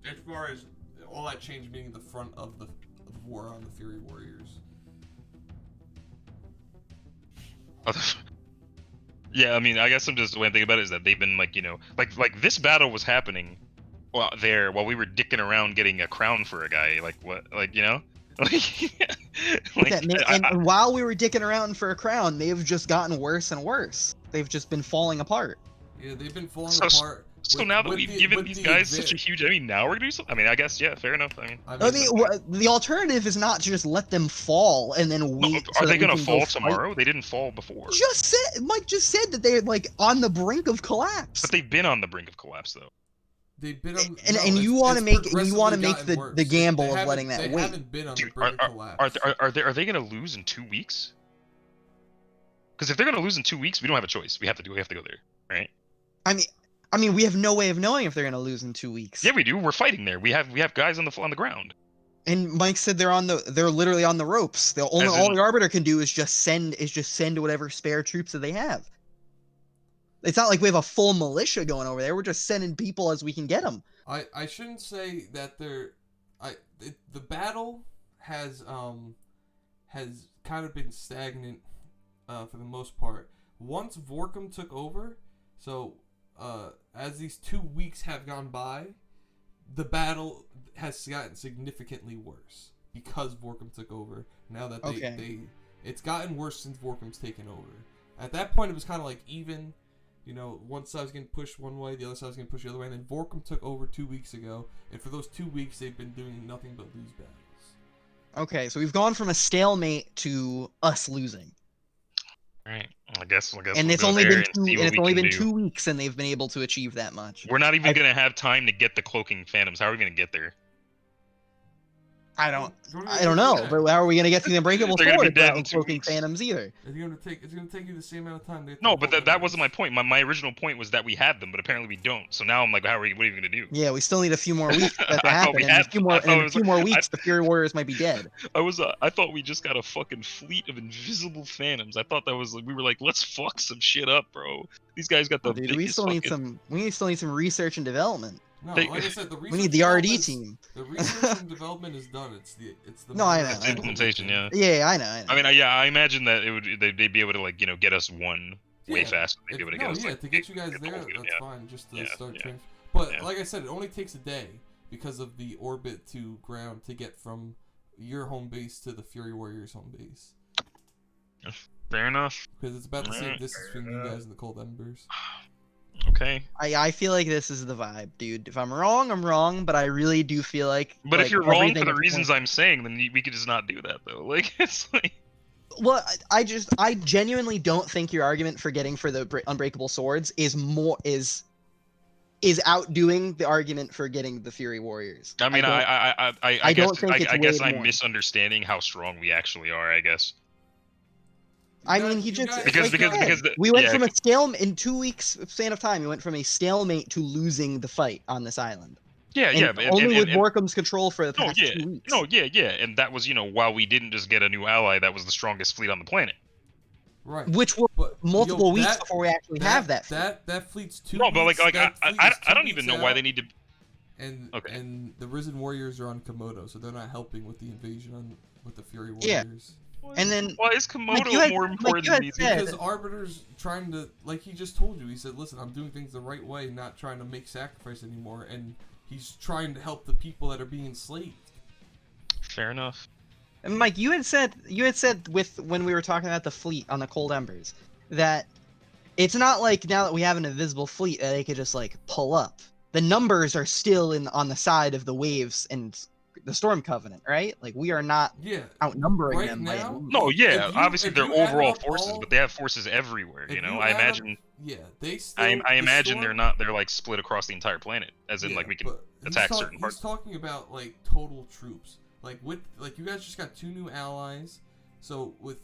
As far as all that change being the front of the war on the Fury Warriors. Yeah, I mean, I guess I'm just the way I think about it is that they've been like like this battle was happening while we were dicking around getting a crown for a guy. Like what, like and while we were dicking around for a crown, they've just gotten worse and worse. They've just been falling apart. Yeah, they've been falling apart. So now that we've given these guys such a huge, now we're gonna do something. I mean, I guess fair enough. The alternative is not to just let them fall and then wait. Are they gonna fall tomorrow? They didn't fall before. Mike just said that they're like on the brink of collapse. But they've been on the brink of collapse though. They've been on, and you want to make the gamble of letting that wait. They haven't been on the brink of collapse. Are they gonna lose in 2 weeks? Because if they're gonna lose in 2 weeks, we don't have a choice. We have to go there, right? I mean, we have no way of knowing if they're gonna lose in 2 weeks. Yeah, we do. We're fighting there. We have guys on the ground. And Mike said they're literally on the ropes. All the Arbiter can do is just send whatever spare troops that they have. It's not like we have a full militia going over there. We're just sending people as we can get them. I shouldn't say that the battle has kind of been stagnant for the most part. Once Vorkum took over, so as these 2 weeks have gone by, the battle has gotten significantly worse because Vorkum took over. Now that it's gotten worse since Vorkum's taken over. At that point, it was kind of like even. One side was getting pushed one way, the other side was getting pushed the other way, and then Vorkum took over 2 weeks ago, and for those 2 weeks, they've been doing nothing but lose battles. Okay, so we've gone from a stalemate to us losing. Right. I guess. And it's only been 2 weeks, and they've been able to achieve that much. We're not even gonna have time to get the cloaking phantoms. How are we gonna get there? I don't know, but how are we gonna get to the unbreakable sword without cloaking phantoms either? It's gonna take you the same amount of time. No, but that wasn't my point. My original point was that we had them, but apparently we don't. So now I'm like, what are you gonna do? Yeah, we still need a few more weeks for that to happen. And a few more weeks, the Fury Warriors might be dead. I thought we just got a fucking fleet of invisible phantoms. I thought we were like, let's fuck some shit up, bro. These guys got the. Dude, we still need some research and development. No, like I said, we need the R&D team. The research and development is done. It's the. No, I know. It's implementation, yeah. Yeah, I know. I mean, I imagine that they'd be able to get us one way faster. They'd be able to get us. To get you guys there, that's fine. Just to start training. But like I said, it only takes a day because of the orbit to ground to get from your home base to the Fury Warriors home base. Fair enough. Because it's about the same Alright. distance between you guys and the cold embers. Okay. I feel like this is the vibe, dude. If I'm wrong, I'm wrong, but I really do feel like. But if like, you're wrong everything for the is reasons pointing- I'm saying, then we could just not do that though. Like it's like. Well, I genuinely don't think your argument for getting for the unbreakable swords is outdoing the argument for getting the Fury Warriors. I mean, I I guess don't think it's I guess weighed I'm more. misunderstanding how strong we actually are. I guess. I You mean, guys- he you just guys- like you said, because we went yeah, from a stalemate in 2 weeks span of time. We went from a stalemate to losing the fight on this island. yeah, And yeah, but- only with and- Morecambe's control for the no, past yeah, 2 weeks. no, yeah, and that was while we didn't just get a new ally that was the strongest fleet on the planet. Right. Which were But multiple yo, weeks that- before we actually have that. Fleet. That fleet's 2 No, but weeks. like that fleet I is 2 don't even weeks know why out, they need to. And Okay. and the Risen Warriors are on Komodo, so they're not helping with the invasion with the Fury Yeah. Warriors. And then Why is Komodo you had- more like important you than had these? said- Because Arbiter's trying to, like he just told you, he said, listen, I'm doing things the right way, not trying to make sacrifice anymore, and he's trying to help the people that are being enslaved. Fair enough. And Mike, you had said with when we were talking about the fleet on the Cold Embers that it's not like now that we have an invisible fleet that they could just like pull up. The numbers are still on the side of the waves and the Storm Covenant, right? Like we are not Yeah. outnumbering Right them. now? No, yeah, If you- obviously if they're you add overall up forces, all- but they have forces everywhere. If I add up- imagine. yeah, they still. I the imagine Storm- they're like split across the entire planet, as in Yeah, like we can but he's attack certain parts. He's talking about like total troops. Like with you guys just got 2 new allies. So with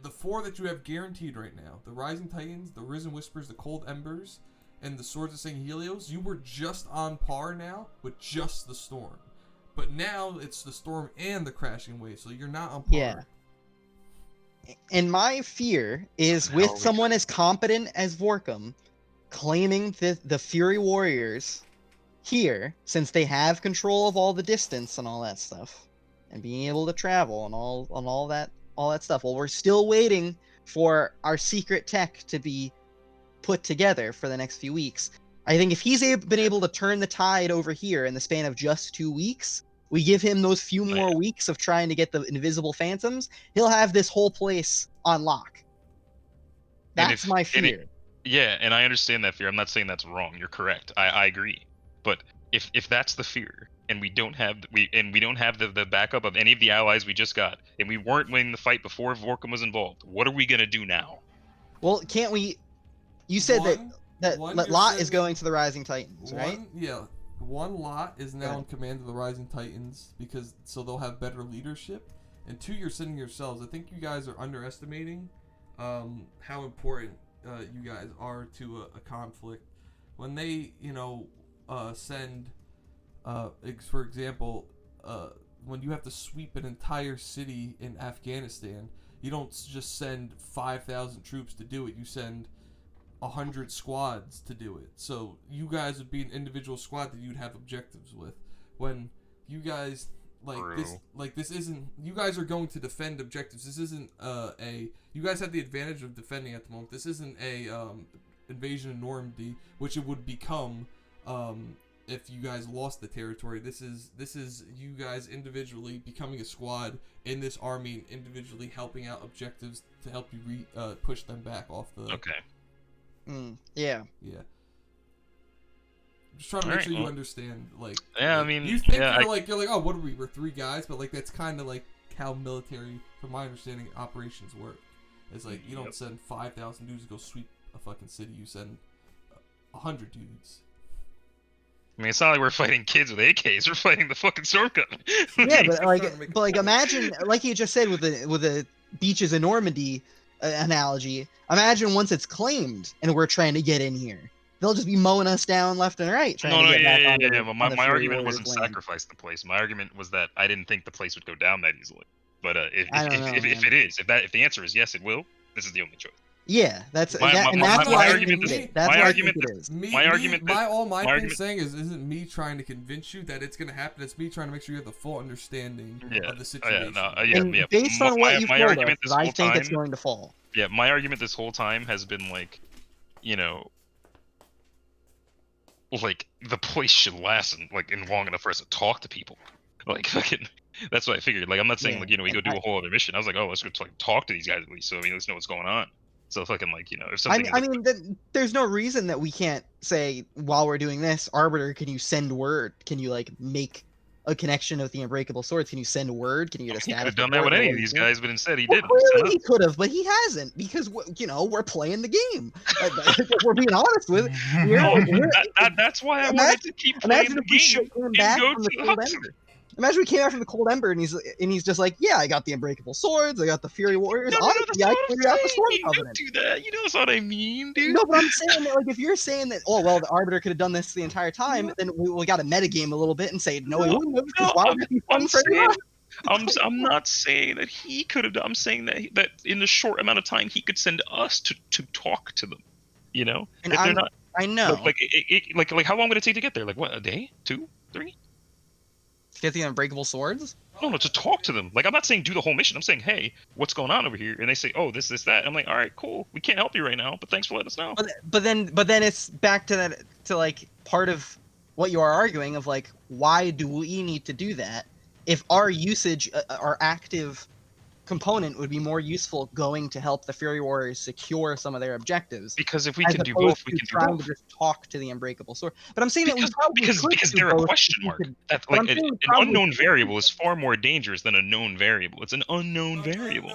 the 4 that you have guaranteed right now, the Rising Titans, the Risen Whispers, the Cold Embers, and the Swords of Sangheili, you were just on par now with just the Storm. But now it's the Storm and the Crashing Wave, so you're not on par. Yeah. And my fear is How with are we- someone as competent as Vorkum claiming the Fury Warriors here, since they have control of all the distance and all that stuff, and being able to travel and all that stuff. Well, we're still waiting for our secret tech to be put together for the next few weeks. I think if he's been able to turn the tide over here in the span of just 2 weeks, we give him those few more weeks of trying to get the invisible phantoms, he'll have this whole place on lock. And That's if- my and it- fear. Yeah, and I understand that fear. I'm not saying that's wrong. You're correct. I agree. But if that's the fear, and we don't have the backup of any of the allies we just got, and we weren't winning the fight before Vorkum was involved, what are we gonna do now? Well, can't we? You said that one, you're Lot is sending- going to the Rising Titans, right? One lot is now Good. in command of the Rising Titans so they'll have better leadership. And 2, you're sending yourselves. I think you guys are underestimating how important you guys are to a conflict. When they, send, for example, when you have to sweep an entire city in Afghanistan, you don't just send 5,000 troops to do it. You send 100 squads to do it. So you guys would be an individual squad that you'd have objectives with. When you guys this isn't, you guys are going to defend objectives. This isn't you guys have the advantage of defending at the moment. This isn't a invasion of Normandy, which it would become if you guys lost the territory. This is you guys individually becoming a squad in this army and individually helping out objectives to help you push them back off the. Okay. Yeah. Yeah. Just trying to make sure you understand, like. Yeah, like, I mean, you think yeah, you're like, oh, what are we? We're 3 guys, but like that's kind of like how military, from my understanding, operations work. It's like you don't send 5,000 dudes to go sweep a fucking city. You send 100 dudes. I mean, it's not like we're fighting kids with AKs. We're fighting the fucking Storm Covenant. Yeah, Just trying to make a point. imagine, like you just said with the beaches in Normandy analogy. Imagine once it's claimed and we're trying to get in here, they'll just be mowing us down left and right. Trying to get back onto yeah. the- Well, on the my Fury argument Warriors wasn't land. sacrifice the place. My argument was that I didn't think the place would go down that easily. But if I don't know, if man. it is, if the answer is yes, it will. This is the only choice. Yeah, that's My- that, and my- that's my why I argument think is- it is. That's my why I argument think it is. My argument that- my my thing saying isn't me trying to convince you that it's gonna happen. It's me trying to make sure you have the full understanding of the situation. And yeah. based on what you've my told us, argument this I whole think it's time- going to fall. Yeah, my argument this whole time has been like the place should last and long enough for us to talk to people. Like fucking That's what I figured. Like, I'm not saying Yeah, like, you know, we go and do a whole other mission. I was like, oh, let's go to, like, talk to these guys at least, so I mean, let's know what's going on. So fucking like, you know, if something I mean, there's no reason that we can't say while we're doing this, Arbiter, can you send word? Can you like make a connection with the Unbreakable Swords? Can you send word? Can you get a he could status have done that report? with Know any what of he's these doing? guys, but instead he Well, didn't. He sent clearly he us. could have, but he hasn't because you know we're playing the game. If we're being honest with it. Oh, We're, that's why I imagine, wanted to keep playing imagine the if we game came and back go from to the the Cold hut. Ember. Imagine we came out from the Cold Ember and he's just like, yeah, I got the Unbreakable Swords, I got the Fury Warriors. No, Honestly, that's I not what cleared I'm out the Storm saying. Don't Covenant. do that. You know that's what I mean, dude. No, but I'm saying that, like, if you're saying that, oh well, the Arbiter could have done this the entire time, then we got to metagame a little bit and say, no, he wouldn't have, because why would that be fun I'm for saying, anyone? I'm not saying that he could have done. I'm saying that in the short amount of time he could send us to talk to them. You know, And if they're not I know. like how long would it take to get there? Like what, a day, 2, 3? To get the Unbreakable Swords? No, to talk to them. Like I'm not saying do the whole mission. I'm saying, hey, what's going on over here? And they say, oh, this, that. I'm like, all right, cool. We can't help you right now, but thanks for letting us know. But then it's back to that, to like part of what you are arguing of like, why do we need to do that if our usage, our active component would be more useful going to help the Fury Warriors secure some of their objectives, Because if we as can do opposed both, we to can do trying both. to just talk to the Unbreakable Sword. But I'm saying that we probably because could do they're a both question if we mark. could- That but like I'm saying we an probably unknown could do variable is both. far more dangerous than a known variable. It's an unknown variable.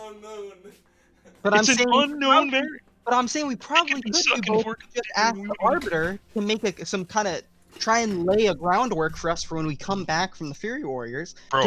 But I'm It's an saying unknown variable. But I'm saying we probably It can could do suck and both. work Just together ask when the we want. Arbiter to make some kind of try and lay a groundwork for us for when we come back from the Fury Warriors. Bro,